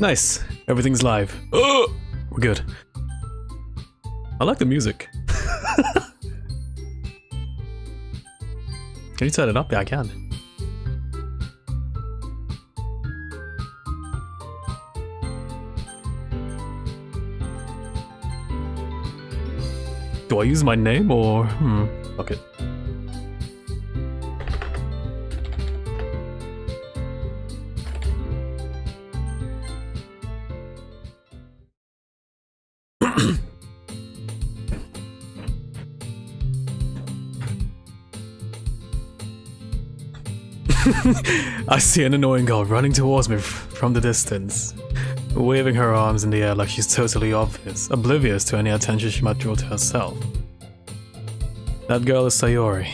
Nice. Everything's live. Oh, we're good. I like the music. Can you turn it up? Yeah, I can. Do I use my name or... fuck it. I see an annoying girl running towards me from the distance, waving her arms in the air like she's totally oblivious to any attention she might draw to herself. That girl is Sayori,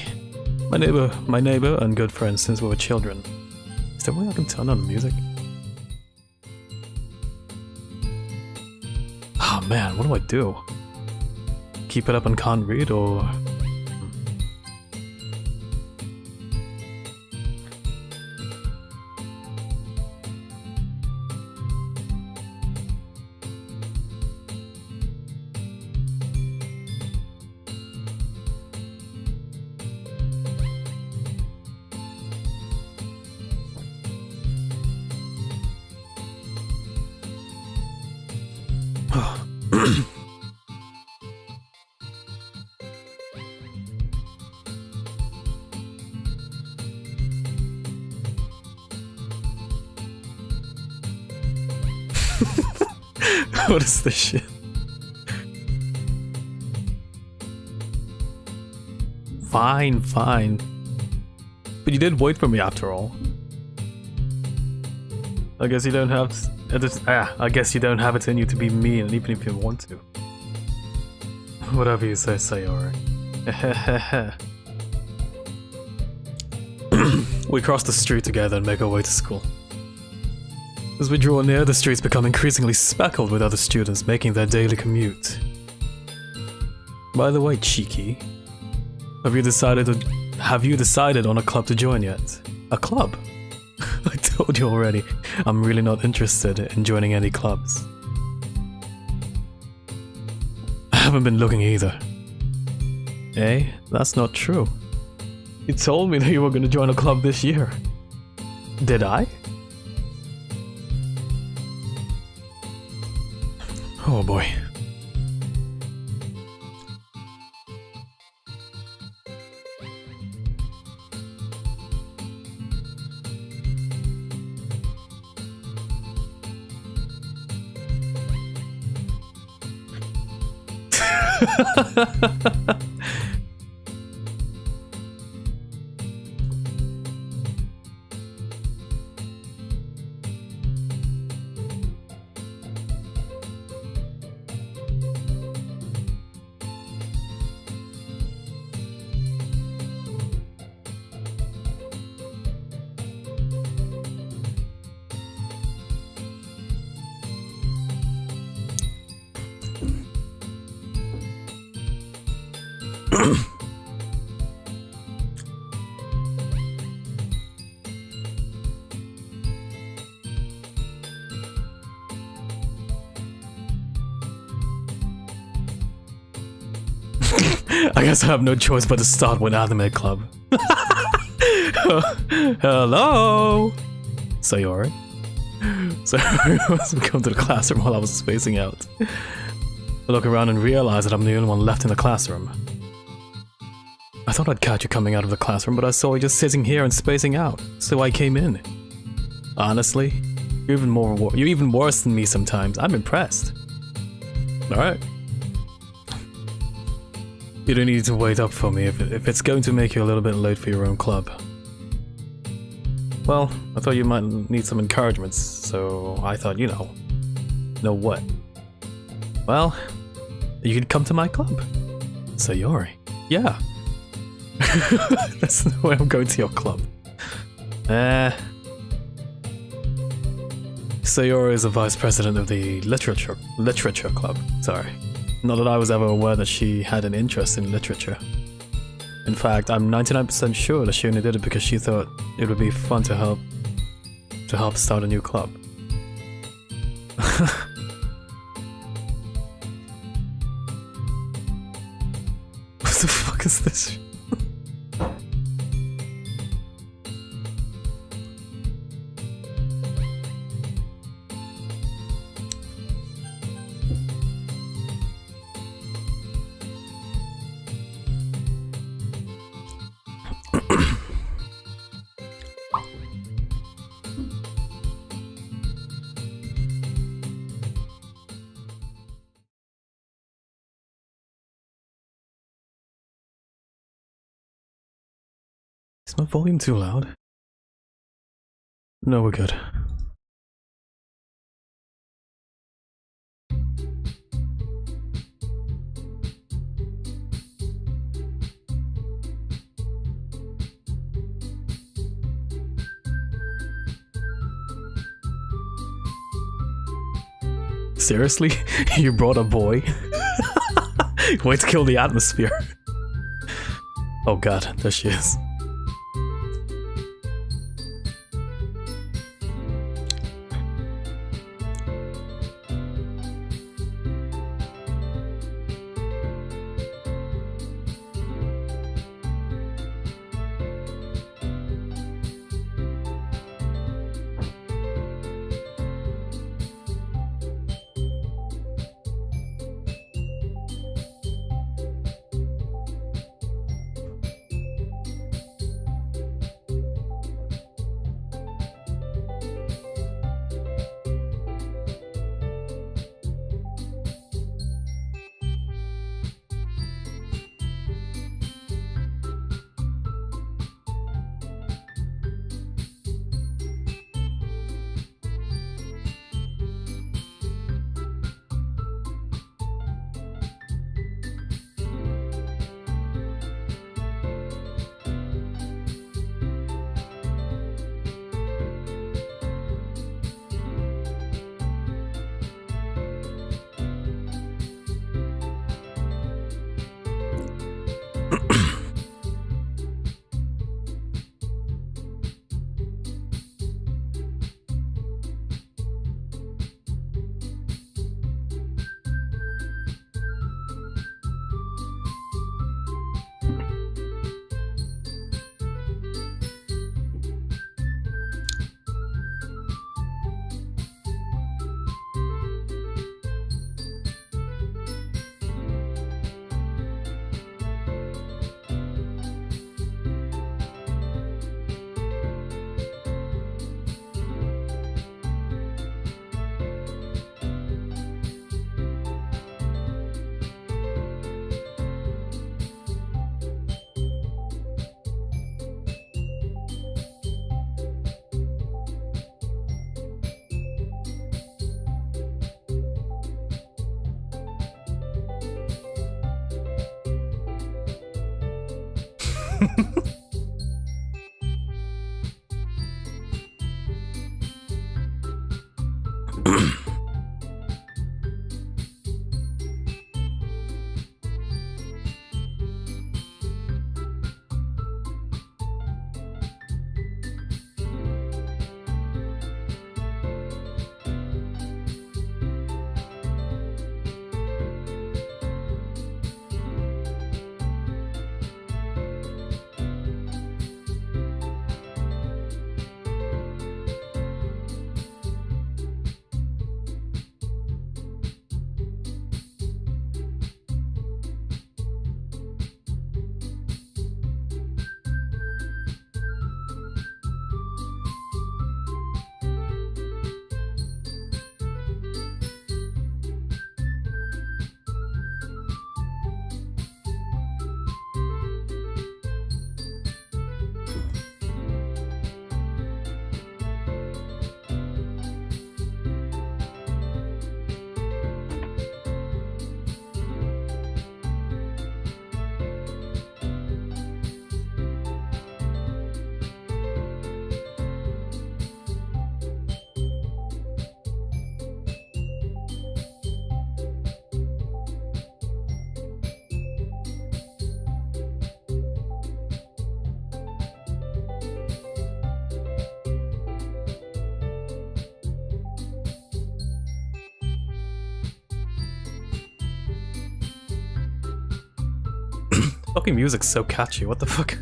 my neighbor and good friend since we were children. Is there a way I can turn on the music? Oh man, what do I do? Keep it up and can't read, or... What is this shit? Fine, fine. But you did wait for me after all. I guess you don't have... I guess you don't have it in you to be mean, even if you want to. Whatever you say, Sayori. We cross the street together and make our way to school. As we draw near, the streets become increasingly speckled with other students making their daily commute. By the way, Cheeky, have you decided on a club to join yet? A club? I told you already, I'm really not interested in joining any clubs. I haven't been looking either. Eh? That's not true. You told me that you were going to join a club this year. Did I? Oh boy. I guess I have no choice but to start with Anime Club. Hello! Sayori. Sayori must have come to the classroom while I was spacing out. I look around and realize that I'm the only one left in the classroom. I thought I'd catch you coming out of the classroom, but I saw you just sitting here and spacing out, so I came in. Honestly, you're even worse than me sometimes. I'm impressed. Alright. You don't need to wait up for me if it's going to make you a little bit late for your own club. Well, I thought you might need some encouragement, so I thought, you know what? Well, you could come to my club. Sayori. Yeah. That's no way I'm going to your club. Sayori is the vice president of the literature club. Sorry. Not that I was ever aware that she had an interest in literature. In fact, I'm 99% sure that she only did it because she thought it would be fun to help start a new club. What the fuck is this? Is my volume too loud? No, we're good. Seriously? You brought a boy? Way to kill the atmosphere. Oh god, there she is. Fucking music's so catchy, what the fuck?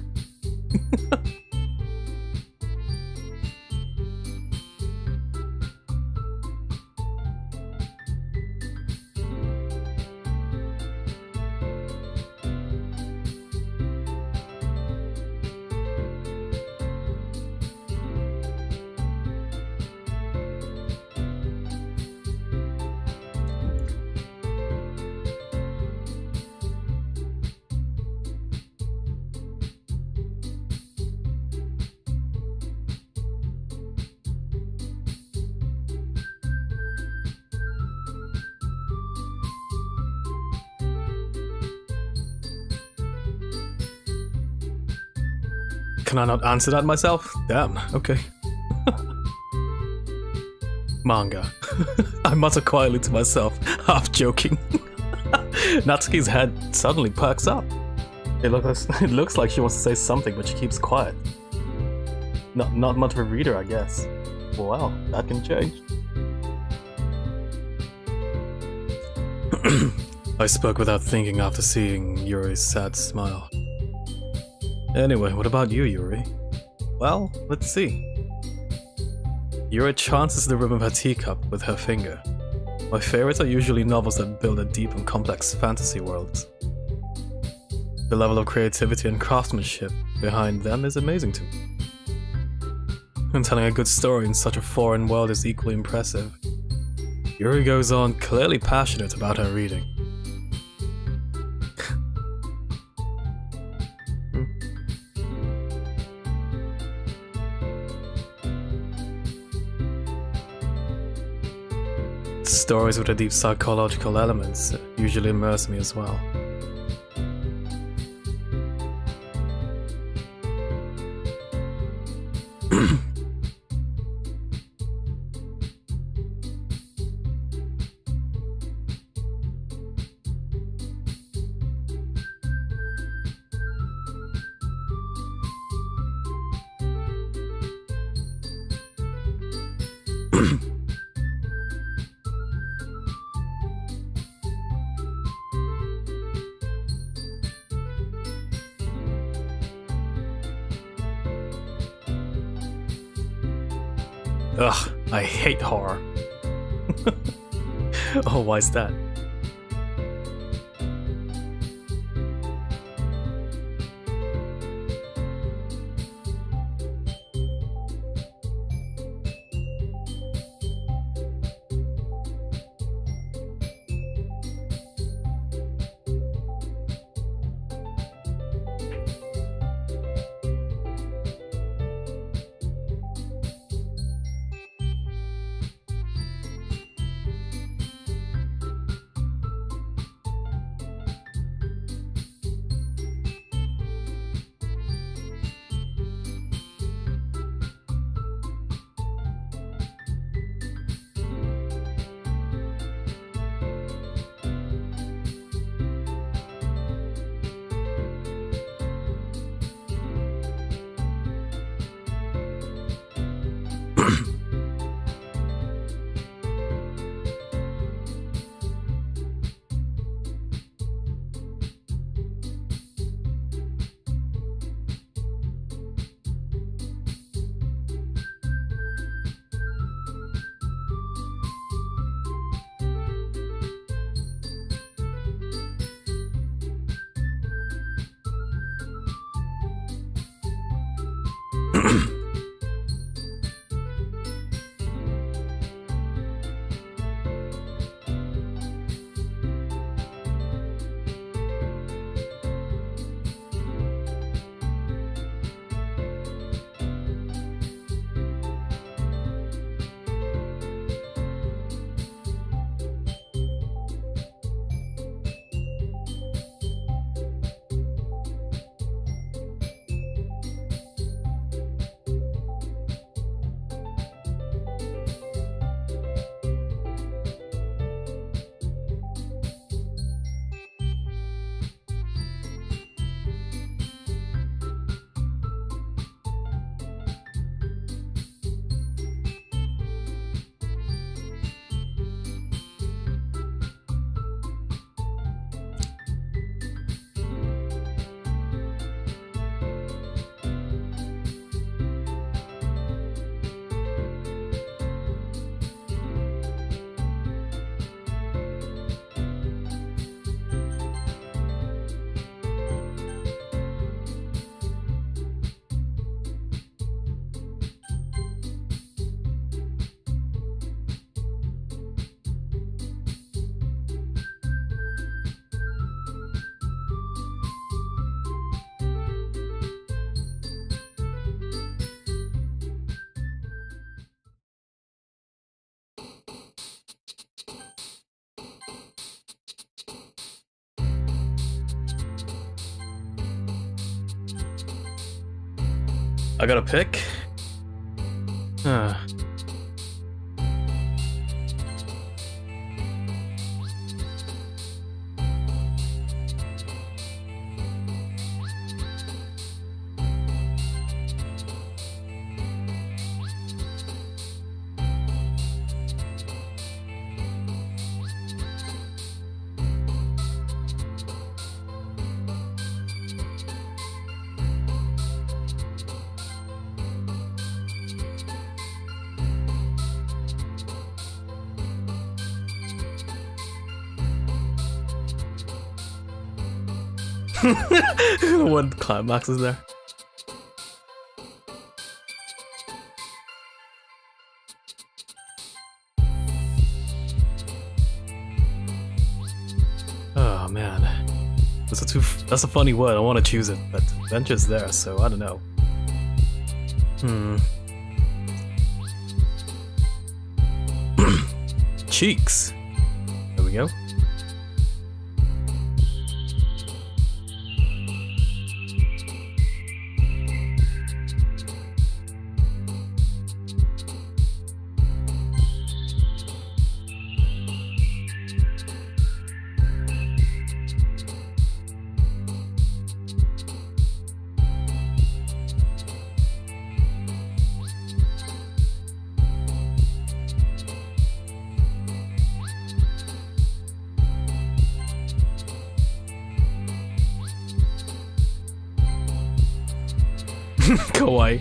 Can I not answer that myself? Damn, okay. Manga. I mutter quietly to myself, half joking. Natsuki's head suddenly perks up. It looks like she wants to say something, but she keeps quiet. Not much of a reader, I guess. Well, that can change. I spoke without thinking after seeing Yuri's sad smile. Anyway, what about you, Yuri? Well, let's see. Yuri chances the rim of her teacup with her finger. My favorites are usually novels that build a deep and complex fantasy worlds. The level of creativity and craftsmanship behind them is amazing to me. And telling a good story in such a foreign world is equally impressive. Yuri goes on, clearly passionate about her reading. Stories with a deep psychological elements usually immerse me as well. Ugh, I hate horror. Oh, why's that? I gotta pick? What climax is there? Oh man, that's a funny word. I want to choose it, but adventure's there, so I don't know. Cheeks. There we go. Kawaii.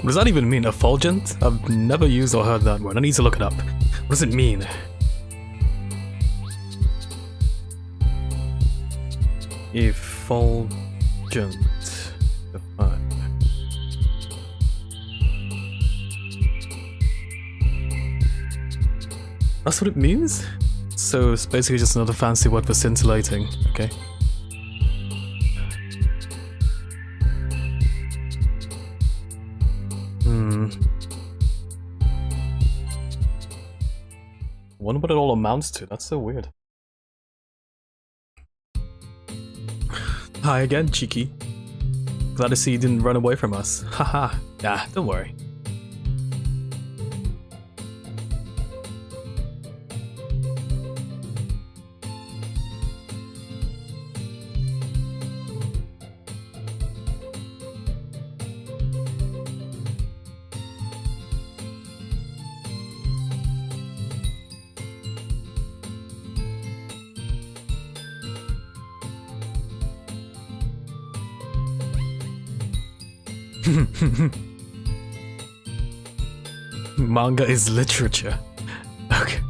What does that even mean? Effulgent? I've never used or heard that word. I need to look it up. What does it mean? Effulgent. Define. That's what it means? So it's basically just another fancy word for scintillating, okay? Wonder what it all amounts to. That's so weird. Hi again, Cheeky. Glad to see you didn't run away from us. Haha. Yeah, don't worry. Manga is literature. Okay.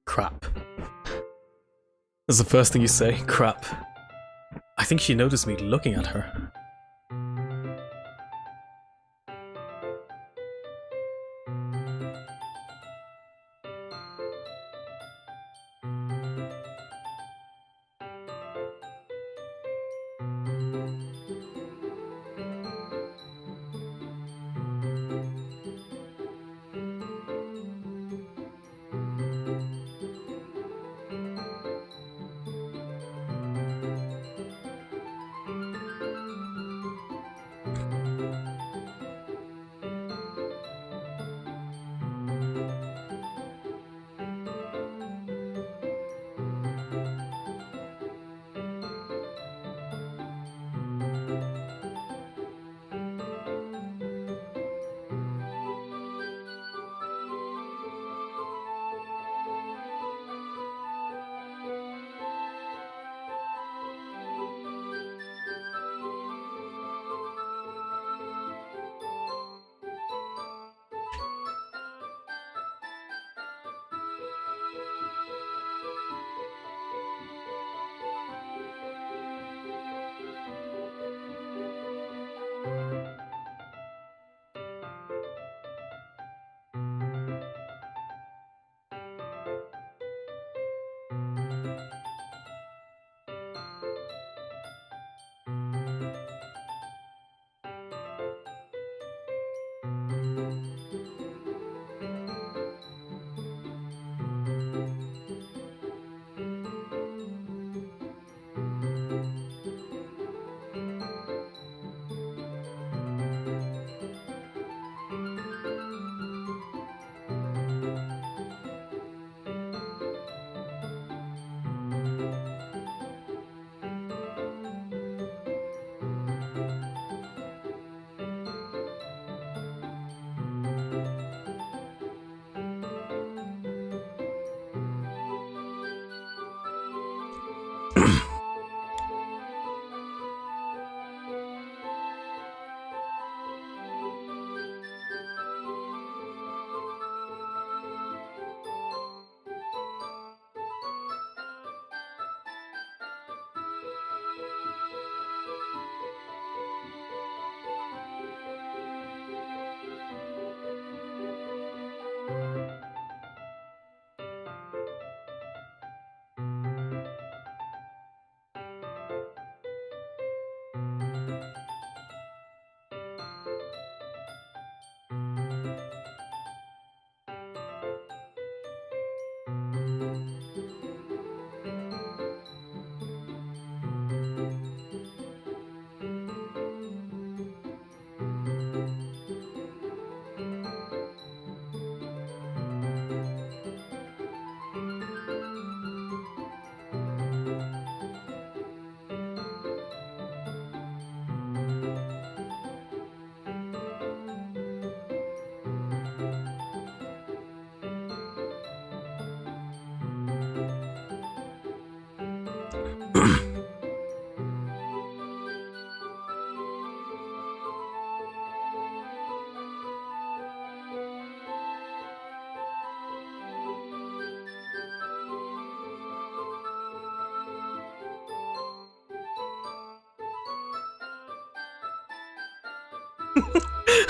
Crap. That's the first thing you say. Crap. I think she noticed me looking at her.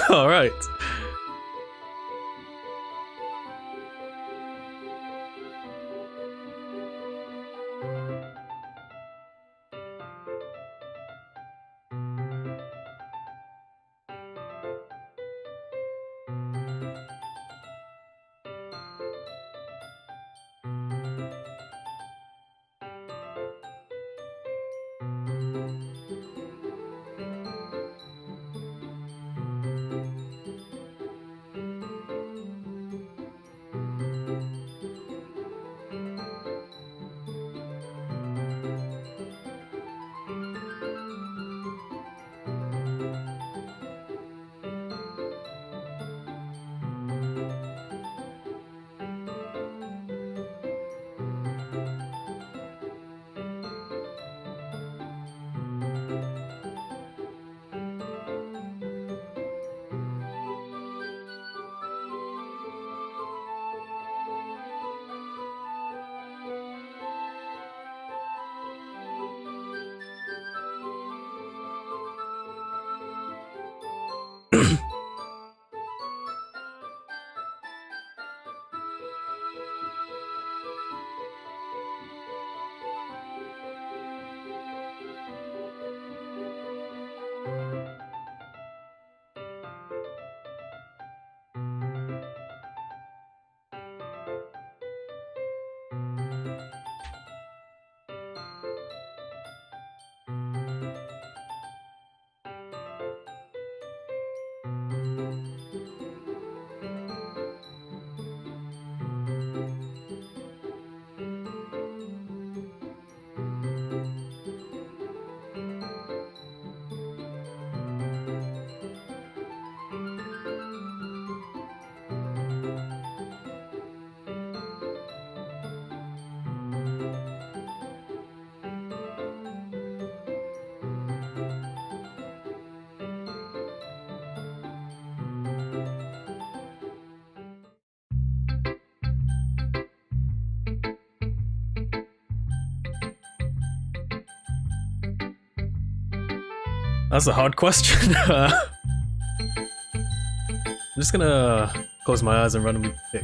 All right. That's a hard question. I'm just gonna close my eyes and randomly pick.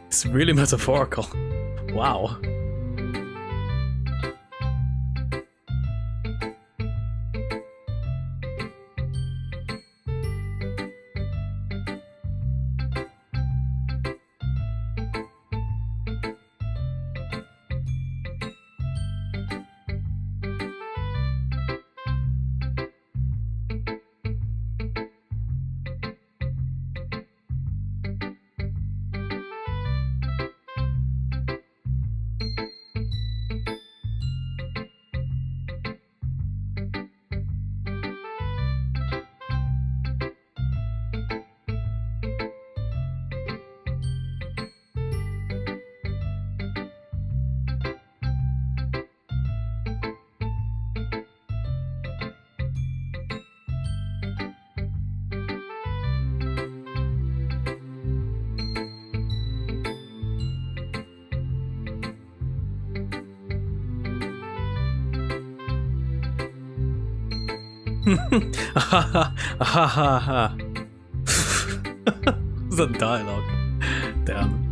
It's really metaphorical. Wow. The dialogue. Damn.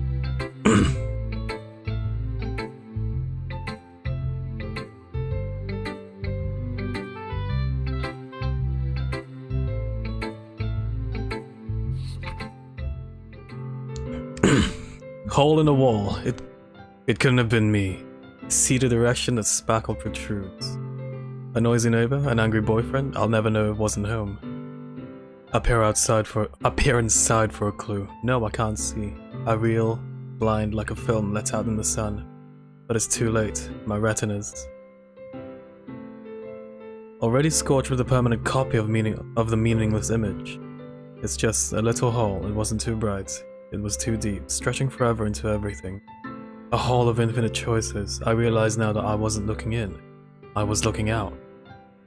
Hole in the wall. It couldn't have been me. See the direction that spackle protrudes. A noisy neighbor, an angry boyfriend, I'll never know it wasn't home. Appear inside for a clue. No, I can't see. I reel, blind like a film let out in the sun. But it's too late, my retinas. Already scorched with a permanent copy of the meaningless image. It's just a little hole, it wasn't too bright. It was too deep, stretching forever into everything. A hall of infinite choices. I realize now that I wasn't looking in. I was looking out.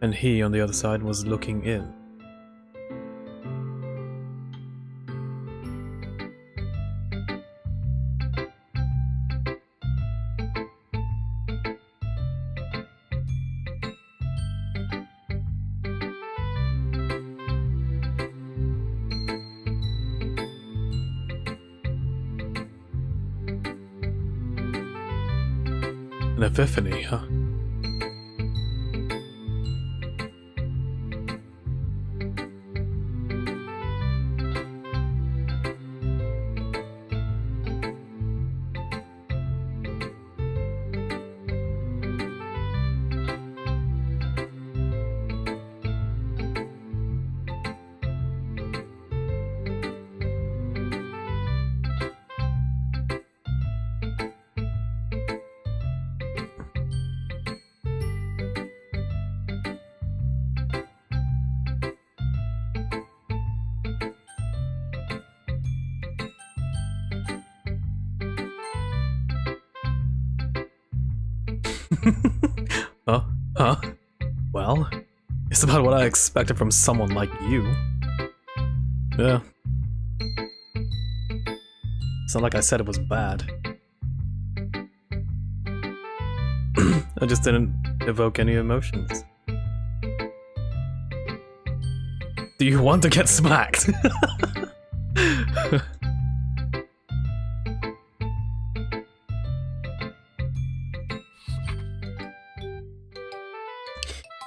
And he, on the other side, was looking in. An epiphany, huh? Huh? Well, it's about what I expected from someone like you. Yeah. It's not like I said it was bad. I just didn't evoke any emotions. Do you want to get smacked?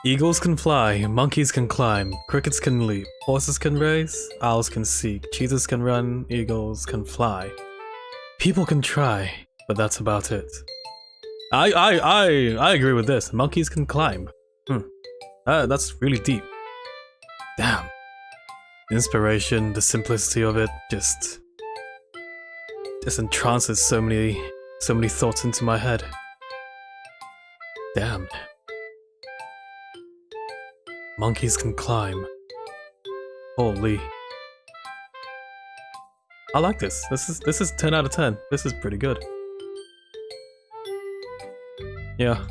Eagles can fly, monkeys can climb, crickets can leap, horses can race, owls can seek, cheetahs can run, eagles can fly. People can try, but that's about it. I agree with this. Monkeys can climb. That's really deep. Damn. The inspiration, the simplicity of it, just entrances so many thoughts into my head. Damn. Monkeys can climb. Holy. I like this. This is 10 out of 10. This is pretty good. Yeah.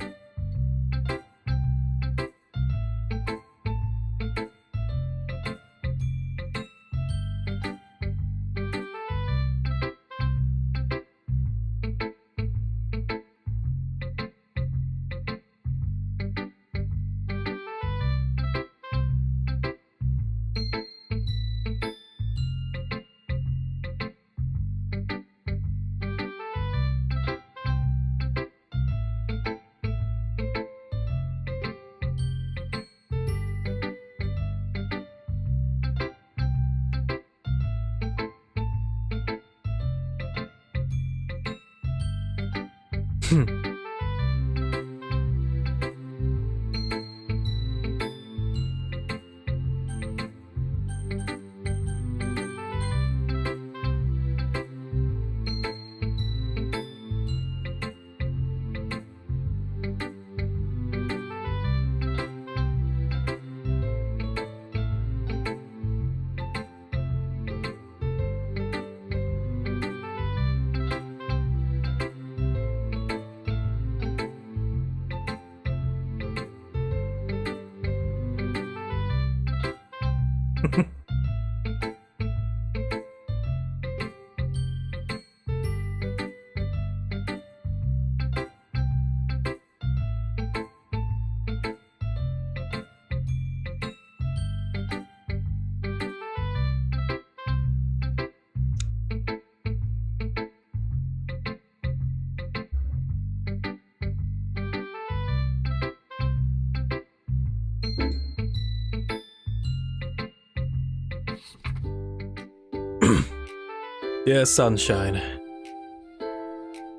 Dear sunshine,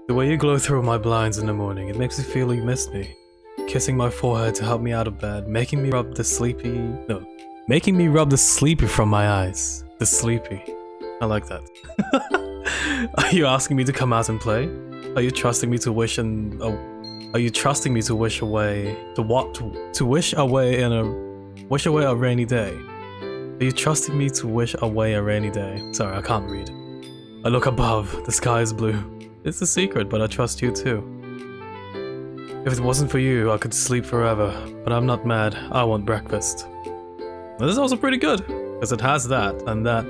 the way you glow through my blinds in the morning, it makes me feel you miss me. Kissing my forehead to help me out of bed, making me rub the sleepy from my eyes. The sleepy. I like that. Are you asking me to come out and play? Are you trusting me to wish and are you trusting me to wish away a rainy day? Are you trusting me to wish away a rainy day? Sorry, I can't read. I look above, the sky is blue. It's a secret, but I trust you too. If it wasn't for you, I could sleep forever, but I'm not mad, I want breakfast. Well, this is also pretty good, because it has that, and that.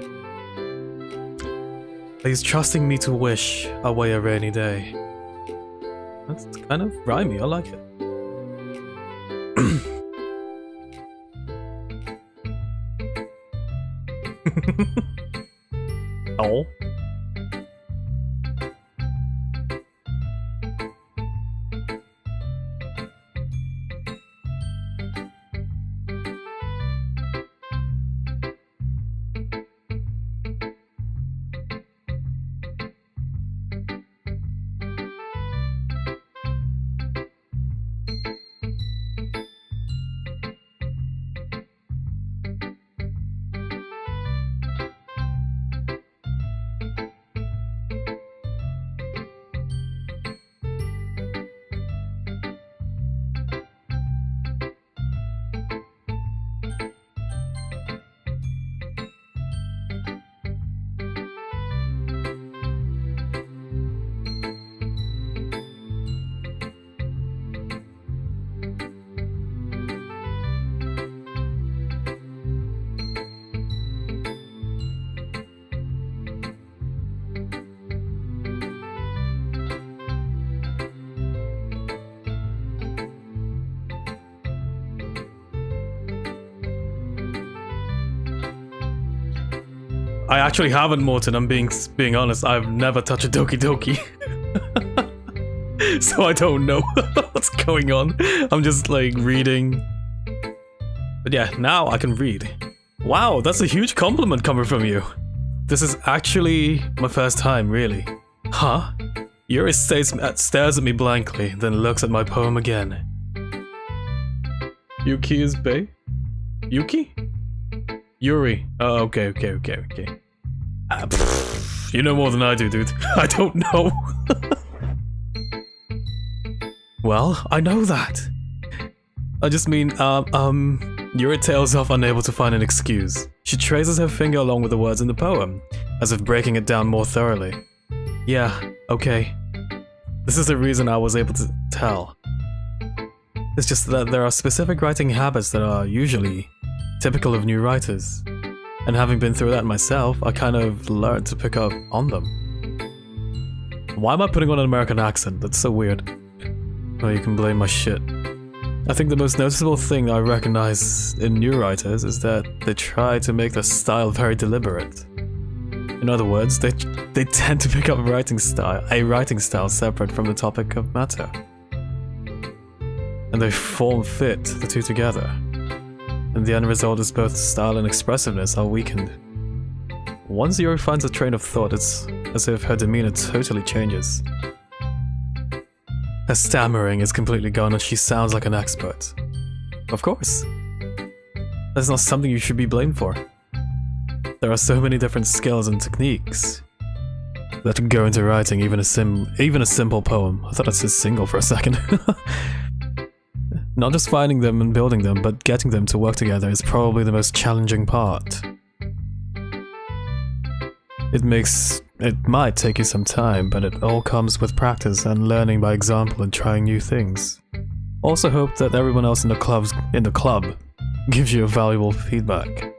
He's trusting me to wish away a rainy day. That's kind of rhymey, I like it. Oh. I actually haven't, Morton, I'm being honest. I've never touched a Doki Doki. So I don't know what's going on. I'm just like reading. But yeah, now I can read. Wow, that's a huge compliment coming from you. This is actually my first time, really. Huh? Yuri stares at me blankly, then looks at my poem again. Yuki is bae? Yuki? Yuri. Oh, okay. You know more than I do, dude. I don't know. Well, I know that. I just mean, Yuri tails off, unable to find an excuse. She traces her finger along with the words in the poem, as if breaking it down more thoroughly. Yeah, okay. This is the reason I was able to tell. It's just that there are specific writing habits that are usually typical of new writers. And having been through that myself, I kind of learned to pick up on them. Why am I putting on an American accent? That's so weird. Well, you can blame my shit. I think the most noticeable thing I recognize in new writers is that they try to make their style very deliberate. In other words, they tend to pick up a writing style separate from the topic of matter. And they form fit the two together. And the end result is both style and expressiveness are weakened. Once Yuri finds a train of thought, it's as if her demeanor totally changes. Her stammering is completely gone and she sounds like an expert. Of course. That's not something you should be blamed for. There are so many different skills and techniques that go into writing even a simple poem. I thought I said single for a second. Not just finding them and building them, but getting them to work together is probably the most challenging part. It might take you some time, but it all comes with practice and learning by example and trying new things. Also hope that everyone else in the club gives you a valuable feedback.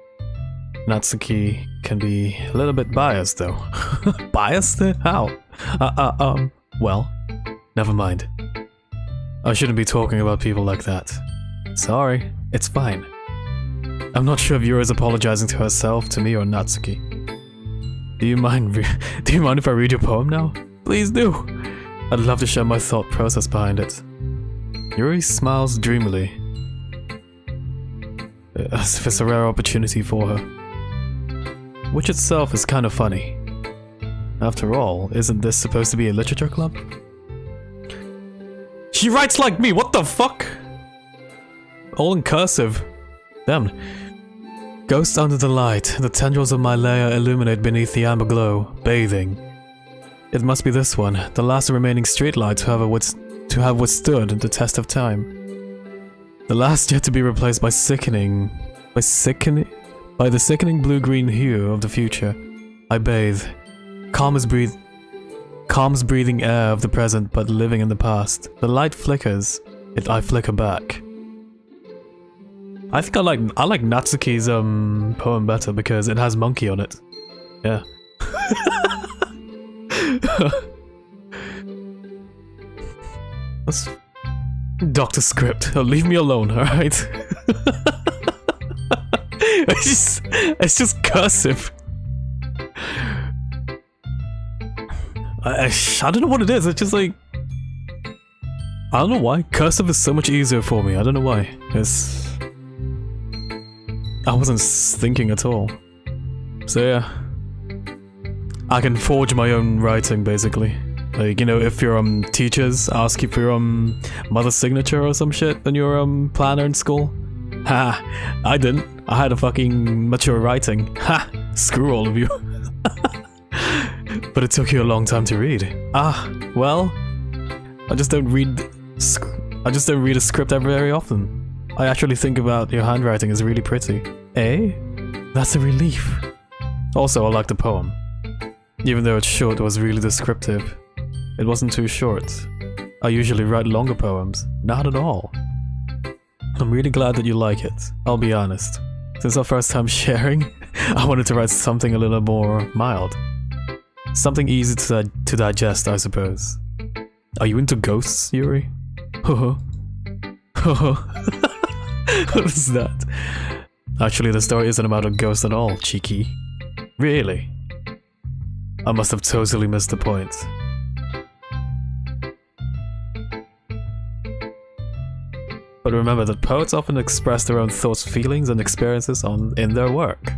Natsuki can be a little bit biased though. Biased? How? Well, never mind. I shouldn't be talking about people like that. Sorry, it's fine. I'm not sure if Yuri is apologizing to herself, to me, or Natsuki. Do you mind if I read your poem now? Please do! I'd love to share my thought process behind it. Yuri smiles dreamily, as if it's a rare opportunity for her. Which itself is kind of funny. After all, isn't this supposed to be a literature club? She writes like me, what the fuck? All in cursive. Damn. Ghosts under the light, the tendrils of my lair illuminate beneath the amber glow, bathing. It must be this one, the last remaining streetlight to have withstood the test of time. The last yet to be replaced by the sickening blue-green hue of the future. I bathe. Calm's breathing air of the present, but living in the past. The light flickers, I flicker back. I think I like Natsuki's poem better because it has monkey on it. Yeah. That's Dr. Script. Leave me alone, alright? It's just cursive. I don't know what it is, it's just like... I don't know why. Cursive is so much easier for me, I don't know why. I wasn't thinking at all. So yeah. I can forge my own writing, basically. Like, you know, if your teachers ask you for your mother's signature or some shit in your planner in school. Ha! I didn't. I had a fucking mature writing. Ha! Screw all of you. But it took you a long time to read. Ah, well, I just don't read a script very often. I actually think about your handwriting is really pretty. Eh? That's a relief. Also, I like the poem. Even though it's short, it was really descriptive. It wasn't too short. I usually write longer poems. Not at all. I'm really glad that you like it, I'll be honest. Since our first time sharing, I wanted to write something a little more mild. Something easy to digest, I suppose. Are you into ghosts, Yuri? What is that? Actually, the story isn't about a ghost at all, cheeky. Really? I must have totally missed the point. But remember that poets often express their own thoughts, feelings, and experiences in their work.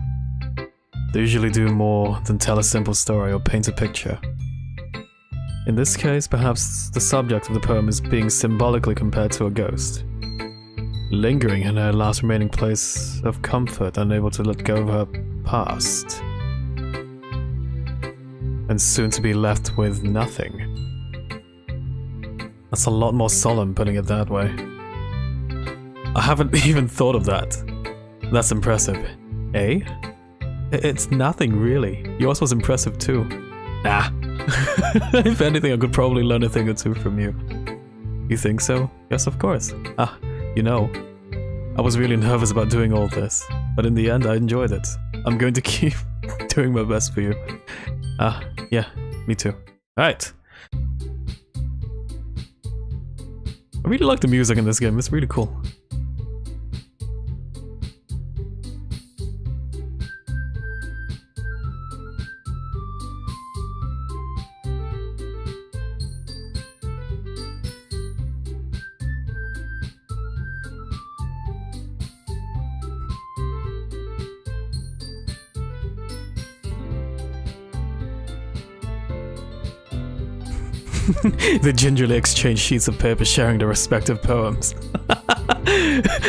They usually do more than tell a simple story or paint a picture. In this case, perhaps the subject of the poem is being symbolically compared to a ghost, lingering in her last remaining place of comfort, unable to let go of her past, and soon to be left with nothing. That's a lot more solemn, putting it that way. I haven't even thought of that. That's impressive. Eh? It's nothing, really. Yours was impressive too. Nah. If anything, I could probably learn a thing or two from you. You think so? Yes, of course. You know, I was really nervous about doing all this, but in the end I enjoyed it. I'm going to keep doing my best for you. Yeah, me too. Alright. I really like the music in this game, it's really cool. They gingerly exchange sheets of paper, sharing their respective poems.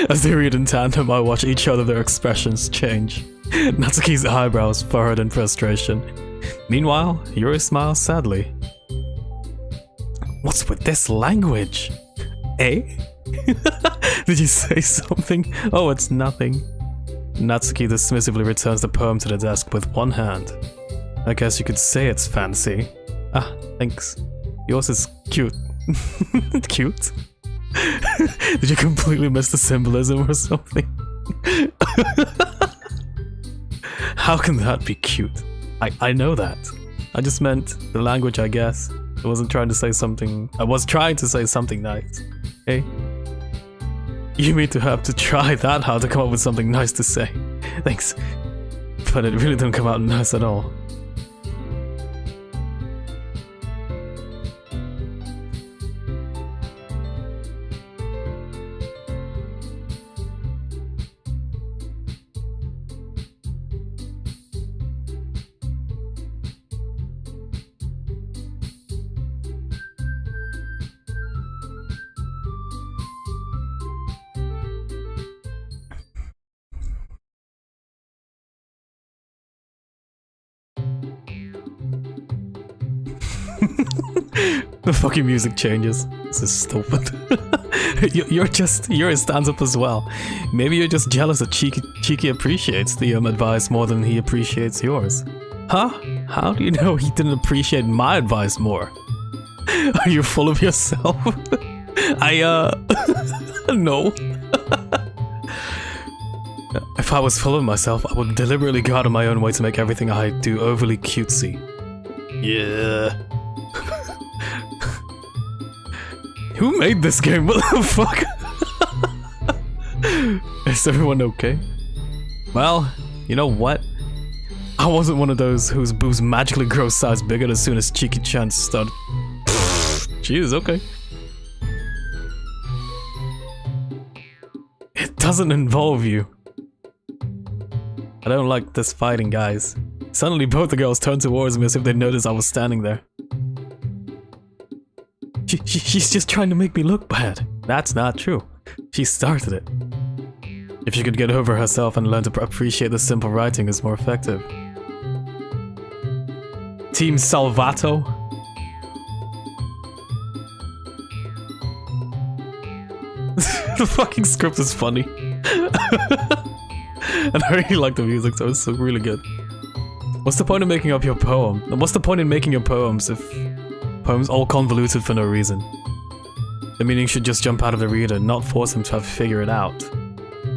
As they read in tandem, I watch each other their expressions change. Natsuki's eyebrows furrowed in frustration. Meanwhile, Yuri smiles sadly. What's with this language? Eh? Did you say something? Oh, it's nothing. Natsuki dismissively returns the poem to the desk with one hand. I guess you could say it's fancy. Thanks. Yours is cute. Cute? Did you completely miss the symbolism or something? How can that be cute? I know that. I just meant the language, I guess. I wasn't trying to say something... I was trying to say something nice. Hey? You mean to have to try that hard to come up with something nice to say. Thanks. But it really didn't come out nice at all. The fucking music changes. This is stupid. Yuri stands up as well. Maybe you're just jealous that Cheeky appreciates the advice more than he appreciates yours. Huh? How do you know he didn't appreciate my advice more? Are you full of yourself? No. If I was full of myself, I would deliberately go out of my own way to make everything I do overly cutesy. Yeah. Who made this game? What the fuck? Is everyone okay? Well, you know what? I wasn't one of those whose boobs magically grow size bigger as soon as Cheeky-chan started. Jeez, okay. It doesn't involve you. I don't like this fighting, guys. Suddenly both the girls turned towards me as if they noticed I was standing there. She's just trying to make me look bad. That's not true. She started it. If she could get over herself and learn to appreciate the simple writing is more effective. Team Salvato? The fucking script is funny. And I really like the music, so it's really good. What's the point of making up your poem? And what's the point in making your poems if poems all convoluted for no reason? The meaning should just jump out of the reader, not force him to have to figure it out.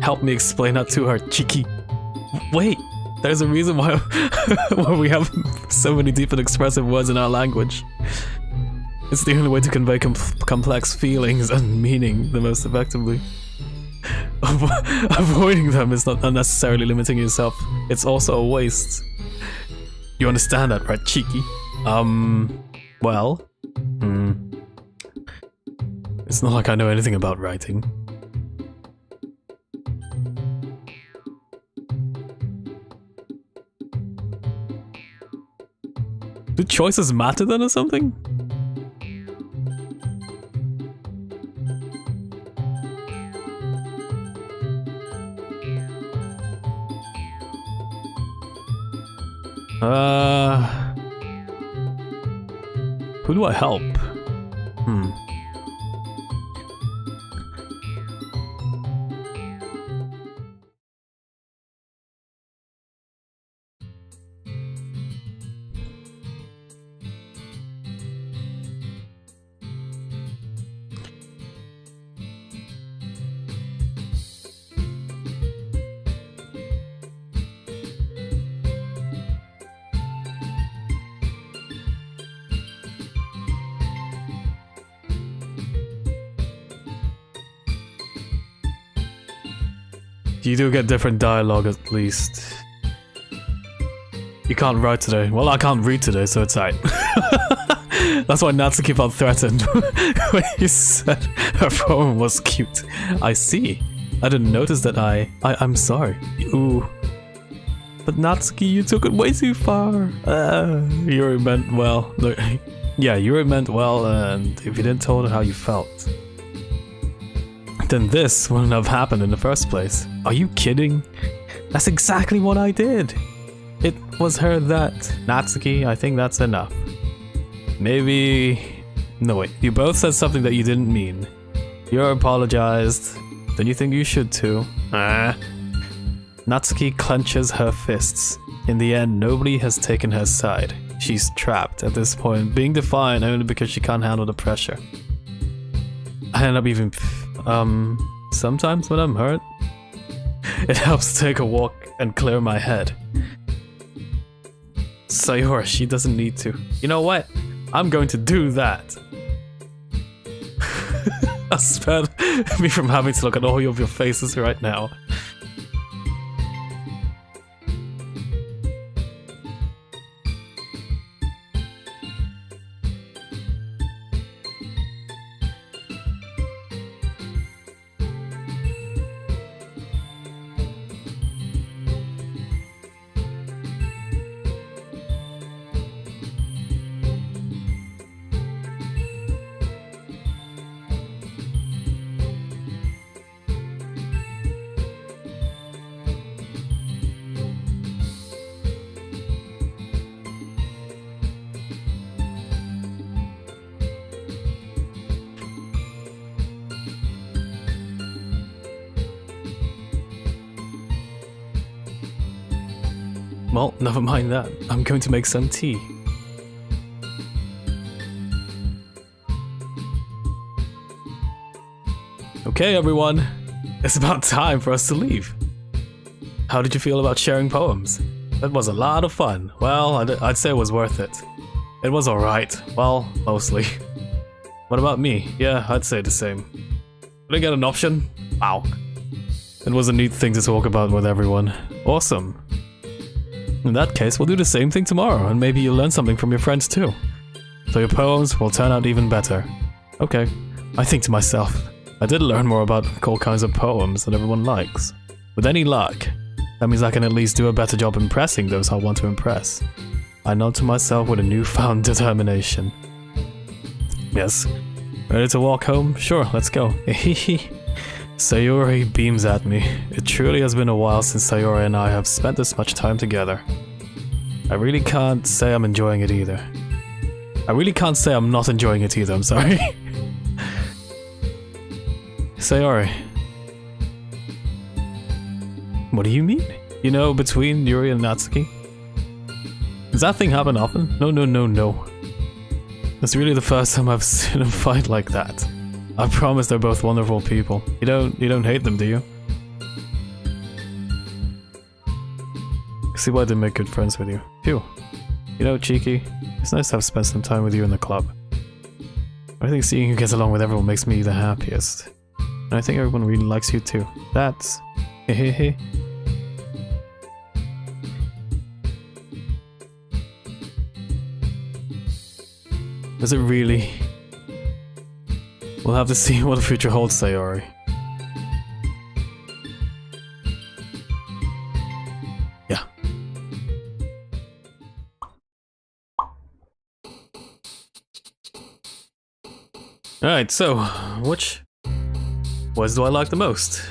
Help me explain that to her, Chiki. Wait, there's a reason why, why we have so many deep and expressive words in our language. It's the only way to convey complex feelings and meaning the most effectively. Avoiding them is not unnecessarily limiting yourself. It's also a waste. You understand that, right, Cheeky? Well... It's not like I know anything about writing. Do choices matter then or something? Who do I help? You do get different dialogue at least. You can't write today. Well, I can't read today, so it's alright. That's why Natsuki felt threatened when you said her poem was cute. I see. I didn't notice that I'm sorry. Ooh. But Natsuki, you took it way too far. You meant well. Yeah, you meant well, and if you didn't tell her how you felt, then this wouldn't have happened in the first place. Are you kidding? That's exactly what I did. It was her that. Natsuki, I think that's enough. Maybe... No wait, you both said something that you didn't mean. You apologized. Then you think you should too. Natsuki clenches her fists. In the end, nobody has taken her side. She's trapped at this point, being defiant only because she can't handle the pressure. I end up even... sometimes when I'm hurt, it helps to take a walk and clear my head. Sayori, she doesn't need to. You know what? I'm going to do that. That spared me from having to look at all of your faces right now. Well, never mind that. I'm going to make some tea. Okay, everyone. It's about time for us to leave. How did you feel about sharing poems? That was a lot of fun. Well, I'd say it was worth it. It was alright. Well, mostly. What about me? Yeah, I'd say the same. Did I get an option? Wow. It was a neat thing to talk about with everyone. Awesome. In that case, we'll do the same thing tomorrow, and maybe you'll learn something from your friends too. So your poems will turn out even better. Okay. I think to myself, I did learn more about all kinds of poems that everyone likes. With any luck, that means I can at least do a better job impressing those I want to impress. I nod to myself with a newfound determination. Yes. Ready to walk home? Sure, let's go. Sayori beams at me. It truly has been a while since Sayori and I have spent this much time together. I really can't say I'm enjoying it either. I really can't say I'm not enjoying it either, I'm sorry. Sayori. What do you mean? You know, between Yuri and Natsuki? Does that thing happen often? No. It's really the first time I've seen them fight like that. I promise they're both wonderful people. You don't hate them, do you? See why they make good friends with you. Phew. You know, Cheeky, it's nice to have spent some time with you in the club. I think seeing you get along with everyone makes me the happiest. And I think everyone really likes you too. That's... hehehe. Does it really? We'll have to see what the future holds, Sayori. Yeah. Alright, so, which words do I like the most?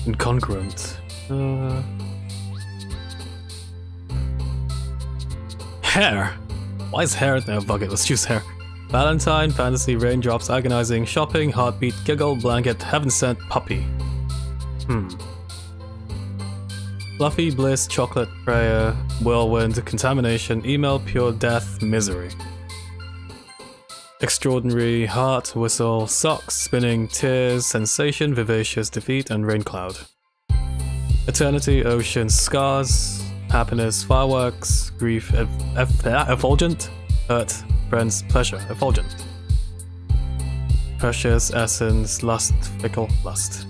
Incongruent. Hair! Why is hair? No, fuck it, let's choose hair. Valentine, fantasy, raindrops, agonizing, shopping, heartbeat, giggle, blanket, heaven sent, puppy. Fluffy, bliss, chocolate, prayer, whirlwind, contamination, email, pure death, misery. Extraordinary, heart, whistle, socks, spinning, tears, sensation, vivacious, defeat, and rain cloud. Eternity, ocean, scars, happiness, fireworks, grief, effulgent, hurt, friends, pleasure, effulgent. Precious, essence, lust, fickle, lust.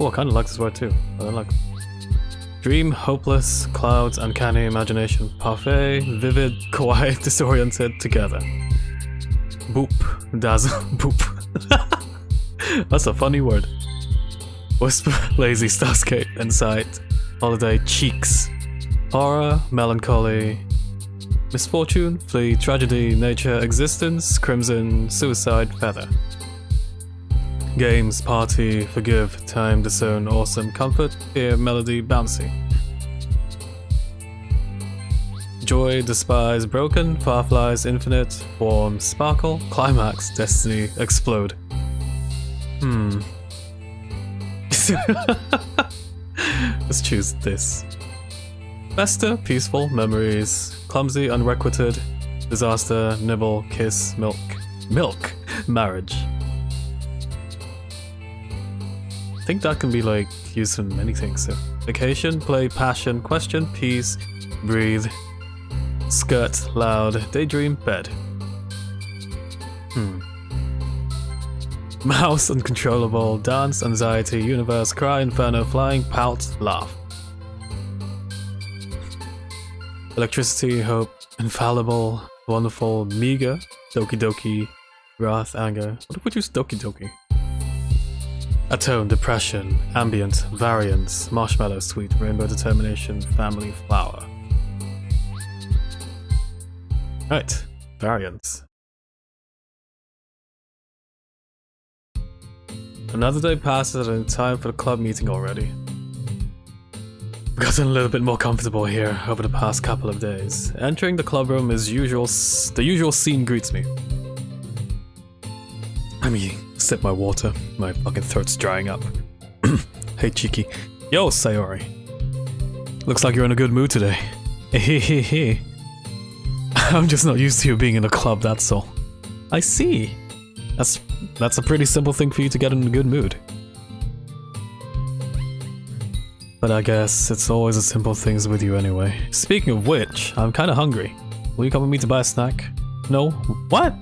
Oh, I kind of like this word too. I don't like. Dream, hopeless, clouds, uncanny, imagination, parfait, vivid, quiet, disoriented, together. Boop, dazzle, boop. That's a funny word. Whisper, lazy, starscape, insight, holiday, cheeks. Horror, melancholy, misfortune, flee, tragedy, nature, existence, crimson, suicide, feather. Games, party, forgive, time, disown, awesome, comfort, fear, melody, bouncy. Joy, despise, broken, fireflies, infinite, warm, sparkle, climax, destiny, explode. Let's choose this. Fester, peaceful, memories, clumsy, unrequited, disaster, nibble, kiss, milk. Milk! Marriage. I think that can be like used in many things. So, vacation, play, passion, question, peace, breathe, skirt, loud, daydream, bed. Mouse, uncontrollable, dance, anxiety, universe, cry, inferno, flying, pout, laugh. Electricity, hope, infallible, wonderful, meager, Doki Doki, wrath, anger. What if we choose Doki Doki? Atone, depression, ambient, variance, marshmallow, sweet, rainbow, determination, family, flower. Right, variance. Another day passes and time for the club meeting already. I've gotten a little bit more comfortable here over the past couple of days. Entering the club room as usual, the usual scene greets me. Let me sip my water. My fucking throat's drying up. Hey, cheeky. Yo, Sayori. Looks like you're in a good mood today. Hehehe. I'm just not used to you being in a club, that's all. I see. That's a pretty simple thing for you to get in a good mood. But I guess it's always the simple things with you anyway. Speaking of which, I'm kinda hungry. Will you come with me to buy a snack? No? What?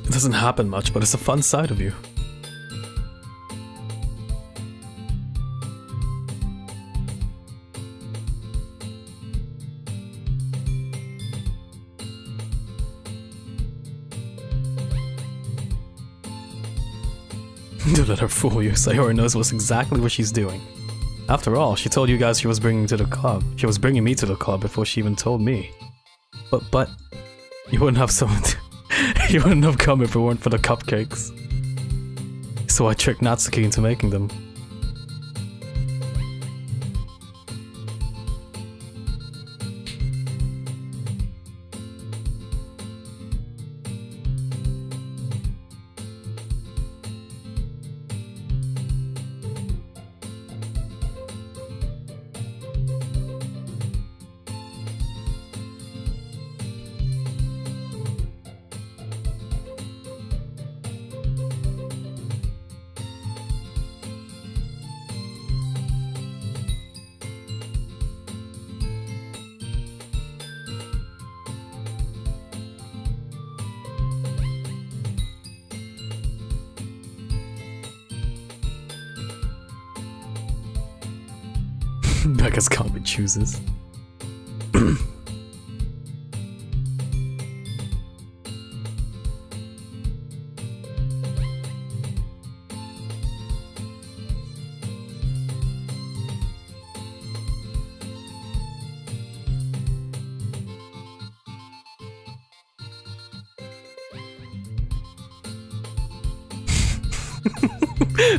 It doesn't happen much, but it's a fun side of you. Don't let her fool you. Sayori knows exactly what she's doing. After all, she told you guys she was bringing me to the club. She was bringing me to the club before she even told me. But you wouldn't have someone. You wouldn't have come if it weren't for the cupcakes. So I tricked Natsuki into making them. Beggars can't be choosers.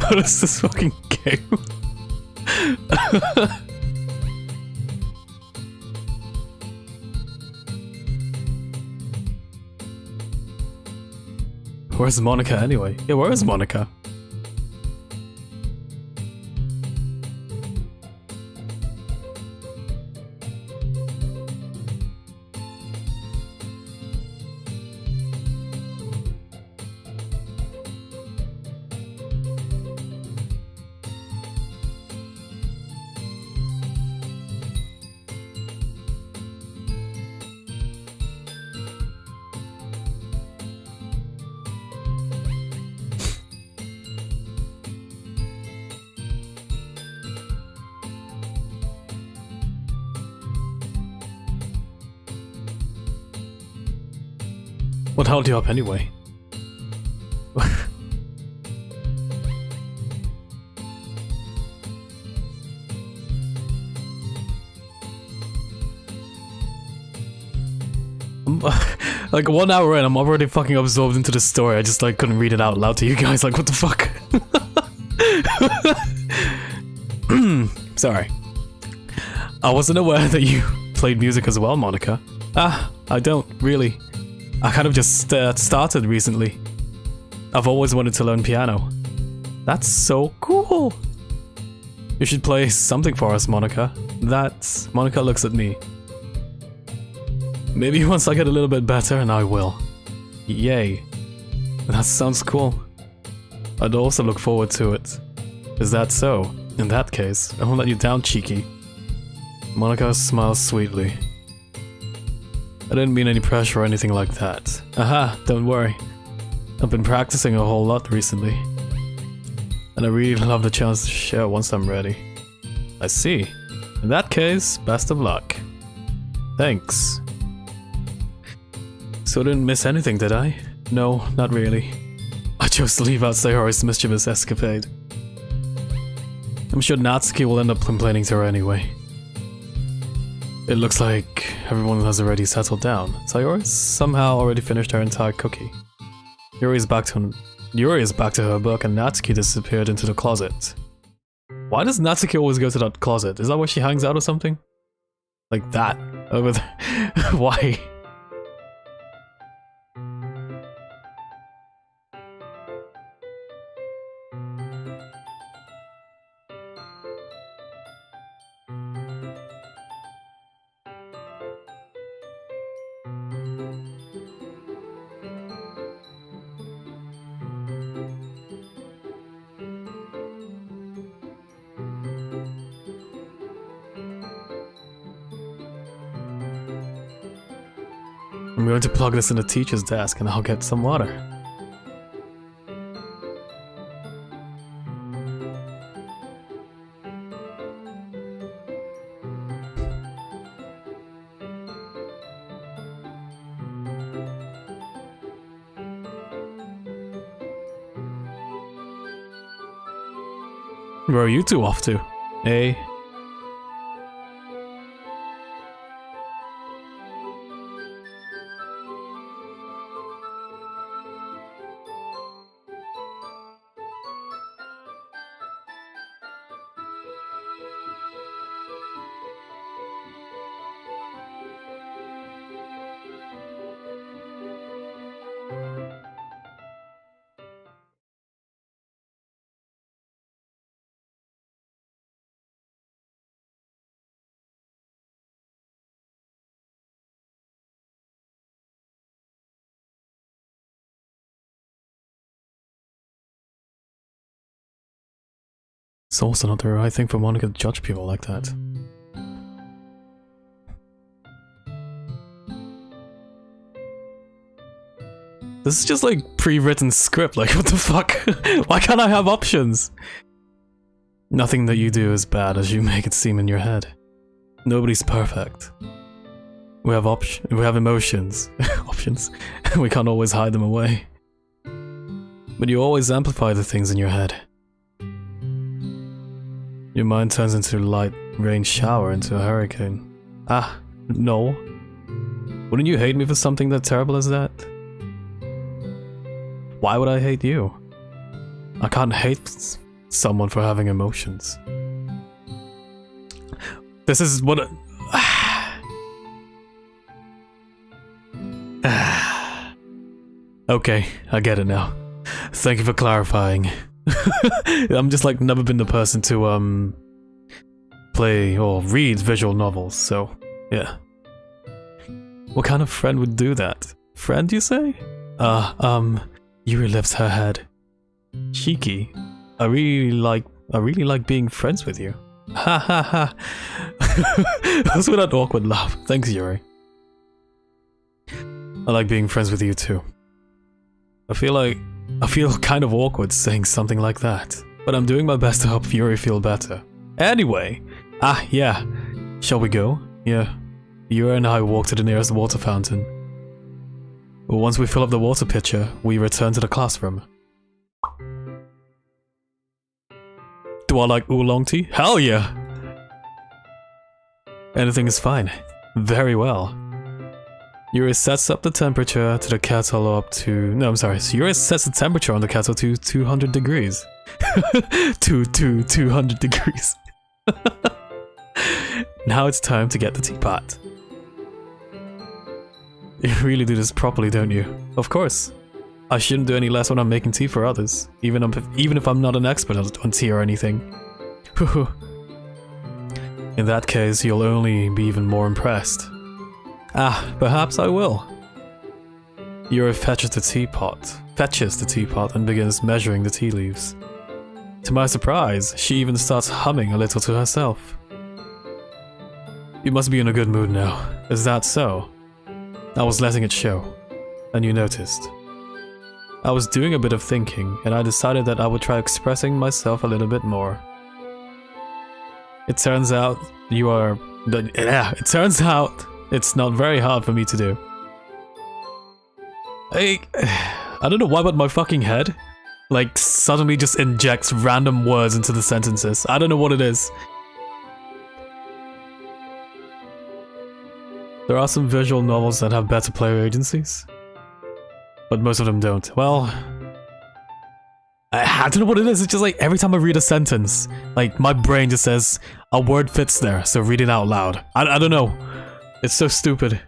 What is this fucking game? Where's Monica anyway? Yeah, where is Monica? What held you up anyway? Like 1 hour in, I'm already fucking absorbed into the story. I just like couldn't read it out loud to you guys. Like, what the fuck? Sorry. I wasn't aware that you played music as well, Monica. Ah, I don't really. I kind of just started recently. I've always wanted to learn piano. That's so cool. You should play something for us, Monica. Monica looks at me. Maybe once I get a little bit better, and I will. Yay. That sounds cool. I'd also look forward to it. Is that so? In that case, I won't let you down, cheeky. Monica smiles sweetly. I didn't mean any pressure or anything like that. Aha, don't worry. I've been practicing a whole lot recently. And I really love the chance to share once I'm ready. I see. In that case, best of luck. Thanks. So I didn't miss anything, did I? No, not really. I chose to leave out Sayori's mischievous escapade. I'm sure Natsuki will end up complaining to her anyway. It looks like everyone has already settled down. Sayori's somehow already finished her entire cookie. Yuri is back to her book and Natsuki disappeared into the closet. Why does Natsuki always go to that closet? Is that where she hangs out or something? Like that, over there. Why? I'm going to plug this in the teacher's desk and I'll get some water. Where are you two off to? Eh? It's also not the right thing for Monica to judge people like that. This is just like pre-written script, like what the fuck? Why can't I have options? Nothing that you do is bad as you make it seem in your head. Nobody's perfect. We have emotions, options, and we can't always hide them away. But you always amplify the things in your head. Your mind turns into a light rain shower into a hurricane. Ah, no. Wouldn't you hate me for something that terrible as that? Why would I hate you? I can't hate someone for having emotions. This is what Okay, I get it now. Thank you for clarifying. I'm just like never been the person to play or read visual novels, so yeah. What kind of friend would do that? Friend, you say? Yuri lifts her head. Cheeky. I really like being friends with you. Ha ha ha. That's with that awkward laugh. Thanks, Yuri. I like being friends with you too. I feel kind of awkward saying something like that, but I'm doing my best to help Yuri feel better. Anyway, yeah. Shall we go? Yeah. Yuri and I walk to the nearest water fountain. Once we fill up the water pitcher, we return to the classroom. Do I like oolong tea? Hell yeah! Anything is fine. Very well. Yuri sets up the temperature to the kettle up to... No, I'm sorry. So Yuri sets the temperature on the kettle to 200 degrees. 200 degrees. Now it's time to get the teapot. You really do this properly, don't you? Of course. I shouldn't do any less when I'm making tea for others, even if I'm not an expert on tea or anything. In that case, you'll only be even more impressed. Perhaps I will. Yuri fetches the teapot and begins measuring the tea leaves. To my surprise, she even starts humming a little to herself. You must be in a good mood now. Is that so? I was letting it show, and you noticed. I was doing a bit of thinking, and I decided that I would try expressing myself a little bit more. It turns out it's not very hard for me to do. I don't know why, but my fucking head, like, suddenly just injects random words into the sentences. I don't know what it is. There are some visual novels that have better player agencies, but most of them don't. Well, I don't know what it is. It's just like every time I read a sentence, like my brain just says a word fits there, so read it out loud. I don't know. It's so stupid.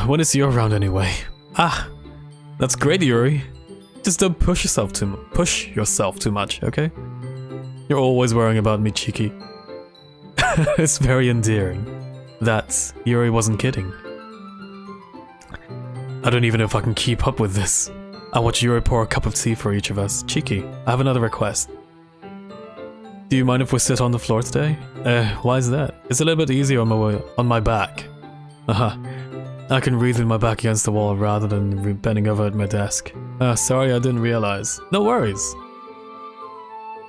When is your round anyway? That's great, Yuri. Just don't push yourself too much, okay? You're always worrying about me, cheeky. It's very endearing. That Yuri wasn't kidding. I don't even know if I can keep up with this. I watch Yuri pour a cup of tea for each of us. Cheeky, I have another request. Do you mind if we sit on the floor today? Why is that? It's a little bit easier on my back. I can read with my back against the wall rather than bending over at my desk. Sorry, I didn't realize. No worries.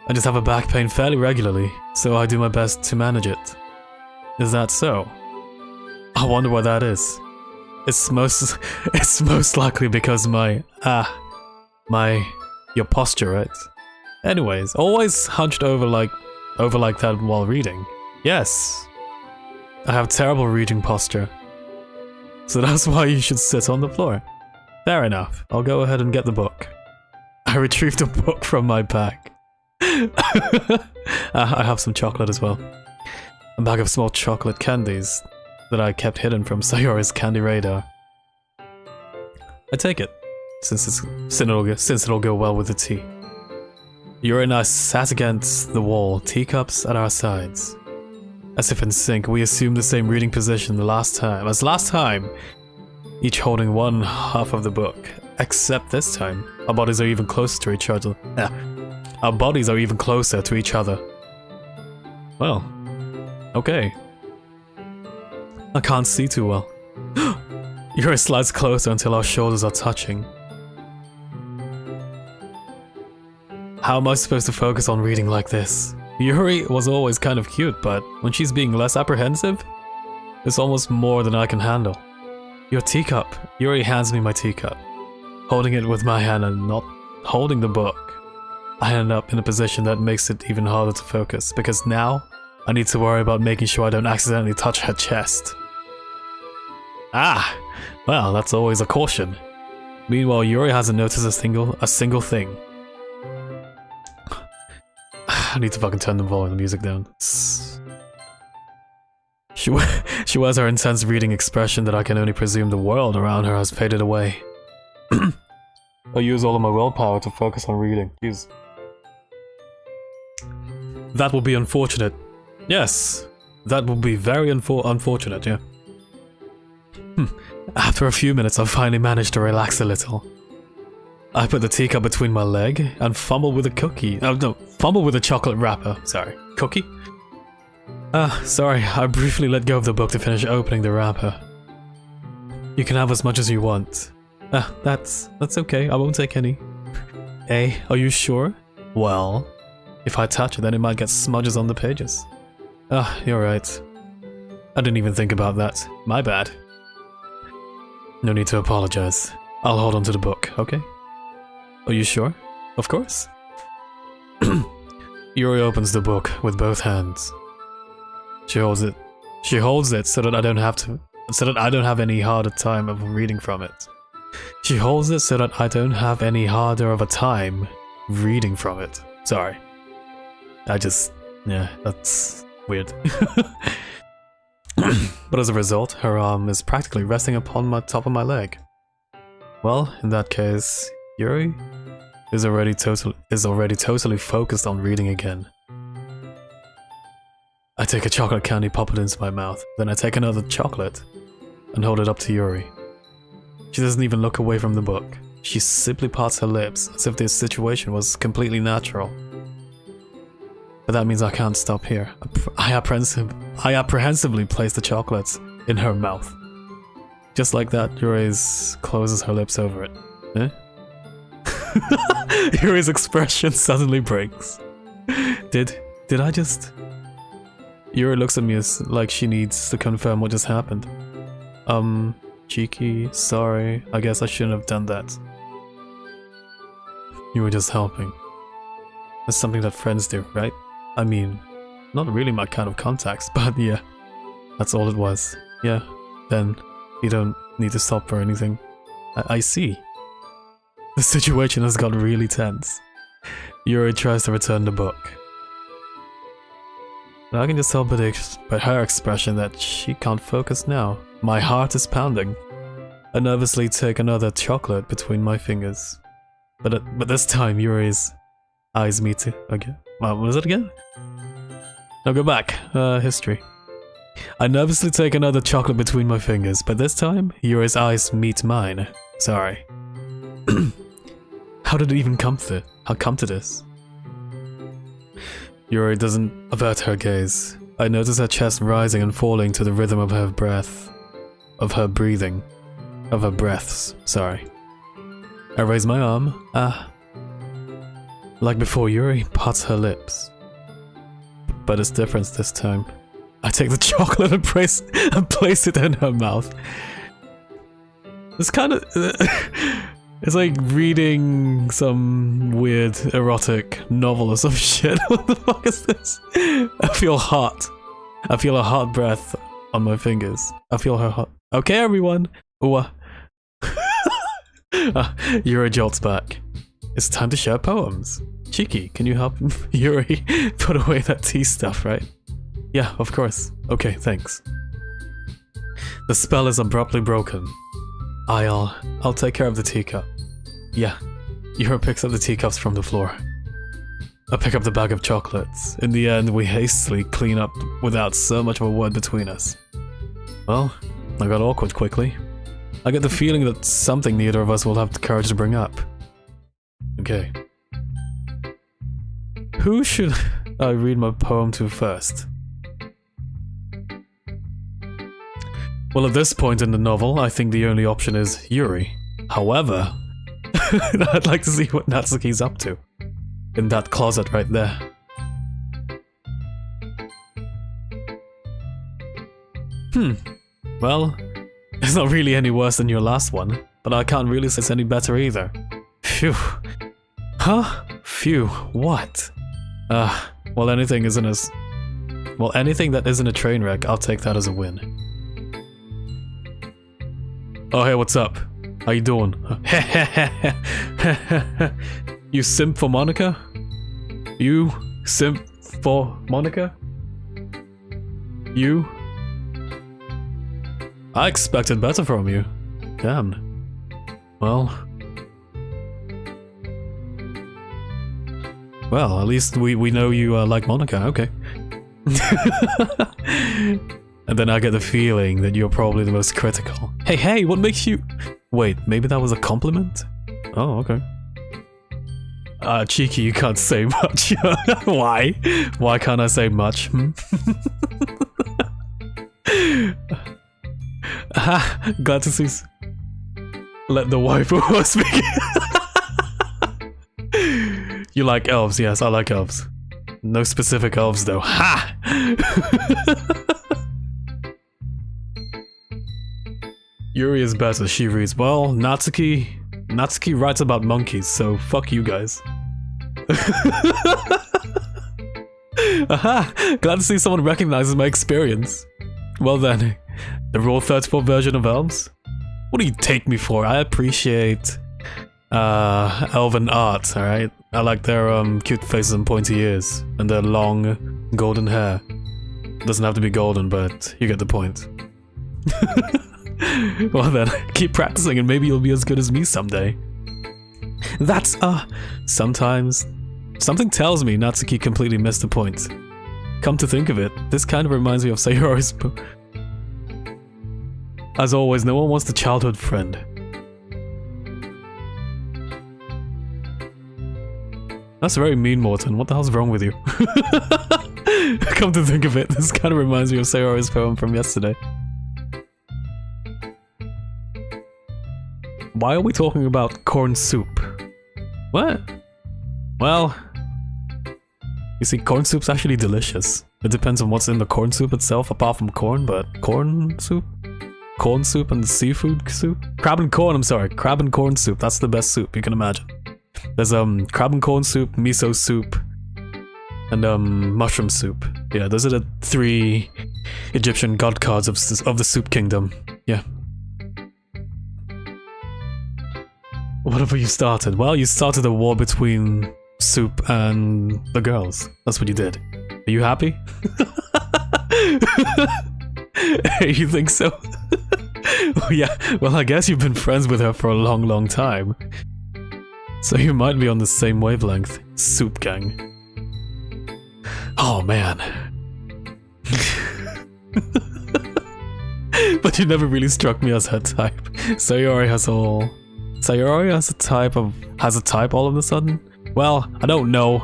I just have a back pain fairly regularly, so I do my best to manage it. Is that so? I wonder why that is. It's most likely because your posture, right? Anyways, always hunched over like that while reading. Yes. I have terrible reading posture. So that's why you should sit on the floor. Fair enough. I'll go ahead and get the book. I retrieved a book from my bag. I have some chocolate as well. A bag of small chocolate candies that I kept hidden from Sayori's candy radar. I take it, since it'll go well with the tea. Yuri and I sat against the wall, teacups at our sides. As if in sync, we assumed the same reading position as last time, each holding one half of the book. Except this time, our bodies are even closer to each other. Well, okay. I can't see too well. Yuri slides closer until our shoulders are touching. How am I supposed to focus on reading like this? Yuri was always kind of cute, but when she's being less apprehensive, it's almost more than I can handle. Your teacup. Yuri hands me my teacup. Holding it with my hand and not holding the book, I end up in a position that makes it even harder to focus, because now I need to worry about making sure I don't accidentally touch her chest. Ah! Well, that's always a caution. Meanwhile, Yuri hasn't noticed a single thing. I need to fucking turn the volume of the music down. She wears her intense reading expression that I can only presume the world around her has faded away. I use all of my willpower to focus on reading. Jeez. That will be unfortunate. Yes, that will be very unfortunate, yeah. After a few minutes, I finally managed to relax a little. I put the teacup between my leg and fumble with a cookie. Oh no, fumble with a chocolate wrapper. Sorry, cookie? Sorry, I briefly let go of the book to finish opening the wrapper. You can have as much as you want. That's okay, I won't take any. Hey, are you sure? Well, if I touch it, then it might get smudges on the pages. You're right. I didn't even think about that. My bad. No need to apologize. I'll hold on to the book, okay? Are you sure? Of course. Yuri opens the book with both hands. She holds it so that I don't have any harder time of reading from it. She holds it so that I don't have any harder of a time reading from it. Sorry. Yeah, that's weird. But as a result, her arm is practically resting upon the top of my leg. Well, in that case, Yuri is already totally focused on reading again. I take a chocolate candy, pop it into my mouth, then I take another chocolate and hold it up to Yuri. She doesn't even look away from the book. She simply parts her lips as if this situation was completely natural. But that means I can't stop here. I apprehensively place the chocolates in her mouth. Just like that, Yuri closes her lips over it. Eh? Yuri's expression suddenly breaks. Did I just... Yuri looks at me like she needs to confirm what just happened. Cheeky, sorry, I guess I shouldn't have done that. You were just helping. That's something that friends do, right? I mean, not really my kind of contacts, but yeah, that's all it was. Yeah, then you don't need to stop for anything. I see. The situation has got really tense. Yuri tries to return the book. And I can just tell by her expression that she can't focus now. My heart is pounding. I nervously take another chocolate between my fingers. But this time Yuri's eyes meet again. What was it again? Now go back. History. I nervously take another chocolate between my fingers, but this time Yuri's eyes meet mine. Sorry. How did it even come to this? Yuri doesn't avert her gaze. I notice her chest rising and falling to the rhythm of her breath. Of her breathing. Of her breaths, sorry. I raise my arm. Like before, Yuri parts her lips. But it's different this time. I take the chocolate and place it in her mouth. It's kind of... It's like reading some weird erotic novel or some shit. What the fuck is this? I feel hot. I feel a hot breath on my fingers. I feel her hot. Okay, everyone. Ooh. Yuri jolts back. It's time to share poems. Cheeky, can you help Yuri put away that tea stuff, right? Yeah, of course. Okay, thanks. The spell is abruptly broken. I'll take care of the teacup. Yeah, Yuri picks up the teacups from the floor. I pick up the bag of chocolates. In the end, we hastily clean up without so much of a word between us. Well, I got awkward quickly. I get the feeling that something neither of us will have the courage to bring up. Okay. Who should I read my poem to first? Well, at this point in the novel, I think the only option is Yuri. However, I'd like to see what Natsuki's up to. in that closet right there. Well, it's not really any worse than your last one, but I can't really say it's any better either. Phew. Huh? Phew. What? Well, anything that isn't a train wreck, I'll take that as a win. Oh, hey, what's up? How you doing? You simp for Monica? You simp for Monica? You? I expected better from you. Damn. Well, at least we know you like Monica, okay. And then I get the feeling that you're probably the most critical. Hey, what makes you... Wait, maybe that was a compliment? Oh, okay. Cheeky, you can't say much. Why? Why can't I say much? Glad to see... Let the waifu speak. You like elves? Yes, I like elves. No specific elves though. Ha! Yuri is better, she reads. Well, Natsuki writes about monkeys, so fuck you guys. Aha! Glad to see someone recognizes my experience. Well then, the Rule 34 version of elves? What do you take me for? I appreciate elven art, alright? I like their cute faces and pointy ears, and their long golden hair. Doesn't have to be golden, but you get the point. Well then, keep practicing and maybe you'll be as good as me someday. That's, sometimes... Something tells me Natsuki completely missed the point. Come to think of it, this kind of reminds me of Sayori's book. As always, no one wants the childhood friend. That's very mean, Morton. What the hell's wrong with you? Come to think of it, this kind of reminds me of Sayori's poem from yesterday. Why are we talking about corn soup? What? Well, you see, corn soup's actually delicious. It depends on what's in the corn soup itself, apart from corn, but corn soup? Corn soup and seafood soup? Crab and corn, I'm sorry. Crab and corn soup, that's the best soup you can imagine. There's crab and corn soup, miso soup, and mushroom soup. Yeah, those are the 3 Egyptian god gods of the soup kingdom. Yeah. Whatever you started. Well, you started a war between soup and the girls. That's what you did. Are you happy? You think so? Oh yeah, well I guess you've been friends with her for a long, long time. So you might be on the same wavelength, soup gang. Oh man. But you never really struck me as her type. Sayori has a type all of a sudden? Well, I don't know.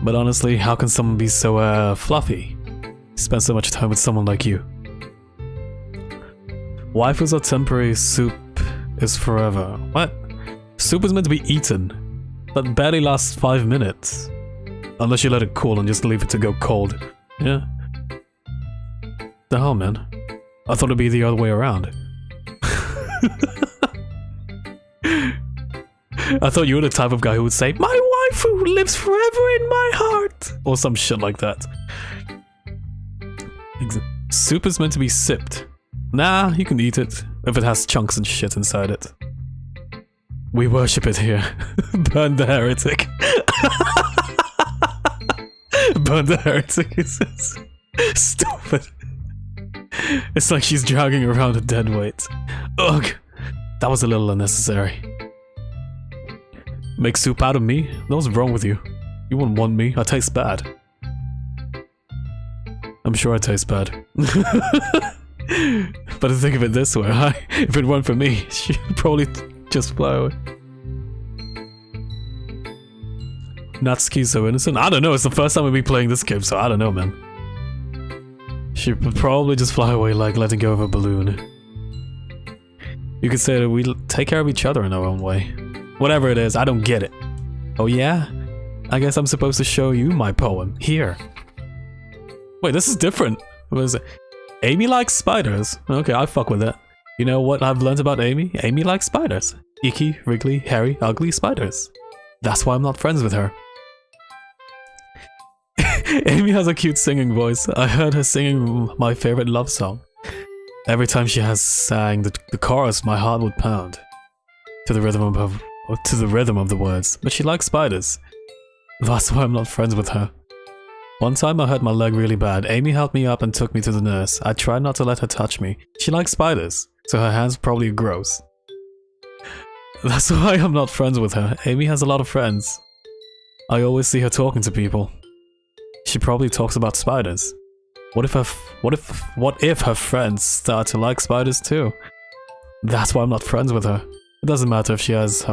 But honestly, how can someone be so fluffy? Spend so much time with someone like you. Waifus are temporary, soup is forever. What? Soup is meant to be eaten. That barely lasts 5 minutes. Unless you let it cool and just leave it to go cold. Yeah. The hell, man? I thought it'd be the other way around. I thought you were the type of guy who would say, "My waifu lives forever in my heart," or some shit like that. Soup is meant to be sipped. Nah, you can eat it, if it has chunks and shit inside it. We worship it here. Burn the heretic. Burn the heretic, he says. Stupid. It's like she's dragging around a dead weight. Ugh. That was a little unnecessary. Make soup out of me? What's wrong with you? You wouldn't want me. I taste bad. I'm sure I taste bad. But to think of it this way, if it weren't for me, she'd probably just fly away. Natsuki's so innocent? I don't know, it's the first time we'll be playing this game, so I don't know, man. She would probably just fly away like letting go of a balloon. You could say that we take care of each other in our own way. Whatever it is, I don't get it. Oh yeah? I guess I'm supposed to show you my poem. Here. Wait, this is different. What is it? Amy likes spiders. Okay, I fuck with it. You know what I've learned about Amy? Amy likes spiders. Icky, wriggly, hairy, ugly spiders. That's why I'm not friends with her. Amy has a cute singing voice. I heard her singing my favorite love song. Every time she has sang the chorus, my heart would pound to the rhythm of the words. But she likes spiders. That's why I'm not friends with her. One time I hurt my leg really bad. Amy helped me up and took me to the nurse. I tried not to let her touch me. She likes spiders, so her hands probably gross. That's why I'm not friends with her. Amy has a lot of friends. I always see her talking to people. She probably talks about spiders. What if her friends start to like spiders too? That's why I'm not friends with her. It doesn't matter if she has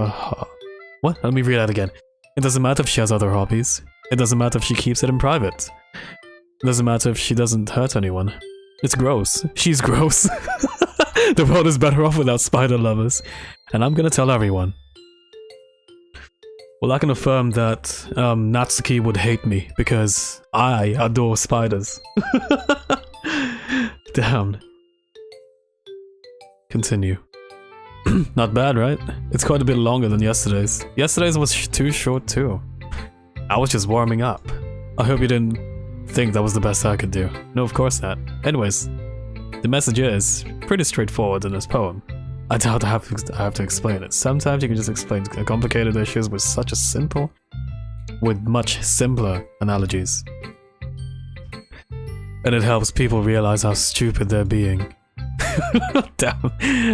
what? Let me read that again. It doesn't matter if she has other hobbies. It doesn't matter if she keeps it in private. It doesn't matter if she doesn't hurt anyone. It's gross. She's gross. The world is better off without spider lovers. And I'm gonna tell everyone. Well, I can affirm that Natsuki would hate me because I adore spiders. Damn. Continue. Not bad, right? It's quite a bit longer than yesterday's. Yesterday's was too short too. I was just warming up. I hope you didn't think that was the best I could do. No, of course not. Anyways, the message is pretty straightforward in this poem. I doubt I have to explain it. Sometimes you can just explain complicated issues with much simpler analogies. And it helps people realize how stupid they're being. Damn,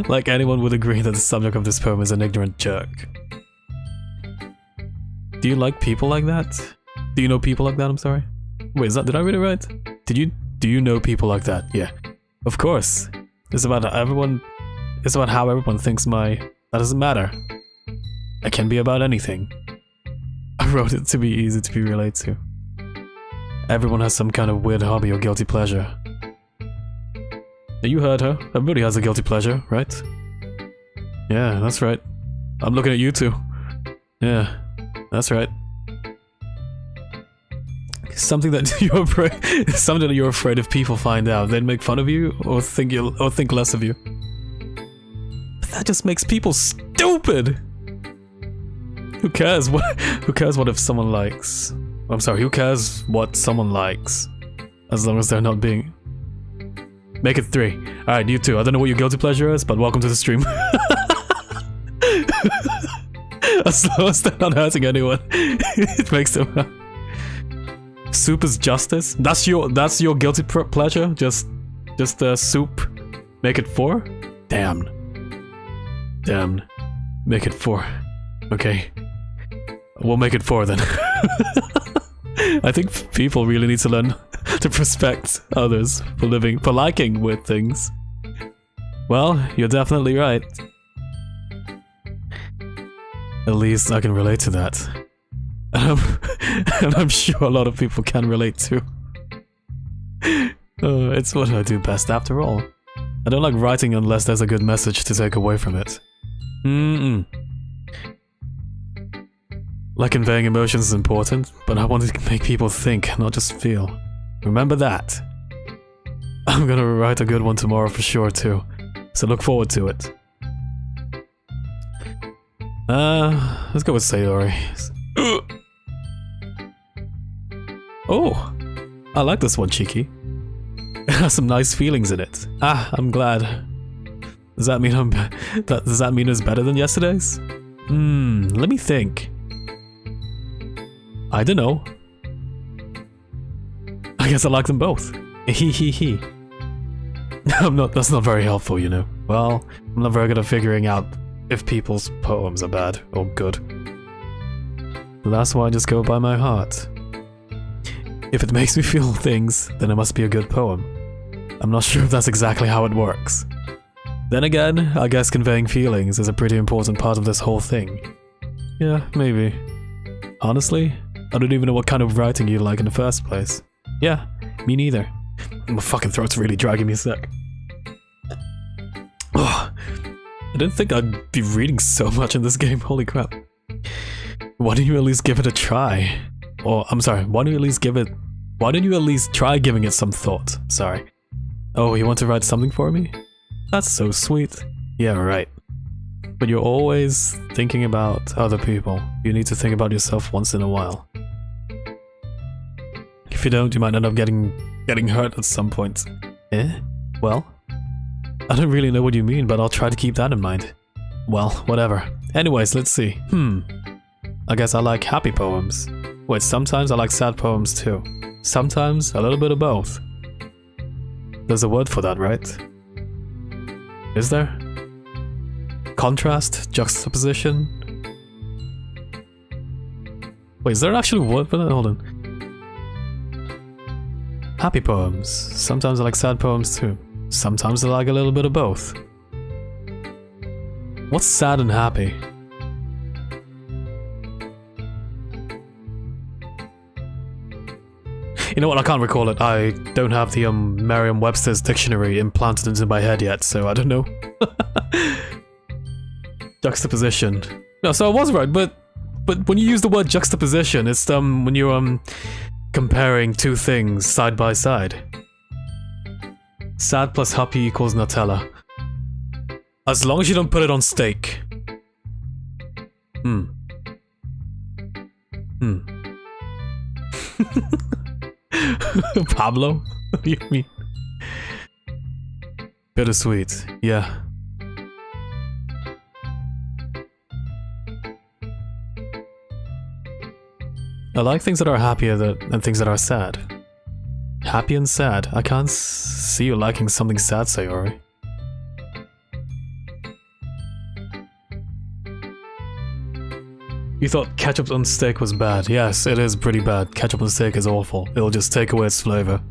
like anyone would agree that the subject of this poem is an ignorant jerk. Do you like people like that? Do you know people like that? I'm sorry. Wait, did I read it right? Do you know people like that? Yeah. Of course. It's about how everyone thinks that doesn't matter. It can be about anything. I wrote it to be easy to be related to. Everyone has some kind of weird hobby or guilty pleasure. You heard her. Everybody has a guilty pleasure, right? Yeah, that's right. I'm looking at you too. Yeah, that's right. Something that you're afraid if people find out, they'd make fun of you or think less of you. But that just makes people stupid. Who cares what if someone likes? I'm sorry, who cares what someone likes? As long as they're not being... Make it 3. Alright, you two. I don't know what your guilty pleasure is, but welcome to the stream. As long as they're not hurting anyone, it makes them... Soup is justice? That's your guilty pleasure? Just soup? Make it 4? Damn. Make it 4. Okay. We'll make it 4 then. I think people really need to learn to respect others for liking weird things. Well, you're definitely right. At least I can relate to that. And I'm sure a lot of people can relate too. It's what I do best after all. I don't like writing unless there's a good message to take away from it. Like conveying emotions is important, but I want to make people think, not just feel. Remember that. I'm gonna write a good one tomorrow for sure too, so look forward to it. Let's go with Sayori. Oh, I like this one, Cheeky. It has some nice feelings in it. I'm glad. Does that mean it's better than yesterday's? Let me think. I don't know. I guess I like them both. He. That's not very helpful, you know. Well, I'm not very good at figuring out if people's poems are bad or good. That's why I just go by my heart. If it makes me feel things, then it must be a good poem. I'm not sure if that's exactly how it works. Then again, I guess conveying feelings is a pretty important part of this whole thing. Yeah, maybe. Honestly, I don't even know what kind of writing you like in the first place. Yeah, me neither. My fucking throat's really dragging me a sec. Oh, I didn't think I'd be reading so much in this game, holy crap. Why don't you at least give it a try? Or, I'm sorry, why don't you at least try giving it some thought? Sorry. Oh, you want to write something for me? That's so sweet. Yeah, right. But you're always thinking about other people. You need to think about yourself once in a while. If you don't, you might end up getting hurt at some point. Eh? Well? I don't really know what you mean, but I'll try to keep that in mind. Well, whatever. Anyways, let's see. I guess I like happy poems. Wait, sometimes I like sad poems too. Sometimes a little bit of both. There's a word for that, right? Is there? Contrast? Juxtaposition? Wait, is there actually a word for that? Hold on. Happy poems. Sometimes I like sad poems too. Sometimes I like a little bit of both. What's sad and happy? You know what, I can't recall it. I don't have the Merriam-Webster's dictionary implanted into my head yet, so I don't know. Juxtaposition. No, so I was right, but when you use the word juxtaposition, it's when you're comparing two things side by side. Sad plus happy equals Nutella. As long as you don't put it on steak. Pablo? What do you mean? Bittersweet, yeah. I like things that are happier than things that are sad. Happy and sad. I can't see you liking something sad, Sayori. You thought ketchup on steak was bad. Yes, it is pretty bad. Ketchup on steak is awful. It'll just take away its flavor.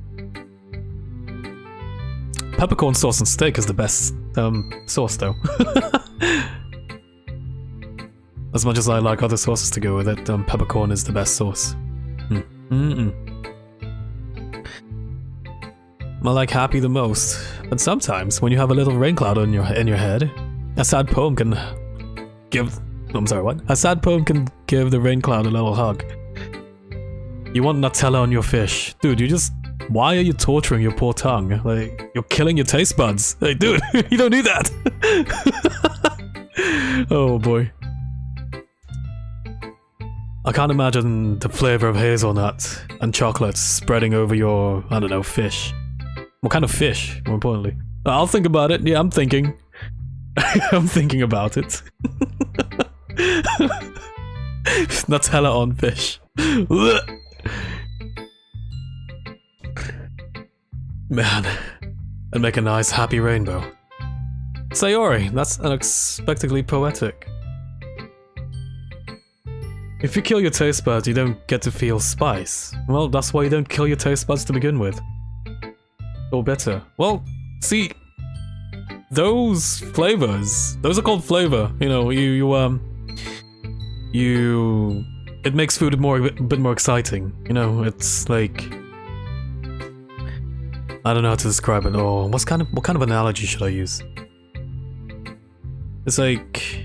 Peppercorn sauce on steak is the best sauce though. As much as I like other sauces to go with it, peppercorn is the best sauce. I like happy the most, but sometimes when you have a little rain cloud in your head, a sad poem can give. I'm sorry, what? A sad poem can give the rain cloud a little hug. You want Nutella on your fish, dude. Why are you torturing your poor tongue? Like, you're killing your taste buds. Like, dude, you don't do that. Oh boy. I can't imagine the flavor of hazelnut and chocolate spreading over your, I don't know, fish. What kind of fish, more importantly? I'll think about it. Yeah, I'm thinking. I'm thinking about it. Nutella on fish. Man, and make a nice happy rainbow. Sayori, that's unexpectedly poetic. If you kill your taste buds, you don't get to feel spice. Well, that's why you don't kill your taste buds to begin with. Or better. Well, see, those flavors, those are called flavor. You know, it makes food a bit more exciting. You know, it's like, I don't know how to describe it. Or what kind of analogy should I use? It's like,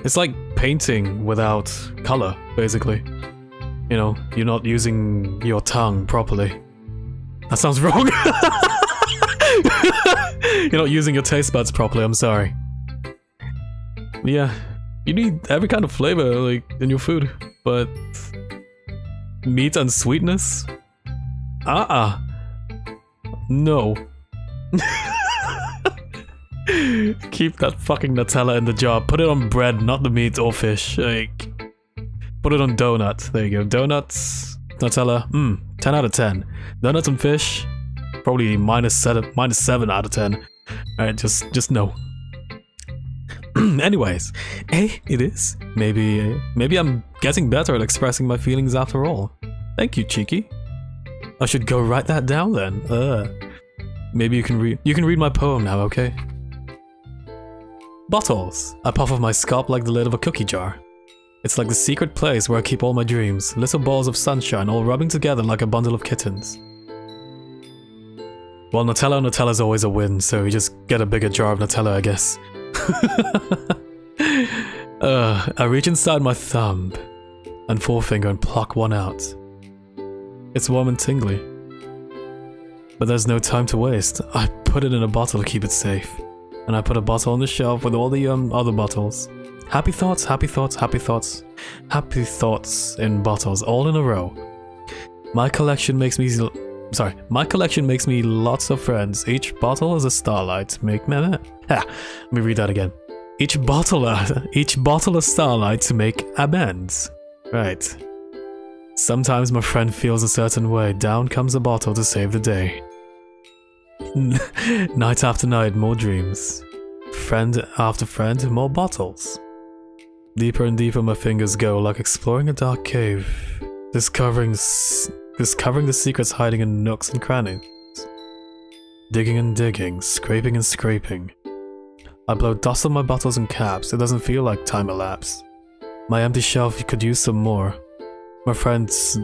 it's like painting without color, basically. You know, you're not using your tongue properly. That sounds wrong. You're not using your taste buds properly, I'm sorry. Yeah, you need every kind of flavor, like, in your food, but meat and sweetness? No. Keep that fucking Nutella in the jar. Put it on bread, not the meat or fish. Like, put it on donut. There you go. Donuts, Nutella. 10 out of 10. Donuts and fish, probably -7 out of 10. Alright, just no. Anyways, it is. Maybe I'm getting better at expressing my feelings after all. Thank you, Cheeky. I should go write that down then. Maybe you can read my poem now, okay? Bottles. I puff off my scalp like the lid of a cookie jar. It's like the secret place where I keep all my dreams, little balls of sunshine all rubbing together like a bundle of kittens. Well, Nutella's always a win, so you just get a bigger jar of Nutella, I guess. I reach inside my thumb and forefinger and pluck one out. It's warm and tingly. But there's no time to waste. I put it in a bottle to keep it safe. And I put a bottle on the shelf with all the other bottles. Happy thoughts, happy thoughts, happy thoughts. Happy thoughts in bottles, all in a row. My collection makes me lots of friends. Each bottle is a starlight. Let me read that again. Each bottle a starlight to make amends. Right. Sometimes my friend feels a certain way. Down comes a bottle to save the day. Night after night, more dreams. Friend after friend, more bottles. Deeper and deeper my fingers go, like exploring a dark cave, discovering the secrets hiding in nooks and crannies. Digging and digging, scraping and scraping. I blow dust on my bottles and caps. It doesn't feel like time elapsed. My empty shelf could use some more. My friends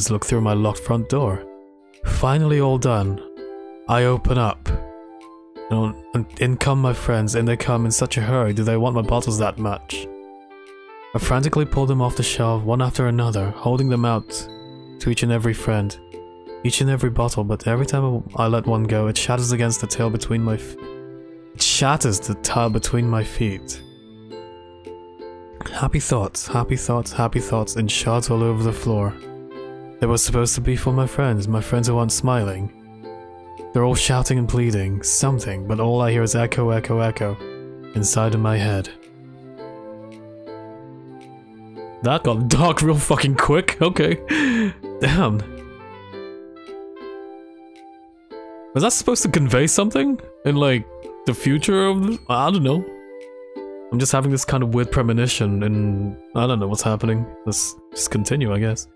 look through my locked front door. Finally all done. I open up. And in come my friends, and they come in such a hurry. Do they want my bottles that much? I frantically pull them off the shelf, one after another, holding them out to each and every friend, each and every bottle. But every time I let one go, it shatters against the tile between my it shatters the tile between my feet. Happy thoughts, happy thoughts, happy thoughts in shards all over the floor. They were supposed to be for my friends who aren't smiling. They're all shouting and pleading, something, but all I hear is echo, echo, echo, inside of my head. That got dark real fucking quick, okay. Damn. Was that supposed to convey something? In like, the future of the, I don't know. I'm just having this kind of weird premonition and I don't know what's happening. Let's just continue, I guess.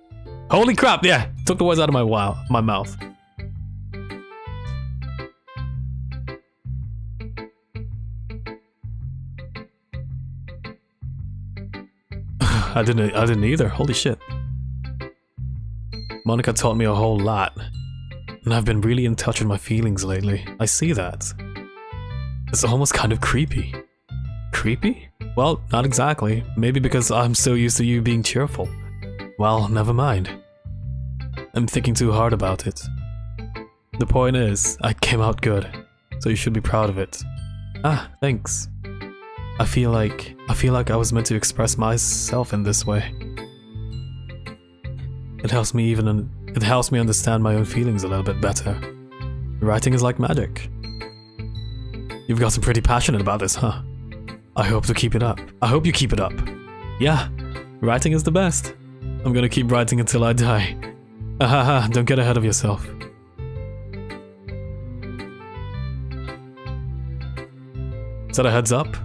Holy crap, yeah! Took the words out of my mouth. I didn't either. Holy shit. Monica taught me a whole lot. And I've been really in touch with my feelings lately. I see that. It's almost kind of creepy. Creepy? Well, not exactly. Maybe because I'm so used to you being cheerful. Well, never mind. I'm thinking too hard about it. The point is, I came out good. So you should be proud of it. Ah, thanks. I feel like I was meant to express myself in this way. It helps me understand my own feelings a little bit better. Writing is like magic. You've gotten pretty passionate about this, huh? I hope to keep it up. I hope you keep it up. Yeah, writing is the best. I'm gonna keep writing until I die. Ahaha, don't get ahead of yourself. Is that a heads up?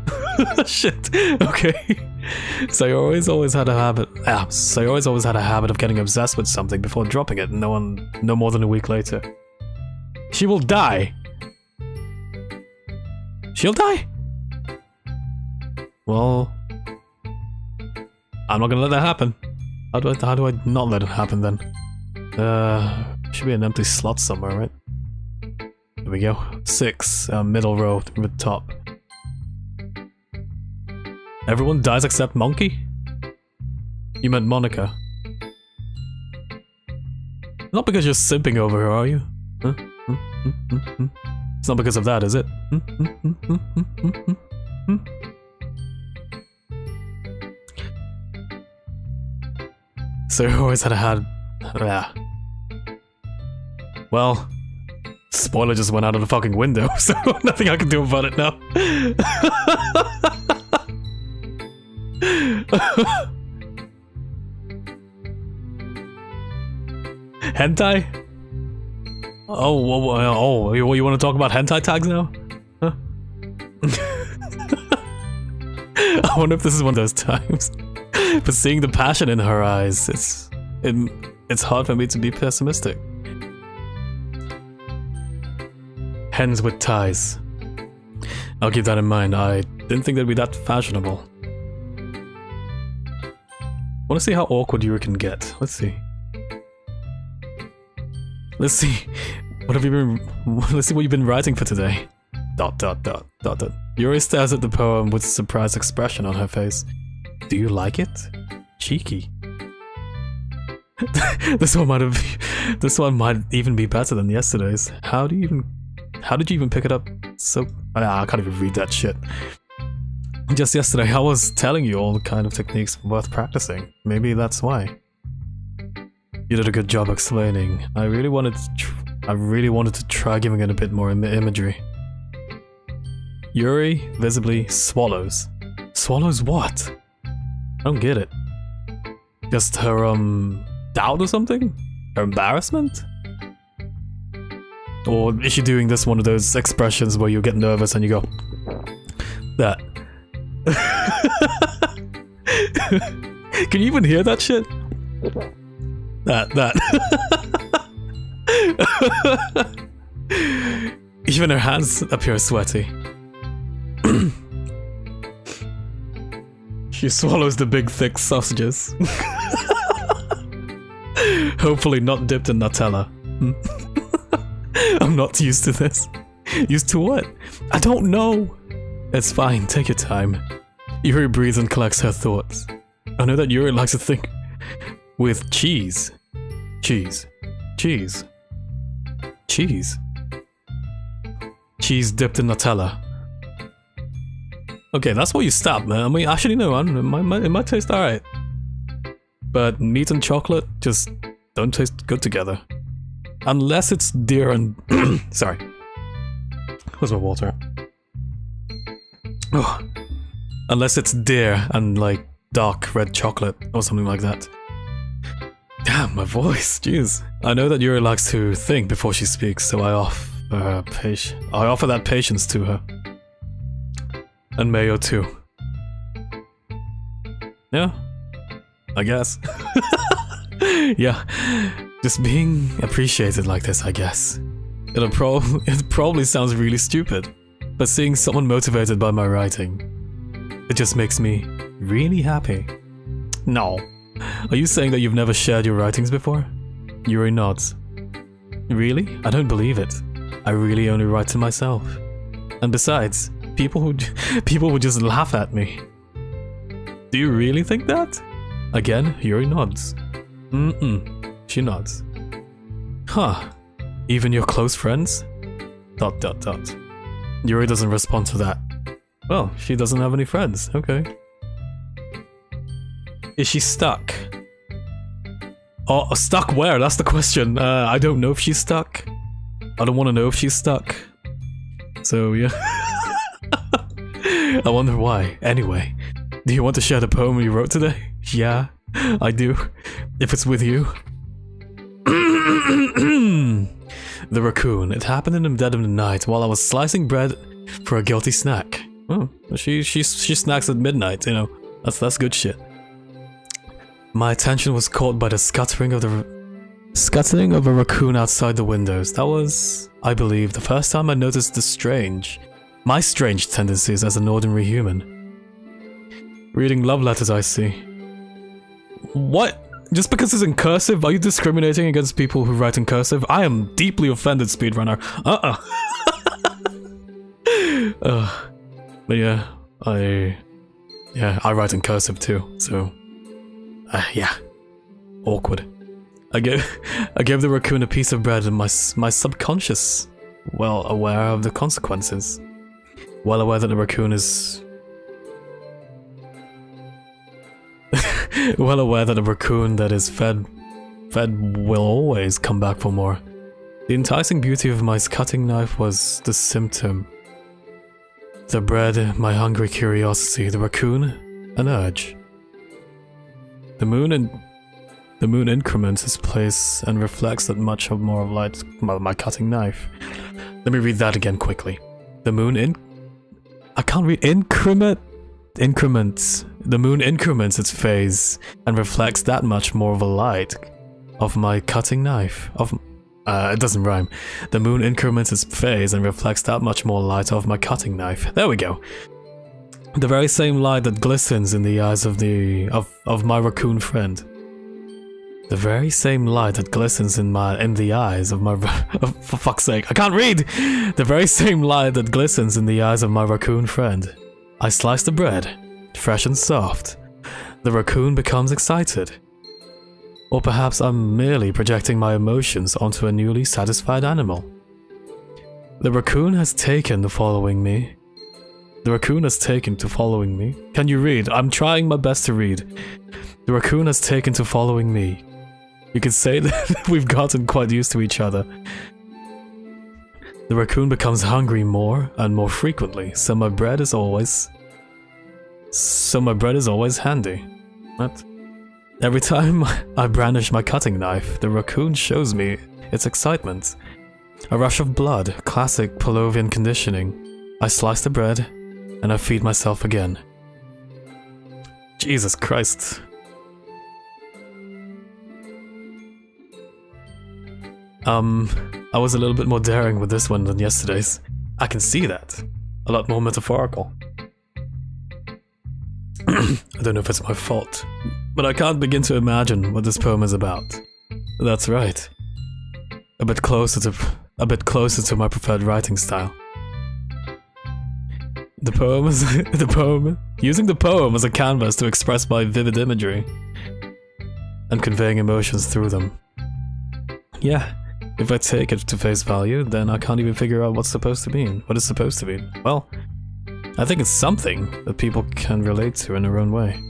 Shit. Okay. So you always had a habit. So you always had a habit of getting obsessed with something before dropping it. No more than a week later. She will die. She'll die. Well, I'm not gonna let that happen. How do I not let it happen then? Should be an empty slot somewhere, right? There we go. 6, middle row, mid top. Everyone dies except Monkey? You meant Monica. Not because you're simping over her, are you? Huh? It's not because of that, is it? So you always had yeah. Well, spoiler just went out of the fucking window, so nothing I can do about it now. Hentai? Oh, you want to talk about hentai tags now? Huh? I wonder if this is one of those times. But seeing the passion in her eyes, it's hard for me to be pessimistic. Hens with ties. I'll keep that in mind. I didn't think they'd be that fashionable. Want to see how awkward you can get. Let's see. What have you been... Let's see what you've been writing for today. ... Yuri stares at the poem with a surprised expression on her face. Do you like it? Cheeky. This one might even be better than yesterday's. How did you even pick it up so... I can't even read that shit. Just yesterday, I was telling you all the kind of techniques worth practicing. Maybe that's why. You did a good job explaining. I really wanted to try giving it a bit more imagery. Yuri visibly swallows. Swallows what? I don't get it. Just her, doubt or something? Her embarrassment? Or is she doing this one of those expressions where you get nervous and you go... That. Can you even hear that shit? That. Even her hands appear sweaty. She swallows the big thick sausages. Hopefully not dipped in Nutella. I'm not used to this. Used to what? I don't know. It's fine, take your time. Yuri breathes and collects her thoughts. I know that Yuri likes to think with cheese. Cheese. Cheese. Cheese. Cheese dipped in Nutella. Okay, that's what you stop, man. I mean, actually, no, it might taste alright. But meat and chocolate just don't taste good together. Unless it's deer and... Sorry. Where's my water? Oh. Unless it's deer and, like, dark red chocolate or something like that. Damn, my voice, jeez. I know that Yuri likes to think before she speaks, so I offer that patience to her. And mayo too. Yeah, I guess. Yeah, just being appreciated like this, I guess. It probably sounds really stupid, but seeing someone motivated by my writing, it just makes me really happy. No. Are you saying that you've never shared your writings before? Yuri nods. Really? I don't believe it. I really only write to myself. And besides, people would just laugh at me. Do you really think that? Again, Yuri nods. She nods. Huh. Even your close friends? ... Yuri doesn't respond to that. Well, she doesn't have any friends, okay. Is she stuck? Oh, stuck where? That's the question. I don't know if she's stuck. I don't want to know if she's stuck. So, yeah. I wonder why. Anyway, do you want to share the poem you wrote today? Yeah, I do. If it's with you. The raccoon. It happened in the dead of the night while I was slicing bread for a guilty snack. Oh, she snacks at midnight, you know. That's good shit. My attention was caught by the scuttling of a raccoon outside the windows. That was, I believe, the first time I noticed my strange tendencies as an ordinary human. Reading love letters, I see. What? Just because it's in cursive, are you discriminating against people who write in cursive? I am deeply offended, speedrunner. But yeah, I write in cursive too, so... yeah. Awkward. I gave the raccoon a piece of bread and my subconscious, well aware of the consequences. Well aware that the raccoon is... well aware that a raccoon that is fed will always come back for more. The enticing beauty of my cutting knife was the symptom. The bread, my hungry curiosity. The raccoon, an urge. The moon increments its place and reflects that much more of light. My cutting knife. Let me read that again quickly. The moon I can't read increments. The moon increments its phase and reflects that much more of a light of my cutting knife. It doesn't rhyme. The moon increments its phase and reflects that much more light of my cutting knife. There we go. The very same light that glistens in the eyes of my raccoon friend. The very same light that glistens in the eyes of my for fuck's sake, I can't read! The very same light that glistens in the eyes of my raccoon friend. I slice the bread, fresh and soft. The raccoon becomes excited. Or perhaps I'm merely projecting my emotions onto a newly satisfied animal. The raccoon has taken to following me. The raccoon has taken to following me. Can you read? I'm trying my best to read. The raccoon has taken to following me. You could say that we've gotten quite used to each other. The raccoon becomes hungry more and more frequently, so my bread is always handy. What? Every time I brandish my cutting knife, the raccoon shows me its excitement. A rush of blood, classic Pavlovian conditioning. I slice the bread, and I feed myself again. Jesus Christ. I was a little bit more daring with this one than yesterday's. I can see that. A lot more metaphorical. I don't know if it's my fault, but I can't begin to imagine what this poem is about. That's right. A bit closer to my preferred writing style. Using the poem as a canvas to express my vivid imagery and conveying emotions through them. Yeah, if I take it to face value, then I can't even figure out what it's supposed to mean. Well, I think it's something that people can relate to in their own way.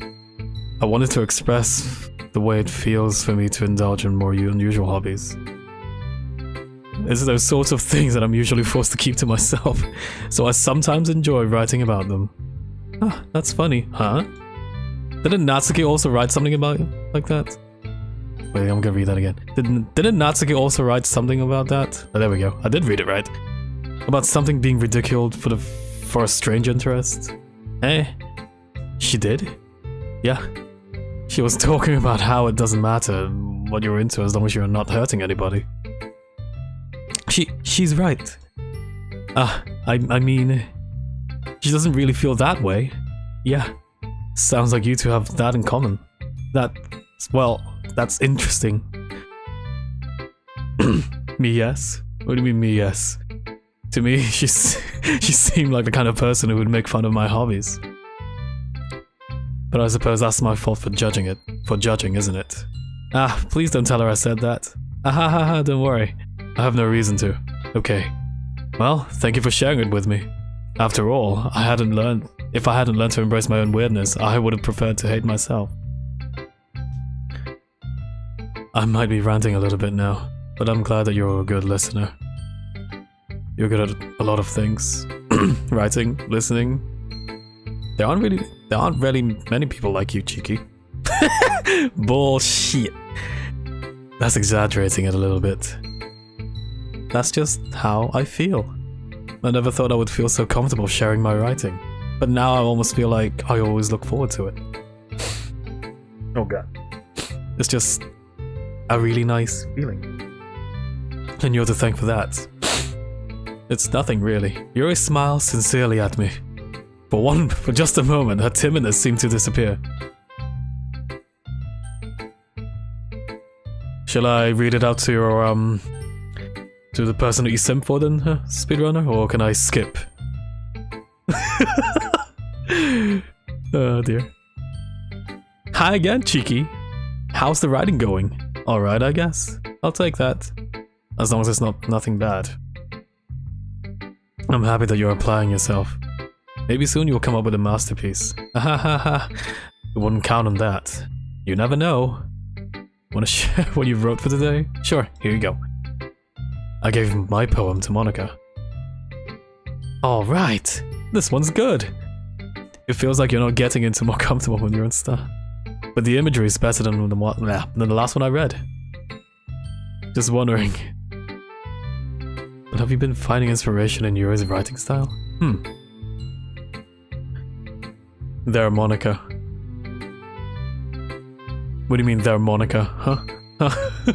I wanted to express the way it feels for me to indulge in more unusual hobbies. It's those sorts of things that I'm usually forced to keep to myself, so I sometimes enjoy writing about them. Ah, that's funny, huh? Didn't Natsuki also write something about it like that? Wait, I'm gonna read that again. Didn't Natsuki also write something about that? Oh, there we go. I did read it right. About something being ridiculed for a strange interest. Eh? She did? Yeah. She was talking about how it doesn't matter what you're into as long as you're not hurting anybody. She's right. I mean, she doesn't really feel that way. Yeah. Sounds like you two have that in common. That's interesting. Me, yes? What do you mean, me, yes? To me, she seemed like the kind of person who would make fun of my hobbies. But I suppose that's my fault for judging, isn't it? Ah, please don't tell her I said that. Ahahaha, don't worry. I have no reason to. Okay. Well, thank you for sharing it with me. After all, if I hadn't learned to embrace my own weirdness, I would have preferred to hate myself. I might be ranting a little bit now, but I'm glad that you're a good listener. You're good at a lot of things. Writing, listening. There aren't really many people like you, Cheeky. Bullshit. That's exaggerating it a little bit. That's just how I feel. I never thought I would feel so comfortable sharing my writing, but now I almost feel like I always look forward to it. Oh god. It's just a really nice feeling. And you're to thank for that. It's nothing really. You always smile sincerely at me. For just a moment, her timidness seemed to disappear. Shall I read it out to your, to the person that you simp for then, speedrunner, or can I skip? Oh dear. Hi again, Cheeky. How's the writing going? Alright, I guess. I'll take that. As long as it's nothing bad. I'm happy that you're applying yourself. Maybe soon you'll come up with a masterpiece. Ahahaha. It wouldn't count on that. You never know. Wanna share what you wrote for today? Sure, here you go. I gave my poem to Monica. Alright, this one's good. It feels like you're not getting into more comfortable when you're on stuff. But the imagery is better than the last one I read. Just wondering. But have you been finding inspiration in Yuri's writing style? There, Monica. What do you mean, there, Monica? Huh?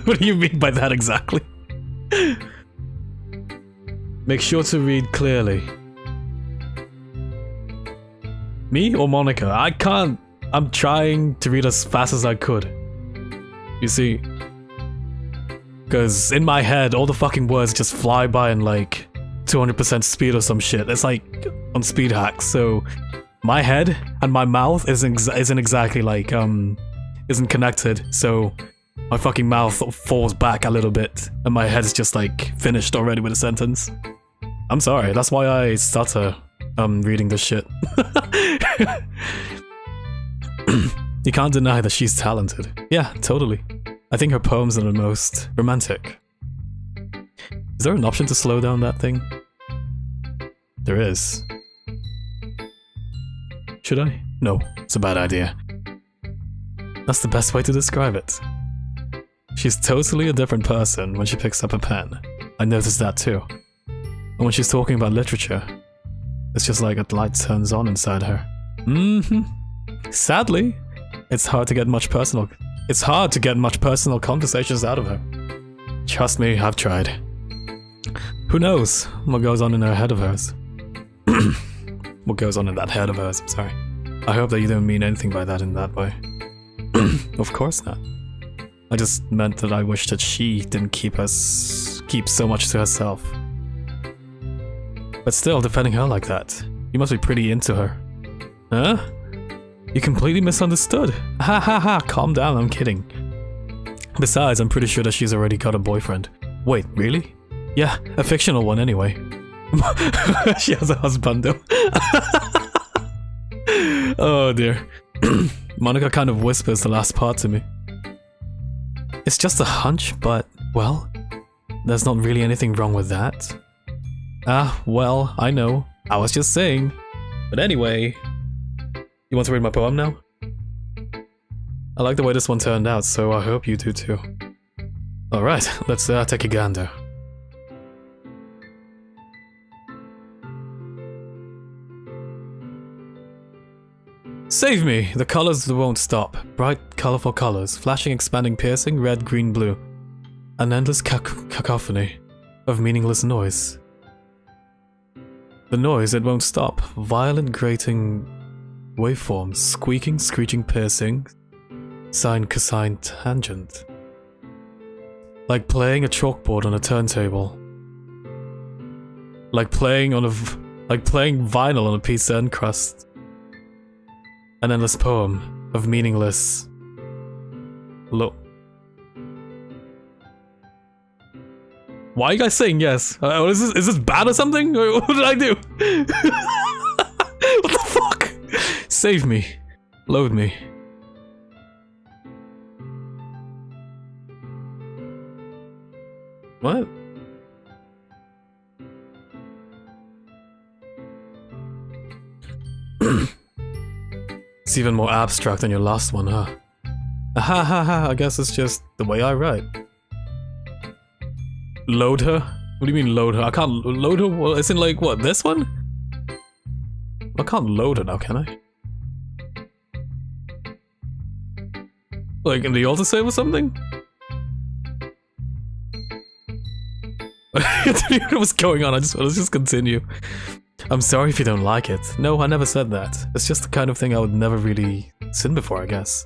What do you mean by that exactly? Make sure to read clearly. Me or Monica? I can't. I'm trying to read as fast as I could. You see, Because in my head, all the fucking words just fly by in like 200% speed or some shit. It's like on speed hacks. So my head and my mouth isn't exactly like isn't connected. So my fucking mouth falls back a little bit, and my head's just like finished already with a sentence. I'm sorry. That's why I stutter reading this shit. You can't deny that she's talented. Yeah, totally. I think her poems are the most romantic. Is there an option to slow down that thing? There is. Should I? No, it's a bad idea. That's the best way to describe it. She's totally a different person when she picks up a pen. I noticed that too. And when she's talking about literature, it's just like a light turns on inside her. Sadly, it's hard to get much personal conversations out of her. Trust me, I've tried. Who knows what goes on in her head of hers? What goes on in that head of hers, I'm sorry. I hope that you don't mean anything by that in that way. Of course not. I just meant that I wish that she didn't keep so much to herself. But still, defending her like that, you must be pretty into her. Huh? You completely misunderstood. Ha ha ha, calm down, I'm kidding. Besides, I'm pretty sure that she's already got a boyfriend. Wait, really? Yeah, a fictional one anyway. She has a husband though. Oh dear. Monica kind of whispers the last part to me. It's just a hunch, but, well, there's not really anything wrong with that. Ah, well, I know. I was just saying. But anyway... You want to read my poem now? I like the way this one turned out, so I hope you do too. Alright, let's take a gander. Save me! The colors won't stop. Bright, colorful colors, flashing, expanding, piercing, red, green, blue. An endless cacophony of meaningless noise. The noise, it won't stop. Violent, grating waveforms, squeaking, screeching, piercing, sine, cosine, tangent. Like playing a chalkboard on a turntable. Like playing vinyl on a pizza and crust. An endless poem of meaningless... Why are you guys saying yes? Is this bad or something? What did I do? What the fuck? Save me. Load me. What? It's even more abstract than your last one, huh? Ha ha ha, I guess it's just the way I write. Load her? What do you mean load her? I can't load her? Well, isn't like, what, this one? I can't load her now, can I? Like in the autosave or something? I don't know what's going on, let's just continue. I'm sorry if you don't like it. No, I never said that. It's just the kind of thing I would never really seen before, I guess.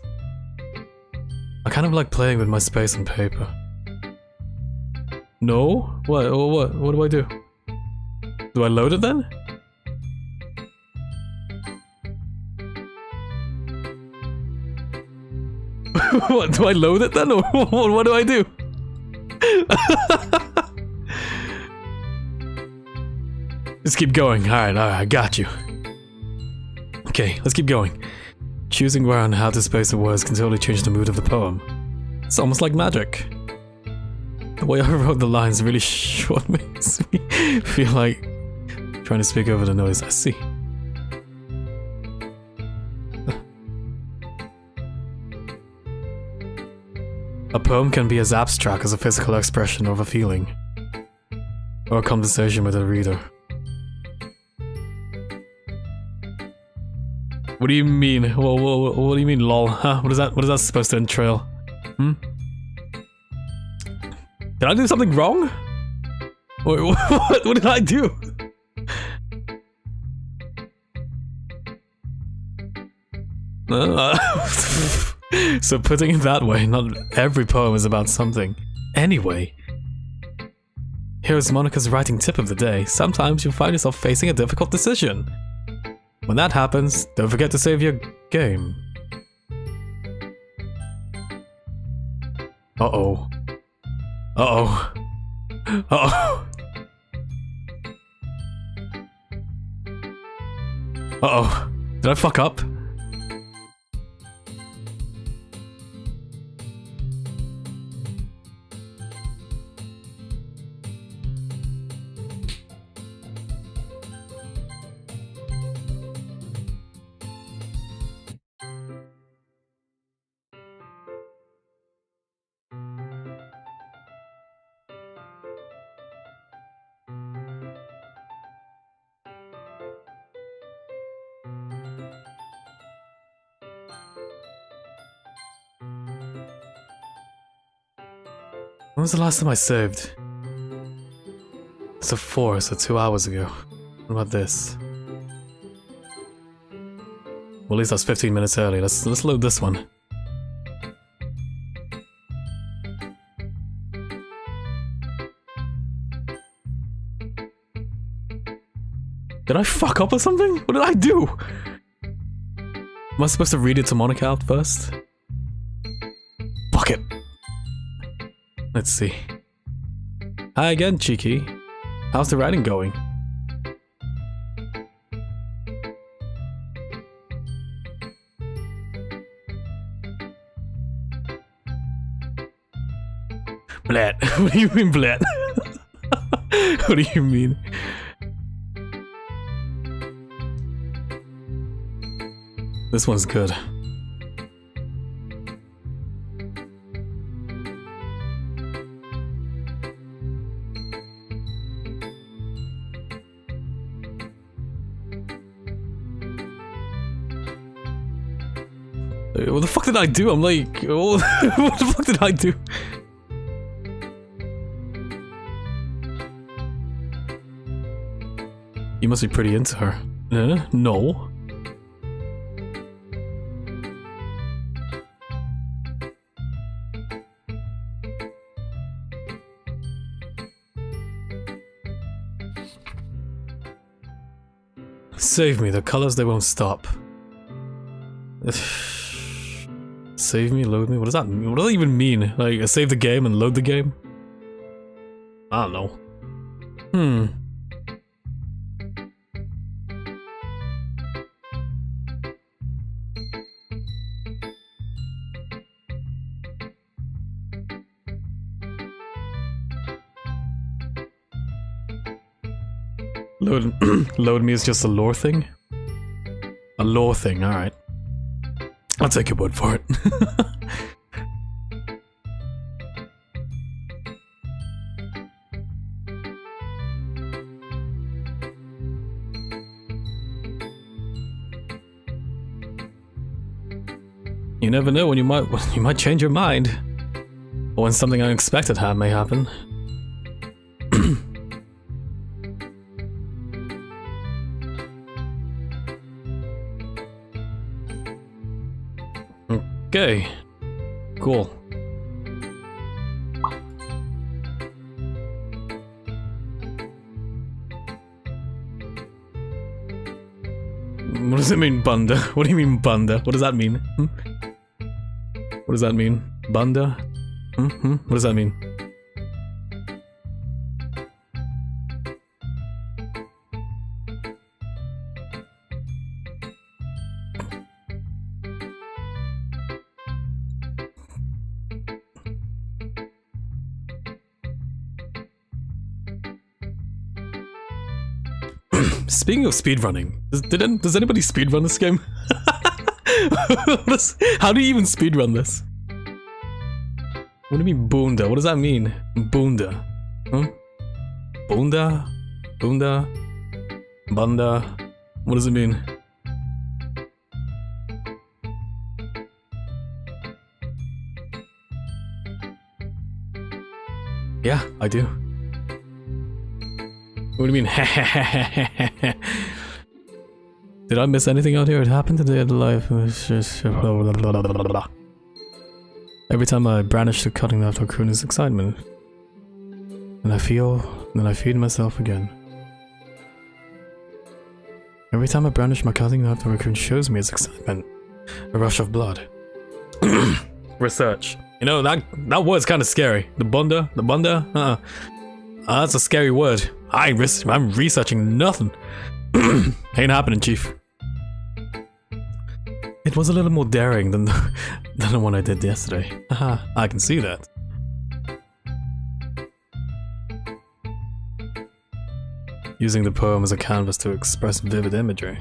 I kind of like playing with my space and paper. No? What do I do? Do I load it then? What, do I load it then? Or what do I do? Just keep going. Alright, I got you. Okay, let's keep going. Choosing where and how to space the words can totally change the mood of the poem. It's almost like magic. The way I wrote the lines really short makes me feel like trying to speak over the noise. I see. A poem can be as abstract as a physical expression of a feeling, or a conversation with a reader. What do you mean? What do you mean, lol? Huh? What is that supposed to entail? Did I do something wrong? Wait, what did I do? So putting it that way, not every poem is about something. Anyway, here's Monica's writing tip of the day. Sometimes you'll find yourself facing a difficult decision. When that happens, don't forget to save your game. Uh-oh. Uh-oh. Uh-oh. Uh-oh. Did I fuck up? When was the last time I saved? It's a 4, so 2 hours ago. What about this? Well, at least that's 15 minutes early. Let's load this one. Did I fuck up or something? What did I do? Am I supposed to read it to Monica out first? Fuck it. Let's see. Hi again, Cheeky. How's the writing going? Blat. What do you mean, blat? What do you mean? This one's good. What the fuck did I do? I'm like, what the fuck did I do? You must be pretty into her. No. Save me, the colors, they won't stop. Save me, load me, what does that mean? What does that even mean? Like, save the game and load the game? I don't know. Load me is just a lore thing? A lore thing, alright. I'll take your word for it. You never know when you might change your mind. Or when something unexpected may happen. Okay, cool. What does it mean, bunda? What do you mean, bunda? What does that mean? What does that mean? Bunda? What does that mean? Speaking of speedrunning, does anybody speedrun this game? How do you even speedrun this? What do you mean bunda? What does that mean? Bunda? Huh? Bunda? Bunda? Bunda? What does it mean? Yeah, I do. What do you mean? Did I miss anything out here? It happened today in the life. It was just blah, blah, blah, blah, blah, blah. Every time I brandish the cutting knife to Raccoon is excitement. And I feed myself again. Every time I brandish my cutting knife, the Raccoon shows me its excitement. A rush of blood. Research. You know, that word's kind of scary. The bunda? That's a scary word. I'm researching nothing. Ain't happening, Chief. It was a little more daring than the one I did yesterday. Haha, I can see that. Using the poem as a canvas to express vivid imagery.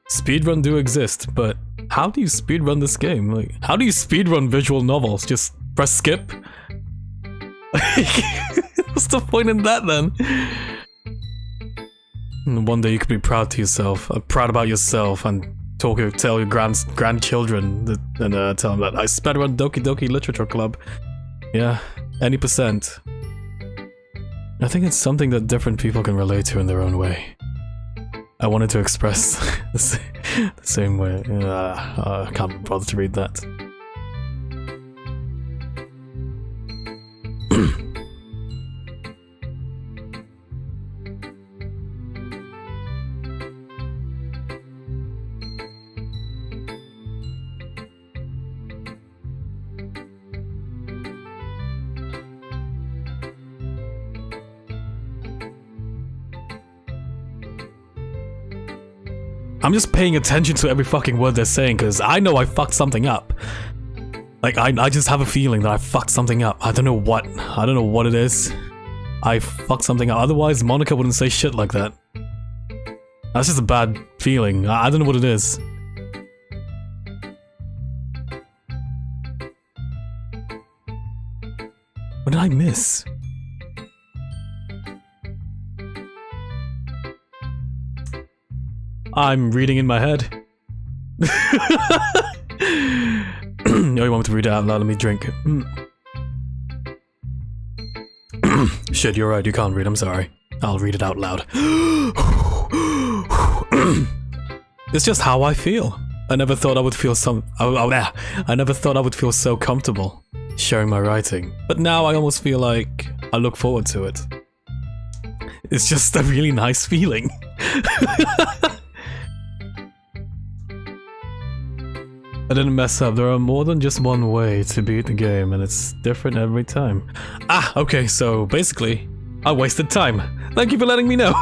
Speedrun do exist, but how do you speedrun this game? Like, how do you speedrun visual novels? Just press skip? What's the point in that then? And one day you could be proud to yourself, proud about yourself, and tell your grandchildren and tell them that I sped around Doki Doki Literature Club. Yeah, any percent. I think it's something that different people can relate to in their own way. I wanted to express the same way. I can't bother to read that. I'm just paying attention to every fucking word they're saying because I know I fucked something up. Like, I just have a feeling that I fucked something up. I don't know what it is. I fucked something up. Otherwise, Monica wouldn't say shit like that. That's just a bad feeling. I don't know what it is. What did I miss? I'm reading in my head. No, you want me to read it out loud? Let me drink. Shit, you're right. You can't read. I'm sorry. I'll read it out loud. It's just how I feel. I never thought I would feel I never thought I would feel so comfortable sharing my writing. But now I almost feel like I look forward to it. It's just a really nice feeling. I didn't mess up. There are more than just one way to beat the game, and it's different every time. Ah, okay, so basically, I wasted time. Thank you for letting me know.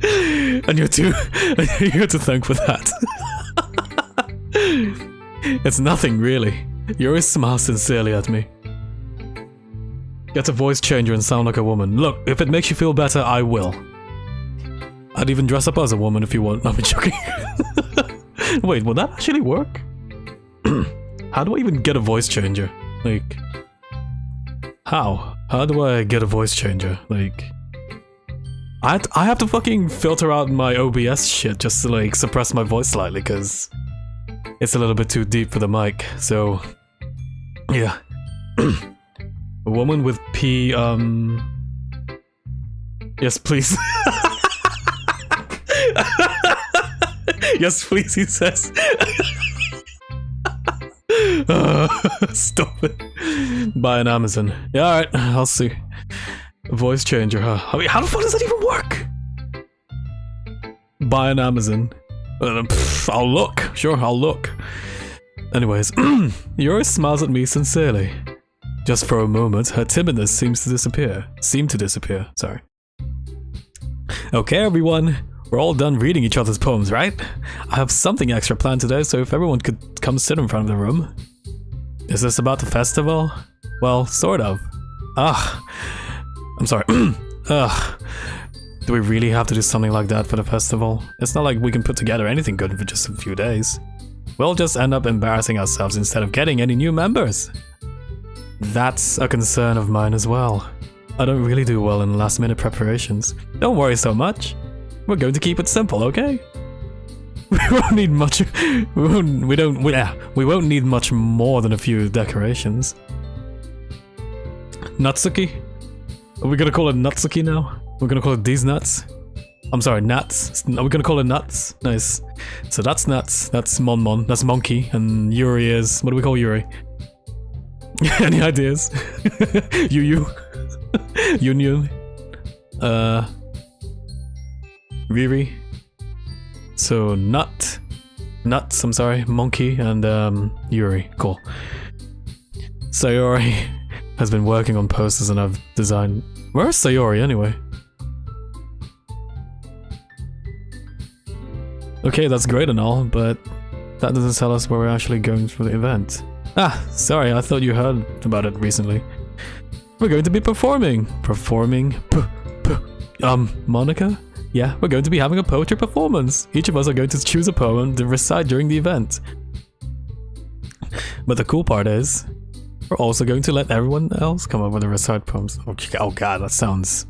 And you're to thank for that. It's nothing, really. You always smile sincerely at me. Get a voice changer and sound like a woman. Look, if it makes you feel better, I will. I'd even dress up as a woman if you want. I'm joking. Wait, will that actually work? How do I even get a voice changer? Like, how? How do I get a voice changer? Like, I have to fucking filter out my OBS shit just to like suppress my voice slightly because it's a little bit too deep for the mic. So, yeah. A woman with P, yes, please. Yes, please, he says. Stop it. Buy an Amazon. Yeah, alright, I'll see. Voice changer, huh? I mean, how the fuck does that even work? Buy an Amazon. I'll look. Sure, I'll look. Anyways, Yuri smiles at me sincerely. Just for a moment, her timidness seemed to disappear, sorry. Okay, everyone. We're all done reading each other's poems, right? I have something extra planned today, so if everyone could come sit in front of the room. Is this about the festival? Well, sort of. I'm sorry. Do we really have to do something like that for the festival? It's not like we can put together anything good for just a few days. We'll just end up embarrassing ourselves instead of getting any new members. That's a concern of mine as well. I don't really do well in last-minute preparations. Don't worry so much. We're going to keep it simple, okay? We won't need much. We won't need much more than a few decorations. Natsuki? Are we gonna call it Natsuki now? We're gonna call it these nuts? I'm sorry, Nats. Are we gonna call it Nuts? Nice. So that's Nuts, that's Mon, that's Monkey, and Yuri is... What do we call Yuri? Any ideas? Yu. Union. Riri. So Nuts, I'm sorry, Monkey, and Yuri. Cool. Sayori has been working on posters and I've designed... Where's Sayori anyway? Okay, that's great and all, but that doesn't tell us where we're actually going for the event. Ah, sorry, I thought you heard about it recently. We're going to be performing. Monica? Yeah, we're going to be having a poetry performance. Each of us are going to choose a poem to recite during the event. But the cool part is, we're also going to let everyone else come up with the recite poems. Oh god, that sounds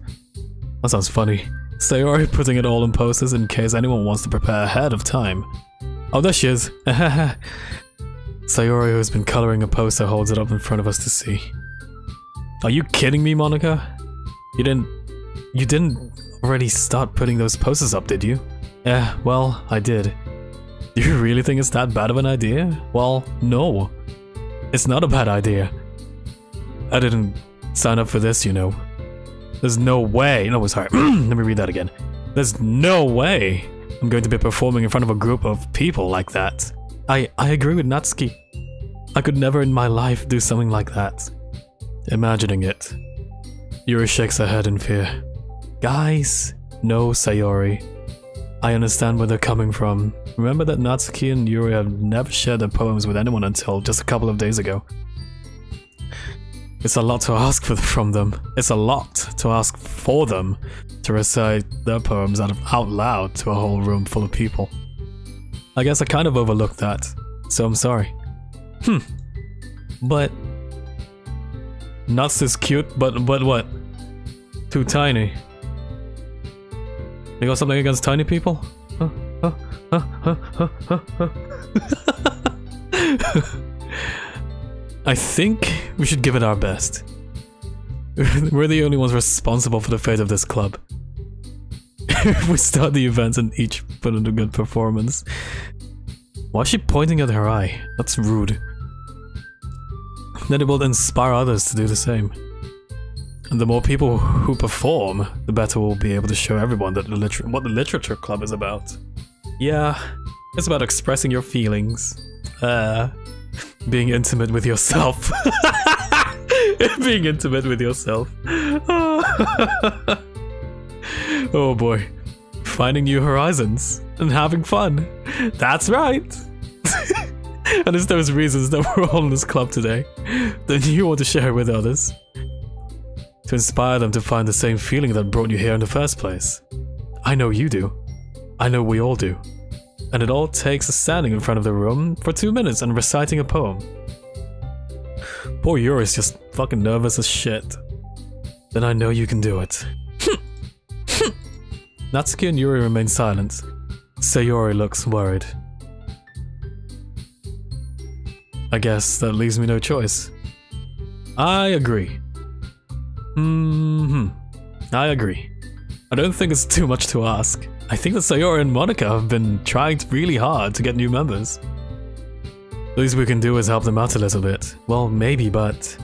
funny. Sayori putting it all in posters in case anyone wants to prepare ahead of time. Oh, there she is. Sayori, who's been coloring a poster, holds it up in front of us to see. Are you kidding me, Monica? You didn't already start putting those posters up, did you? Yeah, well, I did. Do you really think it's that bad of an idea? Well, no. It's not a bad idea. I didn't sign up for this, you know. There's no way. No, sorry. Let me read that again. There's no way I'm going to be performing in front of a group of people like that. I agree with Natsuki. I could never in my life do something like that. Imagining it. Yuri shakes her head in fear. Guys, no, Sayori. I understand where they're coming from. Remember that Natsuki and Yuri have never shared their poems with anyone until just a couple of days ago. It's a lot to ask from them. It's a lot to ask for them to recite their poems out loud to a whole room full of people. I guess I kind of overlooked that, so I'm sorry. But... Nuts is cute, but what? Too tiny. You got something against tiny people? I think we should give it our best. We're the only ones responsible for the fate of this club. If we start the events and each put in a good performance. Why is she pointing at her eye? That's rude. Then it will inspire others to do the same. And the more people who perform, the better we'll be able to show everyone that what the literature club is about. Yeah, it's about expressing your feelings. Being intimate with yourself. Being intimate with yourself. Oh boy. Finding new horizons and having fun. That's right. And it's those reasons that we're all in this club today that you want to share with others. To inspire them to find the same feeling that brought you here in the first place. I know you do. I know we all do. And it all takes standing in front of the room for 2 minutes and reciting a poem. Poor Yuri's just fucking nervous as shit. Then I know you can do it. Natsuki and Yuri remain silent. Sayori looks worried. I guess that leaves me no choice. I agree. I agree. I don't think it's too much to ask. I think that Sayori and Monica have been trying really hard to get new members. The least we can do is help them out a little bit. Well, maybe, but...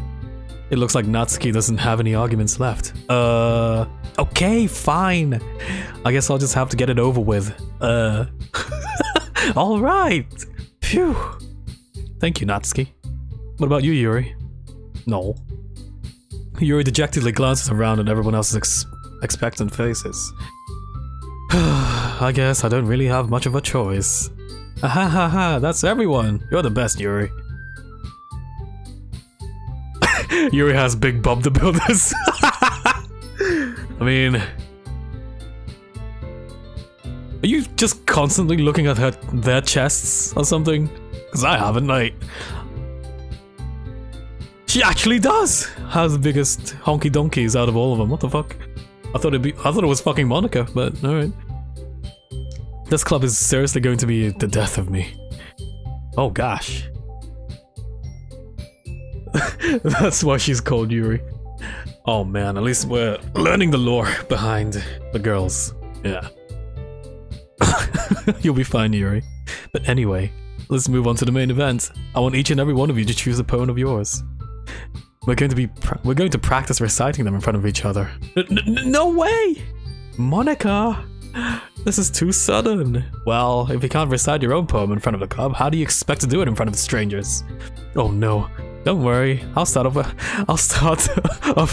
It looks like Natsuki doesn't have any arguments left. Okay, fine. I guess I'll just have to get it over with. Alright. Phew. Thank you, Natsuki. What about you, Yuri? No. Yuri dejectedly glances around at everyone else's expectant faces. I guess I don't really have much of a choice. Ha, that's everyone. You're the best, Yuri. Yuri has Big Bob the Builders. I mean... Are you just constantly looking at their chests or something? Because I haven't, She actually does have the biggest honky donkeys out of all of them. What the fuck? I thought it was fucking Monica, but alright. This club is seriously going to be the death of me. Oh gosh. That's why she's called Yuri. Oh man, at least we're learning the lore behind the girls. Yeah. You'll be fine, Yuri. But anyway, let's move on to the main event. I want each and every one of you to choose a poem of yours. We're going to practice reciting them in front of each other. No way! Monica! This is too sudden. Well, if you can't recite your own poem in front of the club, how do you expect to do it in front of strangers? Oh no. Don't worry. I'll start off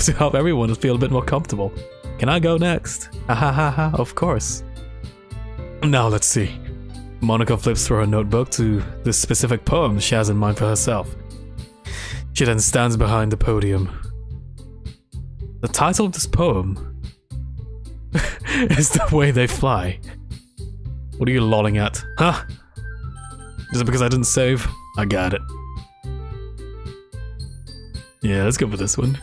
to help everyone feel a bit more comfortable. Can I go next? Ha, of course. Now let's see. Monica flips through her notebook to the specific poem she has in mind for herself. She then stands behind the podium. The title of this poem is The Way They Fly. What are you lolling at? Huh? Is it because I didn't save? I got it. Yeah, let's go for this one.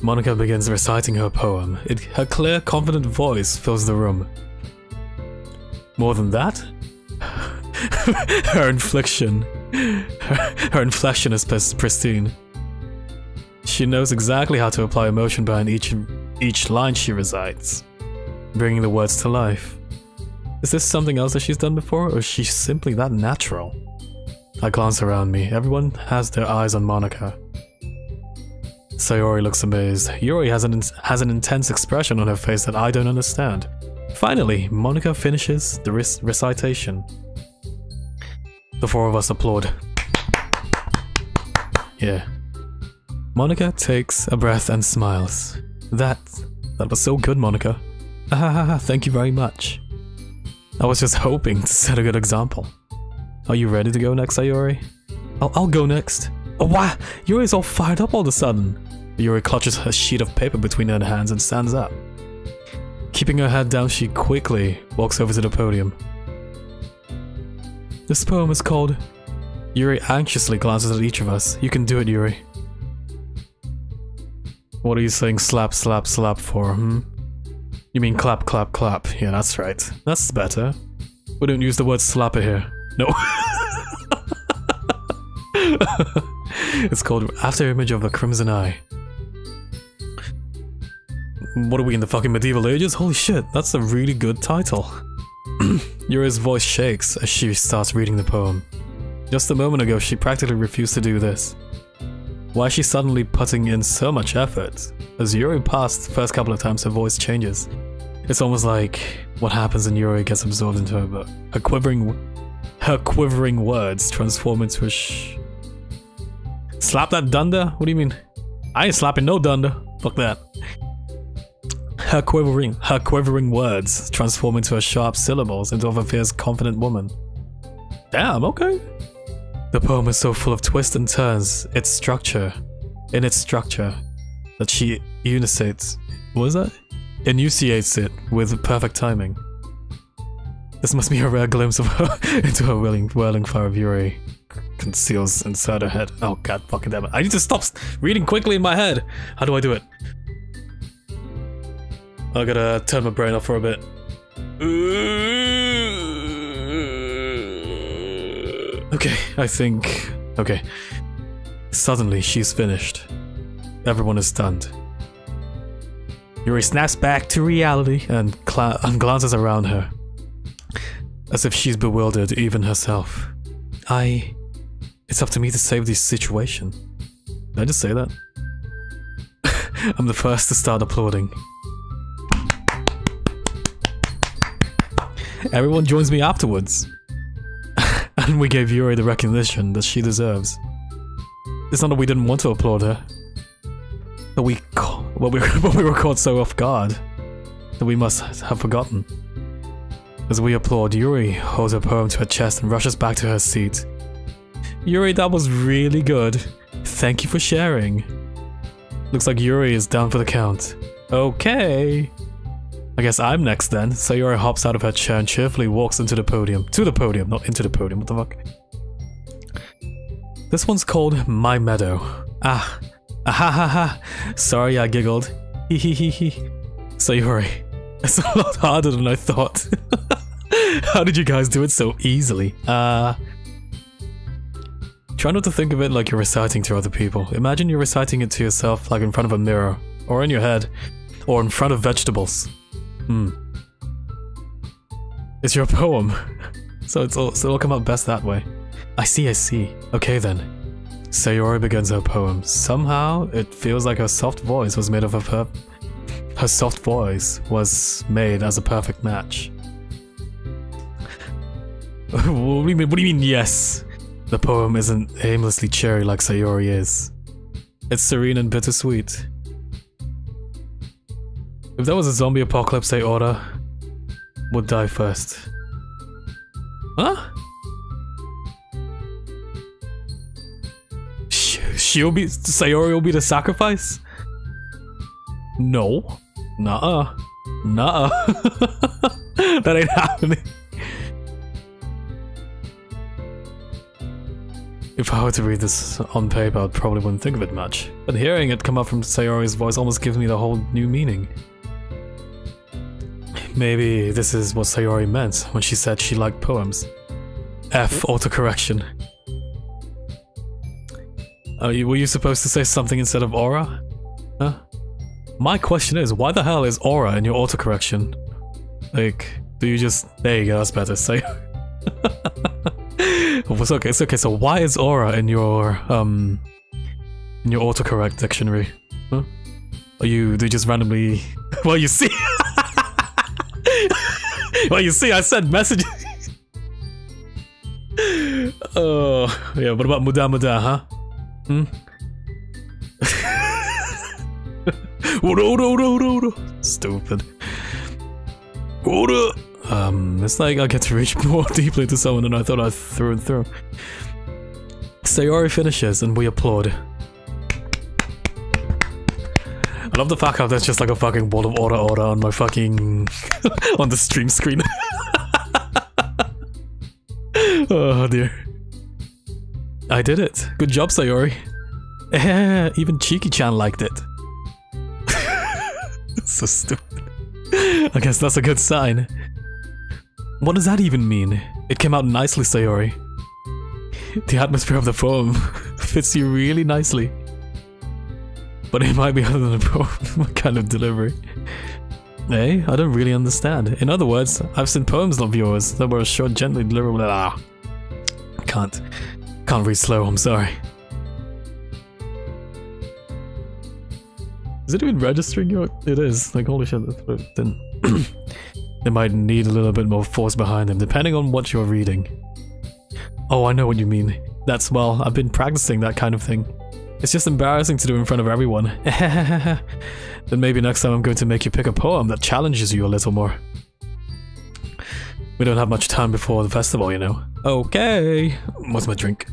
Monica begins reciting her poem. Her clear, confident voice fills the room. More than that, her inflection is pristine. She knows exactly how to apply emotion behind each line she recites, bringing the words to life. Is this something else that she's done before, or is she simply that natural? I glance around me. Everyone has their eyes on Monica. Sayori looks amazed. Yuri has an intense expression on her face that I don't understand. Finally, Monica finishes the recitation. The four of us applaud. Yeah. Monica takes a breath and smiles. That was so good, Monica. Thank you very much. I was just hoping to set a good example. Are you ready to go next, Sayori? I'll go next. Oh wow, Yuri's all fired up all of a sudden. Yuri clutches a sheet of paper between her hands and stands up. Keeping her head down, she quickly walks over to the podium. This poem is called... Yuri anxiously glances at each of us. You can do it, Yuri. What are you saying slap, slap, slap for, You mean clap, clap, clap. Yeah, that's right. That's better. We don't use the word slapper here. No. It's called Afterimage of a Crimson Eye. What are we in the fucking medieval ages? Holy shit, that's a really good title. Yuri's voice shakes as she starts reading the poem. Just a moment ago, she practically refused to do this. Why is she suddenly putting in so much effort? As Yuri passed the first couple of times, her voice changes. It's almost like what happens when Yuri gets absorbed into her, but her quivering words transform into a Slap that dunder? What do you mean? I ain't slapping no dunder. Fuck that. Her quivering words transform into her sharp syllables into a fierce, confident woman. Damn, okay. The poem is so full of twists and turns, its structure, that she enunciates. What is that? Enunciates it with perfect timing. This must be a rare glimpse of her into her whirling fire of Yuri conceals inside her head. Oh god fucking damn it. I need to stop reading quickly in my head. How do I do it? I gotta turn my brain off for a bit. Okay, I think... Okay. Suddenly, she's finished. Everyone is stunned. Yuri snaps back to reality and glances around her. As if she's bewildered even herself. It's up to me to save this situation. Did I just say that? I'm the first to start applauding. Everyone joins me afterwards. And we gave Yuri the recognition that she deserves. It's not that we didn't want to applaud her. But we were caught so off guard that we must have forgotten. As we applaud, Yuri holds her poem to her chest and rushes back to her seat. Yuri, that was really good. Thank you for sharing. Looks like Yuri is down for the count. Okay. I guess I'm next then. Sayori hops out of her chair and cheerfully walks into the podium. To the podium, not into the podium, what the fuck? This one's called My Meadow. Sorry I giggled. Hehehehe. Sayori, it's a lot harder than I thought. How did you guys do it so easily? Try not to think of it like you're reciting to other people. Imagine you're reciting it to yourself like in front of a mirror or in your head, or in front of vegetables. It's your poem, so it'll come out best that way. I see. Okay then. Sayori begins her poem. Somehow, it feels like her soft voice was made of her soft voice was made as a perfect match. What do you mean, yes? The poem isn't aimlessly cheery like Sayori is. It's serene and bittersweet. If there was a zombie apocalypse, Aora would die first. Huh? Sayori will be the sacrifice? No. Nuh-uh. That ain't happening. If I were to read this on paper, I probably wouldn't think of it much. But hearing it come up from Sayori's voice almost gives me the whole new meaning. Maybe this is what Sayori meant when she said she liked poems. F autocorrection. Were you supposed to say something instead of aura? Huh? My question is, why the hell is aura in your autocorrection? Like, do you just... There you go, that's better. Say... It's okay, so why is aura in your autocorrect dictionary? Huh? Do you just randomly... Well, you see... Well, you see, I said messages. Oh, yeah, what about muda, huh? Stupid. It's like I get to reach more deeply into someone than I thought I'd through and through. Sayori finishes and we applaud. I love the fact how there's just like a fucking wall of order on my fucking... on the stream screen. Oh dear. I did it. Good job, Sayori. Even Cheeky-chan liked it. So stupid. I guess that's a good sign. What does that even mean? It came out nicely, Sayori. The atmosphere of the poem fits you really nicely. But it might be other than a poem kind of delivery. Hey, I don't really understand. In other words, I've seen poems of yours that were short, gently deliverable. Can't read slow, I'm sorry. Is it even registering your... It is. Like, holy shit, then they might need a little bit more force behind them, depending on what you're reading. Oh, I know what you mean. That's, well, I've been practicing that kind of thing. It's just embarrassing to do in front of everyone. Then maybe next time I'm going to make you pick a poem that challenges you a little more. We don't have much time before the festival, you know. Okay. What's my drink?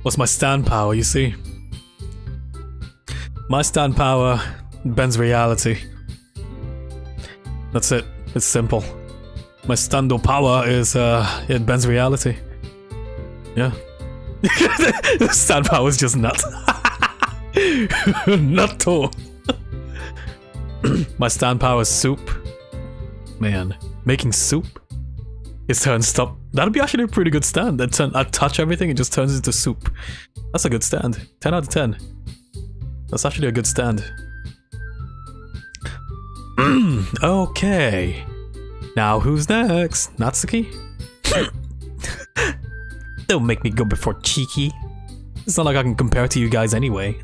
What's my stand power, you see? My stand power bends reality. That's it. It's simple. My stando power is, it bends reality. Yeah. The stand power is just nut. Nutto. My stand power is soup. Man, making soup? His turn stop. That'd be actually a pretty good stand. I touch everything, it just turns into soup. That's a good stand. 10 out of 10. That's actually a good stand. Okay. Now who's next? Natsuki? Don't make me go before Cheeky. It's not like I can compare to you guys anyway.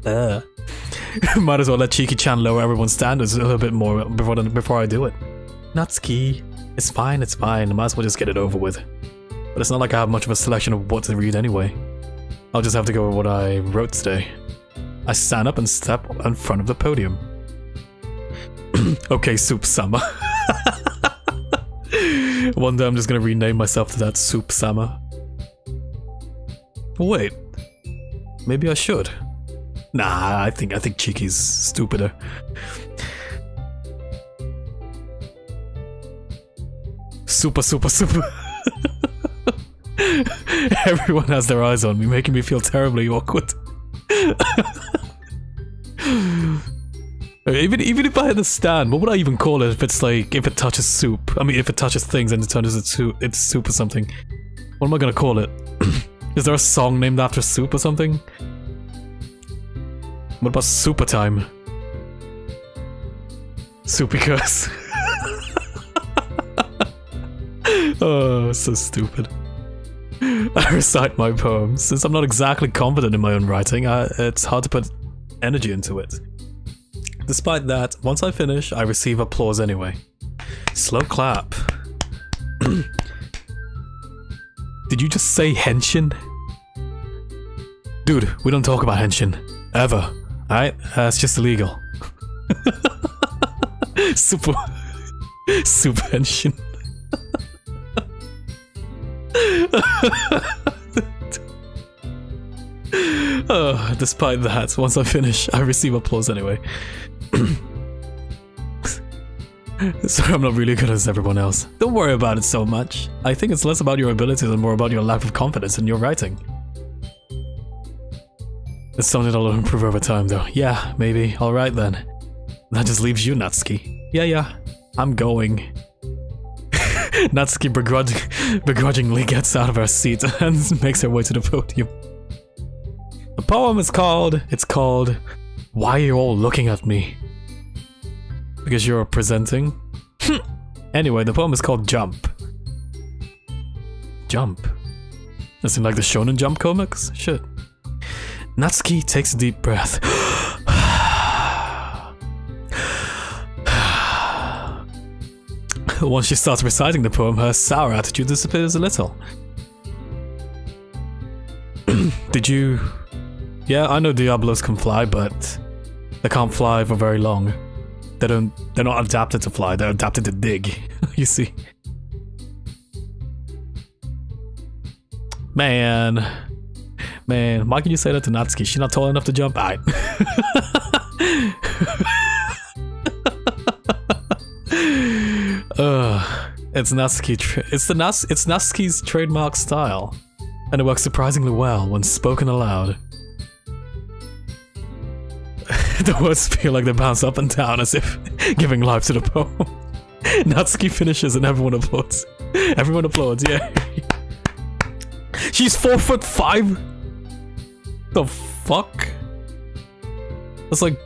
Might as well let Cheeky-chan lower everyone's standards a little bit more before I do it. Natsuki. It's fine, it's fine. I might as well just get it over with. But it's not like I have much of a selection of what to read anyway. I'll just have to go with what I wrote today. I stand up and step in front of the podium. Okay, Soup Sama. One day I'm just gonna rename myself to that Soup Sama. Wait. Maybe I should. Nah, I think Cheeky's stupider. Super. Everyone has their eyes on me, making me feel terribly awkward. Even if I had a stand, what would I even call it if it's like, if it touches soup? I mean, if it touches things and it turns into soup or something. What am I gonna call it? Is there a song named after soup or something? What about super time? Super curse. Oh, so stupid. I recite my poems. Since I'm not exactly confident in my own writing, it's hard to put energy into it. Despite that, once I finish, I receive applause anyway. Slow clap. Did you just say henshin? Dude, we don't talk about henshin. Ever. Alright? It's just illegal. Super henshin. Despite that, once I finish, I receive applause anyway. So I'm not really good as everyone else. Don't worry about it so much. I think it's less about your abilities and more about your lack of confidence in your writing. It's something that'll improve over time though. Yeah, maybe. Alright then. That just leaves you, Natsuki. Yeah, I'm going. Natsuki begrudgingly gets out of her seat and makes her way to the podium. The poem is called... Why Are You All Looking At Me? Because you're presenting? Anyway, the poem is called Jump. Jump? Does it like the Shonen Jump comics? Shit. Natsuki takes a deep breath. Once she starts reciting the poem, her sour attitude disappears a little. Did you... Yeah, I know Diablos can fly, but they can't fly for very long. They're not adapted to fly, they're adapted to dig, you see. Man, why can you say that to Natsuki? She's not tall enough to jump? Aight. It's Natsuki's trademark style, and it works surprisingly well when spoken aloud. The words feel like they bounce up and down as if giving life to the poem. Natsuki finishes and everyone applauds. Everyone applauds, yeah. She's 4'5". The fuck? That's like,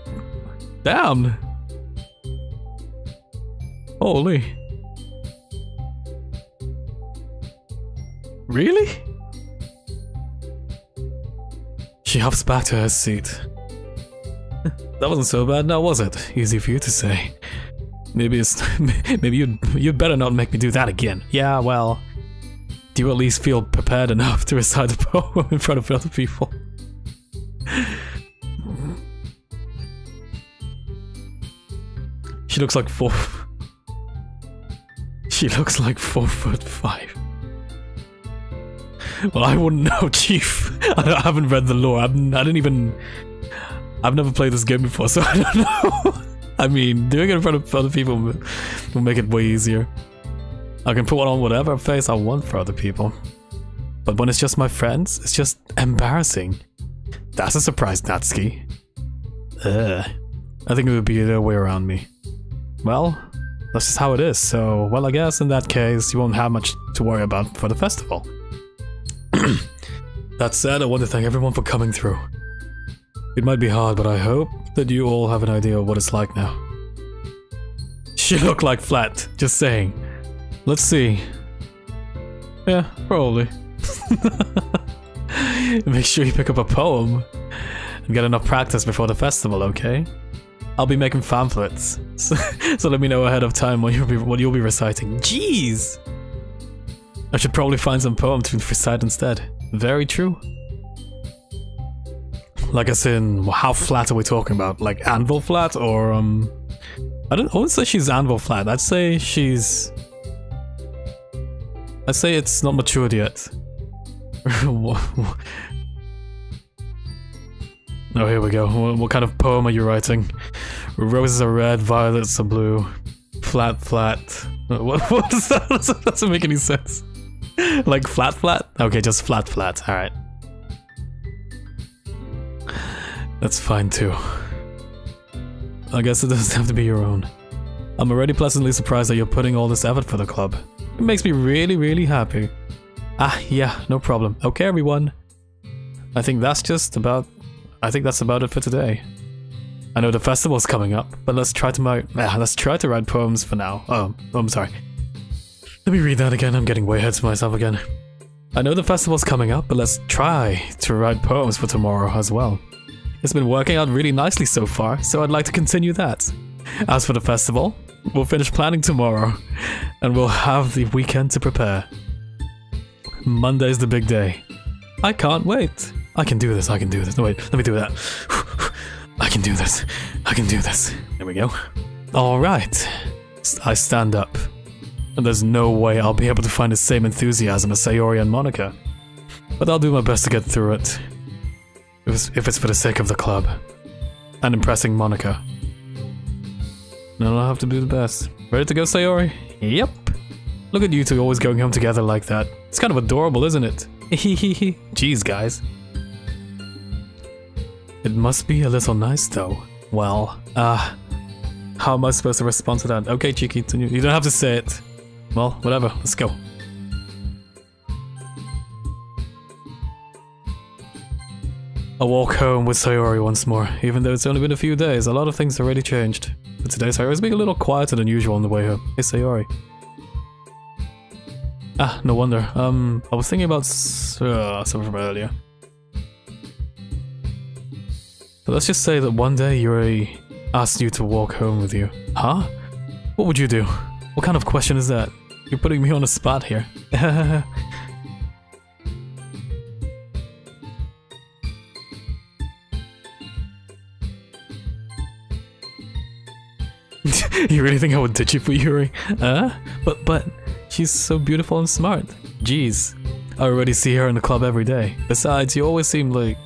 damn. Holy. Really? She hops back to her seat. That wasn't so bad now, was it? Easy for you to say. Maybe you'd better not make me do that again. Yeah, well, do you at least feel prepared enough to recite the poem in front of other people? She looks like 4'5". Well, I wouldn't know, Chief. I haven't read the lore. I've never played this game before, so I don't know. I mean, doing it in front of other people will make it way easier. I can put on whatever face I want for other people. But when it's just my friends, it's just embarrassing. That's a surprise, Natsuki. I think it would be the other way around me. Well, that's just how it is, so, well, I guess in that case, you won't have much to worry about for the festival. That said, I want to thank everyone for coming through. It might be hard, but I hope that you all have an idea of what it's like now. She looked like flat, just saying. Let's see. Yeah, probably. Make sure you pick up a poem and get enough practice before the festival, okay? I'll be making pamphlets, so let me know ahead of time what you'll be reciting. Jeez! I should probably find some poem to recite instead. Very true. Like as in, how flat are we talking about? Like anvil flat or I wouldn't say she's anvil flat. I'd say it's not matured yet. Oh, here we go. What kind of poem are you writing? Roses are red, violets are blue. Flat. What is that? That doesn't make any sense. Like flat? Okay, just flat. Alright. That's fine too. I guess it doesn't have to be your own. I'm already pleasantly surprised that you're putting all this effort for the club. It makes me really, really happy. Ah, yeah, no problem. Okay, everyone. I think that's about it for today. I know the festival's coming up, but let's try to write poems for now. Oh, I'm sorry. Let me read that again. I'm getting way ahead of myself again. I know the festival's coming up, but let's try to write poems for tomorrow as well. It's been working out really nicely so far, so I'd like to continue that. As for the festival, we'll finish planning tomorrow, and we'll have the weekend to prepare. Monday's the big day. I can't wait. I can do this, I can do this. No, wait, let me do that. I can do this. I can do this. There we go. Alright. I stand up. And there's no way I'll be able to find the same enthusiasm as Sayori and Monica. But I'll do my best to get through it. If it's for the sake of the club. And impressing Monica. Then I'll have to do the best. Ready to go, Sayori? Yep. Look at you two always going home together like that. It's kind of adorable, isn't it? Hehehe. Jeez, guys. It must be a little nice, though. Well, how am I supposed to respond to that? Okay, Cheeky, you don't have to say it. Well, whatever, let's go. I'll walk home with Sayori once more. Even though it's only been a few days, a lot of things have already changed. But today, Sayori's being a little quieter than usual on the way home. Hey, Sayori. Ah, no wonder. I was thinking about something from earlier. But let's just say that one day Yuri asked you to walk home with you. Huh? What would you do? What kind of question is that? You're putting me on the spot here. You really think I would ditch you for Yuri? But she's so beautiful and smart. Jeez. I already see her in the club every day. Besides, you always seem like...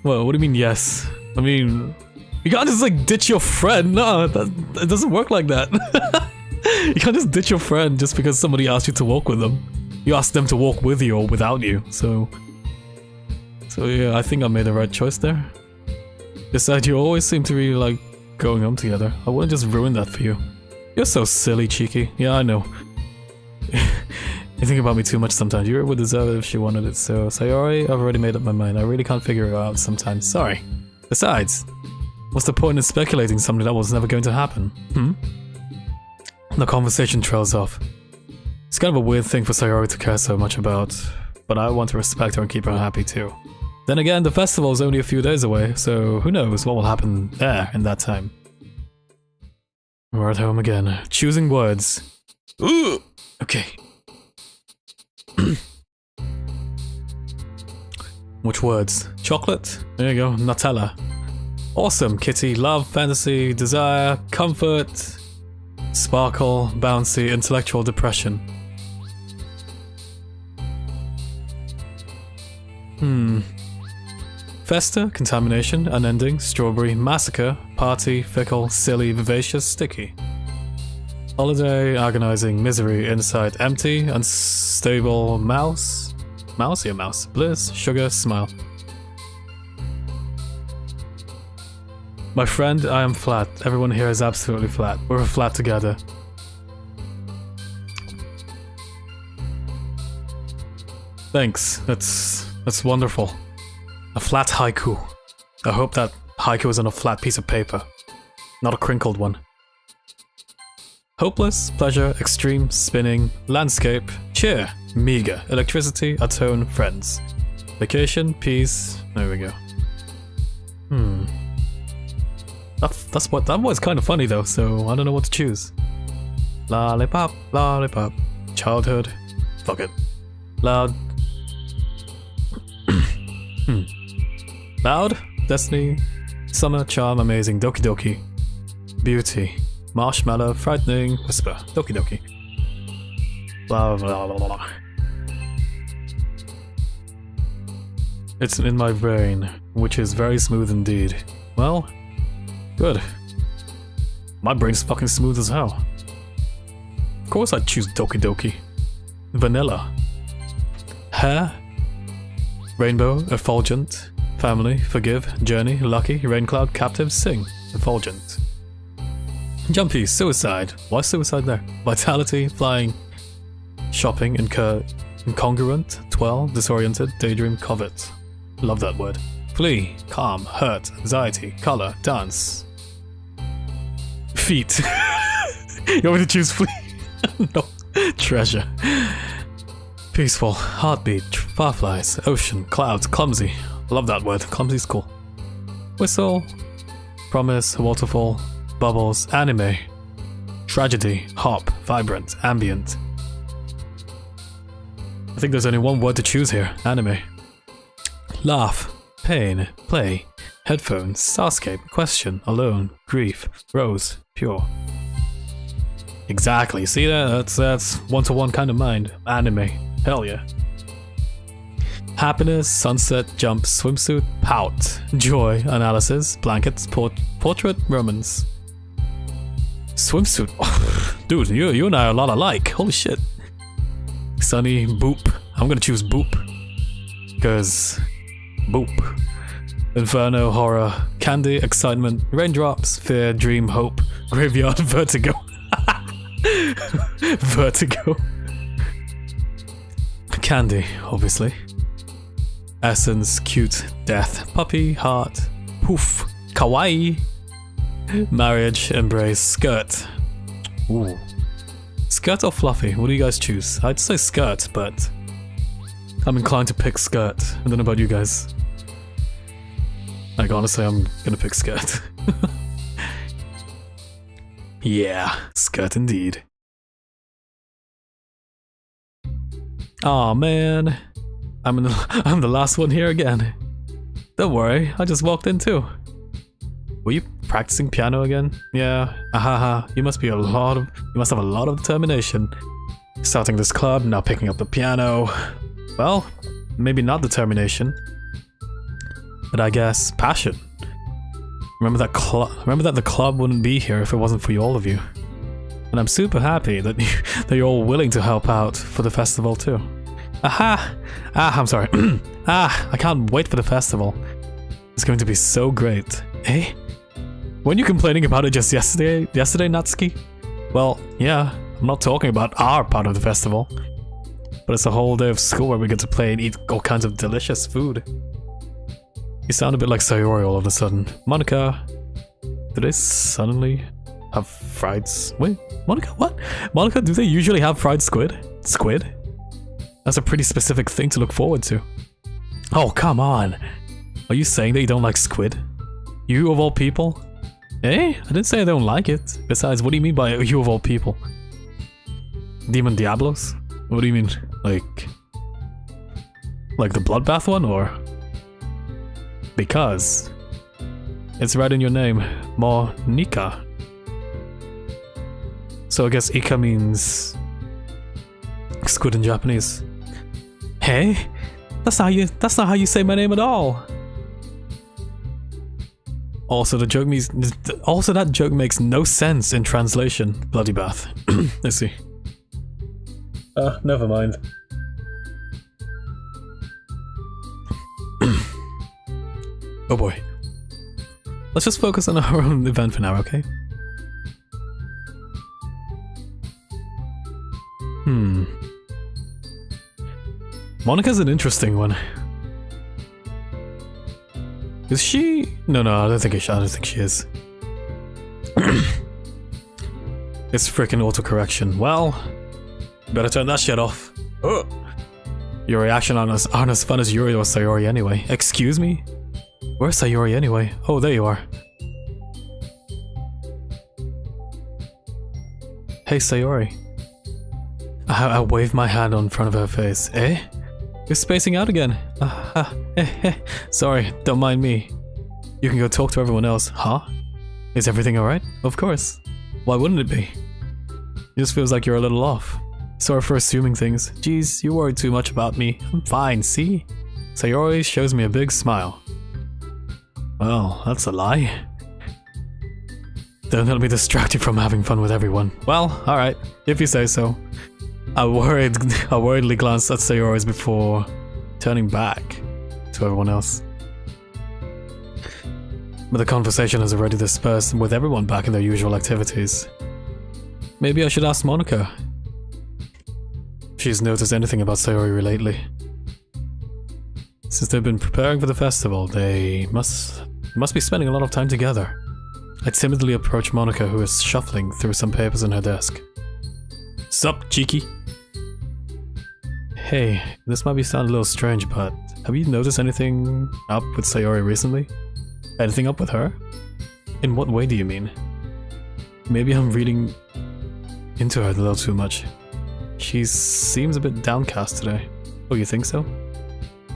Well, what do you mean, yes? I mean... You can't just, like, ditch your friend. No, it doesn't work like that. You can't just ditch your friend just because somebody asked you to walk with them. You asked them to walk with you or without you, so yeah, I think I made the right choice there. Besides, you always seem to really like going home together. I wouldn't just ruin that for you. You're so silly, Cheeky. Yeah, I know. You think about me too much sometimes. Yuri would deserve it if she wanted it, so Sayori, I've already made up my mind. I really can't figure it out sometimes. Sorry. Besides, what's the point in speculating something that was never going to happen? The conversation trails off. It's kind of a weird thing for Sayori to care so much about, but I want to respect her and keep her happy too. Then again, the festival is only a few days away, so who knows what will happen there in that time. We're at home again. Choosing words. Ooh! Okay. Which words? Chocolate? There you go. Nutella. Awesome, kitty. Love, fantasy, desire, comfort, sparkle, bouncy, intellectual depression. Festa, contamination, unending, strawberry, massacre, party, fickle, silly, vivacious, sticky. Holiday, agonizing, misery, insight, empty, unstable, mouse. Mouse? Yeah, mouse. Bliss, sugar, smile. My friend, I am flat. Everyone here is absolutely flat. We're flat together. Thanks. That's wonderful. A flat haiku. I hope that haiku is on a flat piece of paper, not a crinkled one. Hopeless, pleasure, extreme, spinning, landscape, cheer, meager, electricity, atone, friends. Vacation, peace, there we go. That was kind of funny though, so I don't know what to choose. Lollipop, lollipop, childhood, fuck it. Loud. Loud, destiny, summer, charm, amazing, Doki Doki. Beauty, marshmallow, frightening, whisper, Doki Doki. Blah blah blah blah. It's in my brain, which is very smooth indeed. Well, good. My brain's fucking smooth as hell. Of course I'd choose Doki Doki. Vanilla. Hair. Rainbow, effulgent. Family, forgive, journey, lucky, raincloud, captive, sing, effulgent. Jumpy, suicide. Why suicide there? Vitality, flying, shopping, incongruent, twirl, disoriented, daydream, covet. Love that word. flee, calm, hurt, anxiety, color, dance. Feet. You want me to choose flee? No. Treasure. Peaceful, heartbeat, fireflies, ocean, clouds, clumsy. Love that word, clumsy's cool. Whistle, promise, waterfall, bubbles, anime, tragedy, hop, vibrant, ambient. I think there's only one word to choose here, anime. Laugh, pain, play, headphones, starscape, question, alone, grief, rose, pure. Exactly, see that? That's one-to-one kind of mind. Anime, hell yeah. Happiness, sunset, jump, swimsuit, pout, joy, analysis, blankets, portrait, romance. Swimsuit, dude, you and I are a lot alike, holy shit. Sunny, boop, I'm gonna choose boop. Cause, boop. Inferno, horror, candy, excitement, raindrops, fear, dream, hope, graveyard, vertigo. Vertigo. Candy, obviously. Essence, cute, death, puppy, heart, poof, kawaii. Marriage, embrace, skirt. Ooh. Skirt or fluffy? What do you guys choose? I'd say skirt, but I'm inclined to pick skirt. I don't know about you guys. Like, honestly, I'm gonna pick skirt. Yeah, skirt indeed. Aw, man. I'm the last one here again. Don't worry, I just walked in too. Were you practicing piano again? Yeah. Ahaha. You must have a lot of determination. Starting this club, now picking up the piano. Well, maybe not determination, but I guess passion. Remember that the club wouldn't be here if it wasn't for all of you. And I'm super happy that you're all willing to help out for the festival too. Aha! I'm sorry. I can't wait for the festival. It's going to be so great. Eh? Weren't you complaining about it just yesterday, Natsuki? Well, yeah, I'm not talking about our part of the festival. But it's a whole day of school where we get to play and eat all kinds of delicious food. You sound a bit like Sayori all of a sudden. Monica, do they suddenly have fried wait, Monica, what? Monica, do they usually have fried squid? Squid? That's a pretty specific thing to look forward to. Oh, come on. Are you saying that you don't like squid? You of all people? Eh? I didn't say I don't like it. Besides, what do you mean by you of all people? Demon Diablos? What do you mean? Like the bloodbath one, or? Because it's right in your name, Monica. So I guess Ika means squid in Japanese. Hey, that's not how you say my name at all. Also, that joke makes no sense in translation. Bloody bath. Let's see. Never mind. Oh boy. Let's just focus on our own event for now, okay? Monica's an interesting one. Is she? No, I don't think she is. It's freaking autocorrection. Well, better turn that shit off. Your reaction aren't as fun as Yuri or Sayori anyway. Excuse me? Where's Sayori anyway? Oh, there you are. Hey, Sayori. I waved my hand in front of her face. Eh? You're spacing out again. Sorry, don't mind me. You can go talk to everyone else. Huh? Is everything alright? Of course. Why wouldn't it be? It just feels like you're a little off. Sorry for assuming things. Jeez, you worry too much about me. I'm fine, see? Sayori shows me a big smile. Well, that's a lie. Don't let me distract you from having fun with everyone. Well, alright, if you say so. I worriedly glanced at Sayori's before turning back to everyone else. But the conversation has already dispersed with everyone back in their usual activities. Maybe I should ask Monica if she's noticed anything about Sayori lately. Since they've been preparing for the festival, they must be spending a lot of time together. I timidly approach Monica, who is shuffling through some papers in her desk. Sup, cheeky? Hey, this might be sounding a little strange, but have you noticed anything up with Sayori recently? Anything up with her? In what way do you mean? Maybe I'm reading into her a little too much. She seems a bit downcast today. Oh, you think so?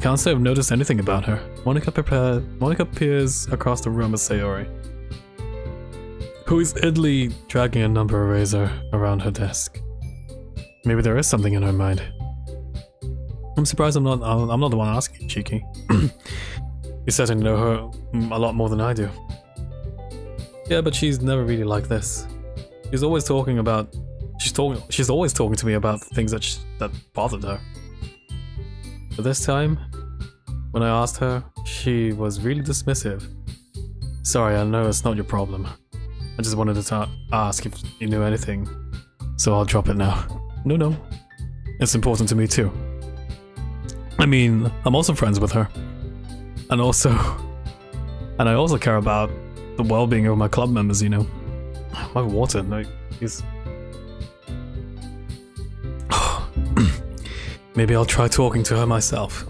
Can't say I've noticed anything about her. Monica peers across the room at Sayori, who is idly dragging a number eraser around her desk. Maybe there is something in her mind. I'm surprised I'm not the one asking, cheeky. You certainly know her a lot more than I do. Yeah, but she's never really like this. She's always talking to me about things that bothered her. But this time, when I asked her, she was really dismissive. Sorry, I know it's not your problem. I just wanted to ask if you knew anything, so I'll drop it now. No. It's important to me too. I mean, I'm also friends with her. And I also care about the well-being of my club members, you know. My water, like, is... Maybe I'll try talking to her myself.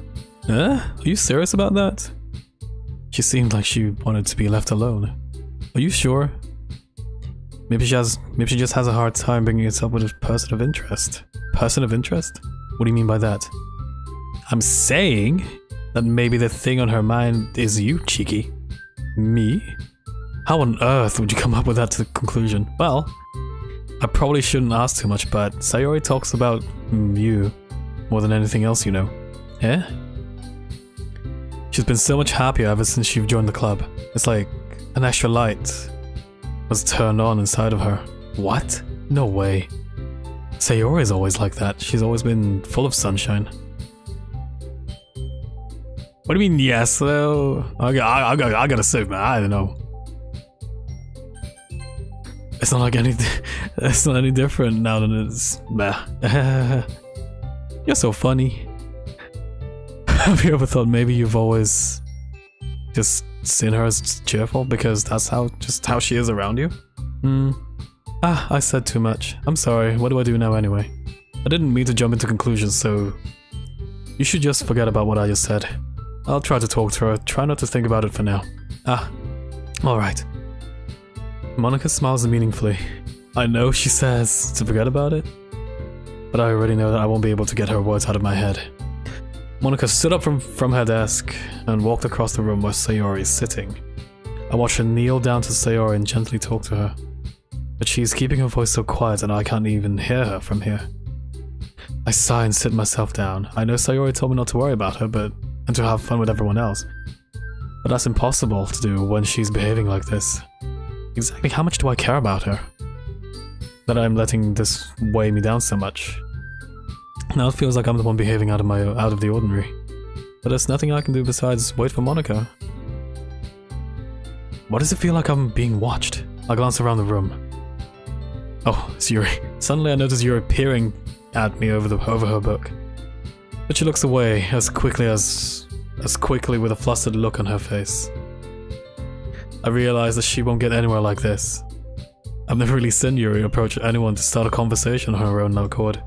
Are you serious about that? She seemed like she wanted to be left alone. Are you sure? Maybe she just has a hard time bringing it up with a person of interest. Person of interest? What do you mean by that? I'm saying that maybe the thing on her mind is you, cheeky. Me? How on earth would you come up with that conclusion? Well, I probably shouldn't ask too much, but Sayori talks about you more than anything else, you know. Eh? She's been so much happier ever since you've joined the club. It's like an extra light was turned on inside of her. What? No way. Sayori's always like that. She's always been full of sunshine. What do you mean, yes? Well, I gotta say, man, I don't know. It's not like it's not any different now than it is. Bah. You're so funny. Have you ever thought maybe you've always just seen her as cheerful because that's just how she is around you? I said too much. I'm sorry. What do I do now anyway? I didn't mean to jump into conclusions, so you should just forget about what I just said. I'll try to talk to her. Try not to think about it for now. Alright. Monica smiles meaningfully. I know she says to forget about it, but I already know that I won't be able to get her words out of my head. Monica stood up from her desk and walked across the room where Sayori is sitting. I watch her kneel down to Sayori and gently talk to her, but she's keeping her voice so quiet that I can't even hear her from here. I sigh and sit myself down. I know Sayori told me not to worry about her, and to have fun with everyone else. But that's impossible to do when she's behaving like this. Exactly how much do I care about her? That I'm letting this weigh me down so much. Now it feels like I'm the one behaving out of the ordinary. But there's nothing I can do besides wait for Monica. Why does it feel like I'm being watched? I glance around the room. Oh, it's Yuri. Suddenly I notice Yuri peering at me over her book. But she looks away as quickly with a flustered look on her face. I realize that she won't get anywhere like this. I've never really seen Yuri approach anyone to start a conversation on her own accord.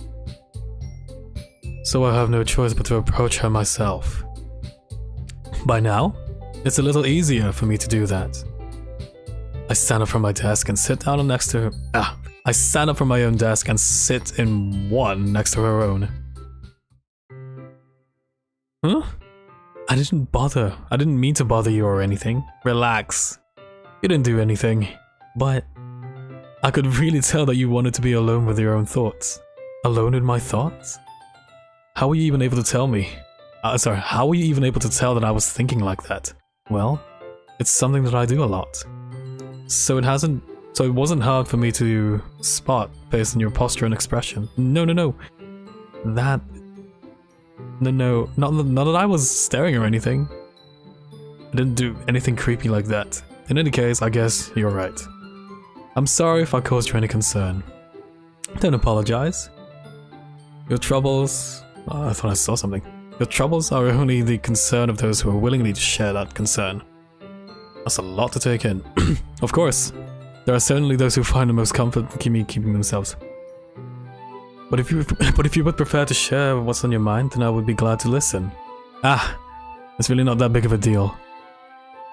So I have no choice but to approach her myself. By now, it's a little easier for me to do that. I stand up from my desk and sit down next to her. I stand up from my own desk and sit in one next to her own. Huh? I didn't mean to bother you or anything. Relax. You didn't do anything. But I could really tell that you wanted to be alone with your own thoughts. Alone with my thoughts? How were you even able to tell me? How were you even able to tell that I was thinking like that? Well, it's something that I do a lot. So it wasn't hard for me to spot based on your posture and expression. No. No, not that I was staring or anything. I didn't do anything creepy like that. In any case, I guess you're right. I'm sorry if I caused you any concern. Don't apologize. Your troubles... I thought I saw something. Your troubles are only the concern of those who are willingly to share that concern. That's a lot to take in. Of course, there are certainly those who find the most comfort in keeping themselves. But if you would prefer to share what's on your mind, then I would be glad to listen. Ah, it's really not that big of a deal.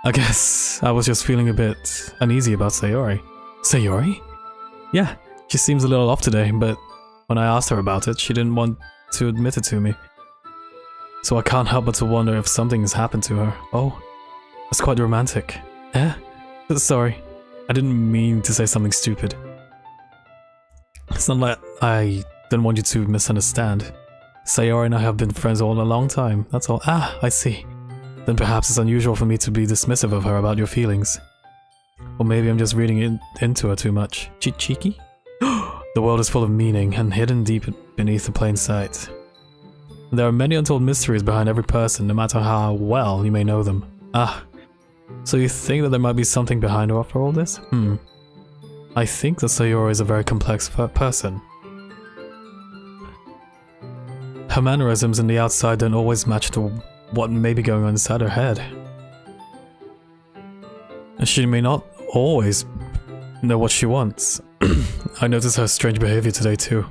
I guess I was just feeling a bit uneasy about Sayori. Sayori? Yeah, she seems a little off today, but when I asked her about it, she didn't want to admit it to me. So I can't help but to wonder if something has happened to her. Oh, that's quite romantic. Eh? Sorry, I didn't mean to say something stupid. It's not like I didn't want you to misunderstand. Sayori and I have been friends all a long time, that's all. Ah, I see. Then perhaps it's unusual for me to be dismissive of her about your feelings. Or maybe I'm just reading into her too much. Cheeky? The world is full of meaning and hidden deep beneath the plain sight. There are many untold mysteries behind every person, no matter how well you may know them. Ah, so you think that there might be something behind her after all this? I think that Sayori is a very complex person. Her mannerisms in the outside don't always match to what may be going on inside her head. And she may not always know what she wants. I noticed her strange behavior today too.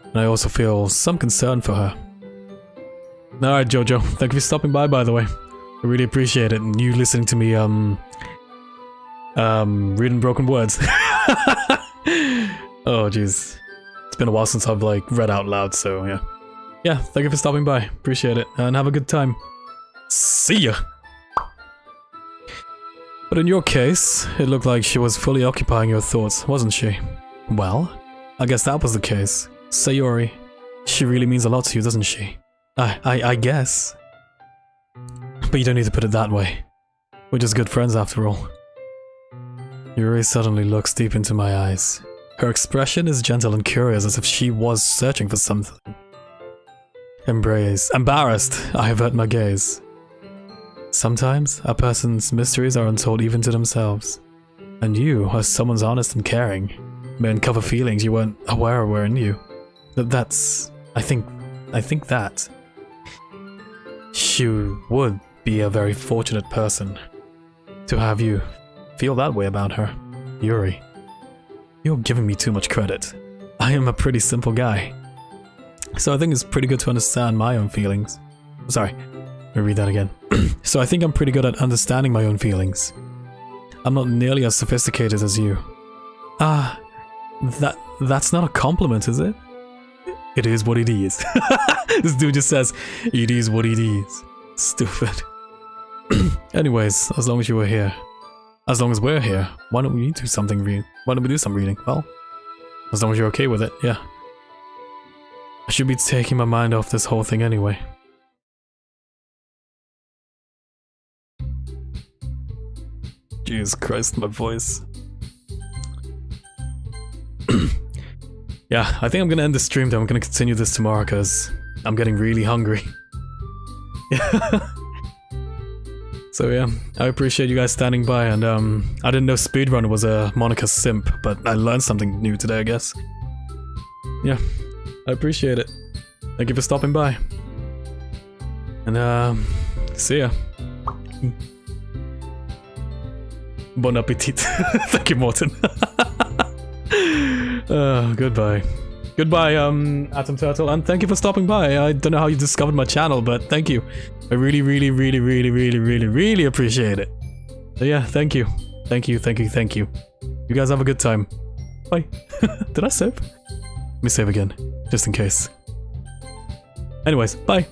And I also feel some concern for her. Alright Jojo, thank you for stopping by the way. I really appreciate it, and you listening to me reading broken words. Oh jeez. It's been a while since I've like read out loud, so yeah. Yeah, thank you for stopping by. Appreciate it, and have a good time. See ya! But in your case, it looked like she was fully occupying your thoughts, wasn't she? Well, I guess that was the case. Sayori, she really means a lot to you, doesn't she? I guess. But you don't need to put it that way. We're just good friends after all. Yuri suddenly looks deep into my eyes. Her expression is gentle and curious, as if she was searching for something. Embarrassed, I avert my gaze. Sometimes, a person's mysteries are untold even to themselves. And you, as someone's honest and caring, may uncover feelings you weren't aware were in you. I think that she would be a very fortunate person to have you feel that way about her. Yuri, you're giving me too much credit. I am a pretty simple guy. So I think it's pretty good to understand my own feelings. Sorry, let me read that again. So I think I'm pretty good at understanding my own feelings. I'm not nearly as sophisticated as you. Ah, that's not a compliment, is it? It is what it is. This dude just says, it is what it is. Stupid. Anyways, as long as you were here. As long as we're here, why don't we do something why don't we do some reading? Well, as long as you're okay with it, yeah. I should be taking my mind off this whole thing anyway. Jesus Christ, my voice. Yeah, I think I'm gonna end the stream though. I'm gonna continue this tomorrow because I'm getting really hungry. So yeah, I appreciate you guys standing by, and I didn't know speedrun was a Monica simp, but I learned something new today, I guess. Yeah, I appreciate it. Thank you for stopping by. And see ya. Bon appetit. Thank you, Morton. Goodbye. Goodbye, Atom Turtle, and thank you for stopping by. I don't know how you discovered my channel, but thank you. I really appreciate it. So yeah, thank you. Thank you. You guys have a good time. Bye. Did I save? Let me save again, just in case. Anyways, bye.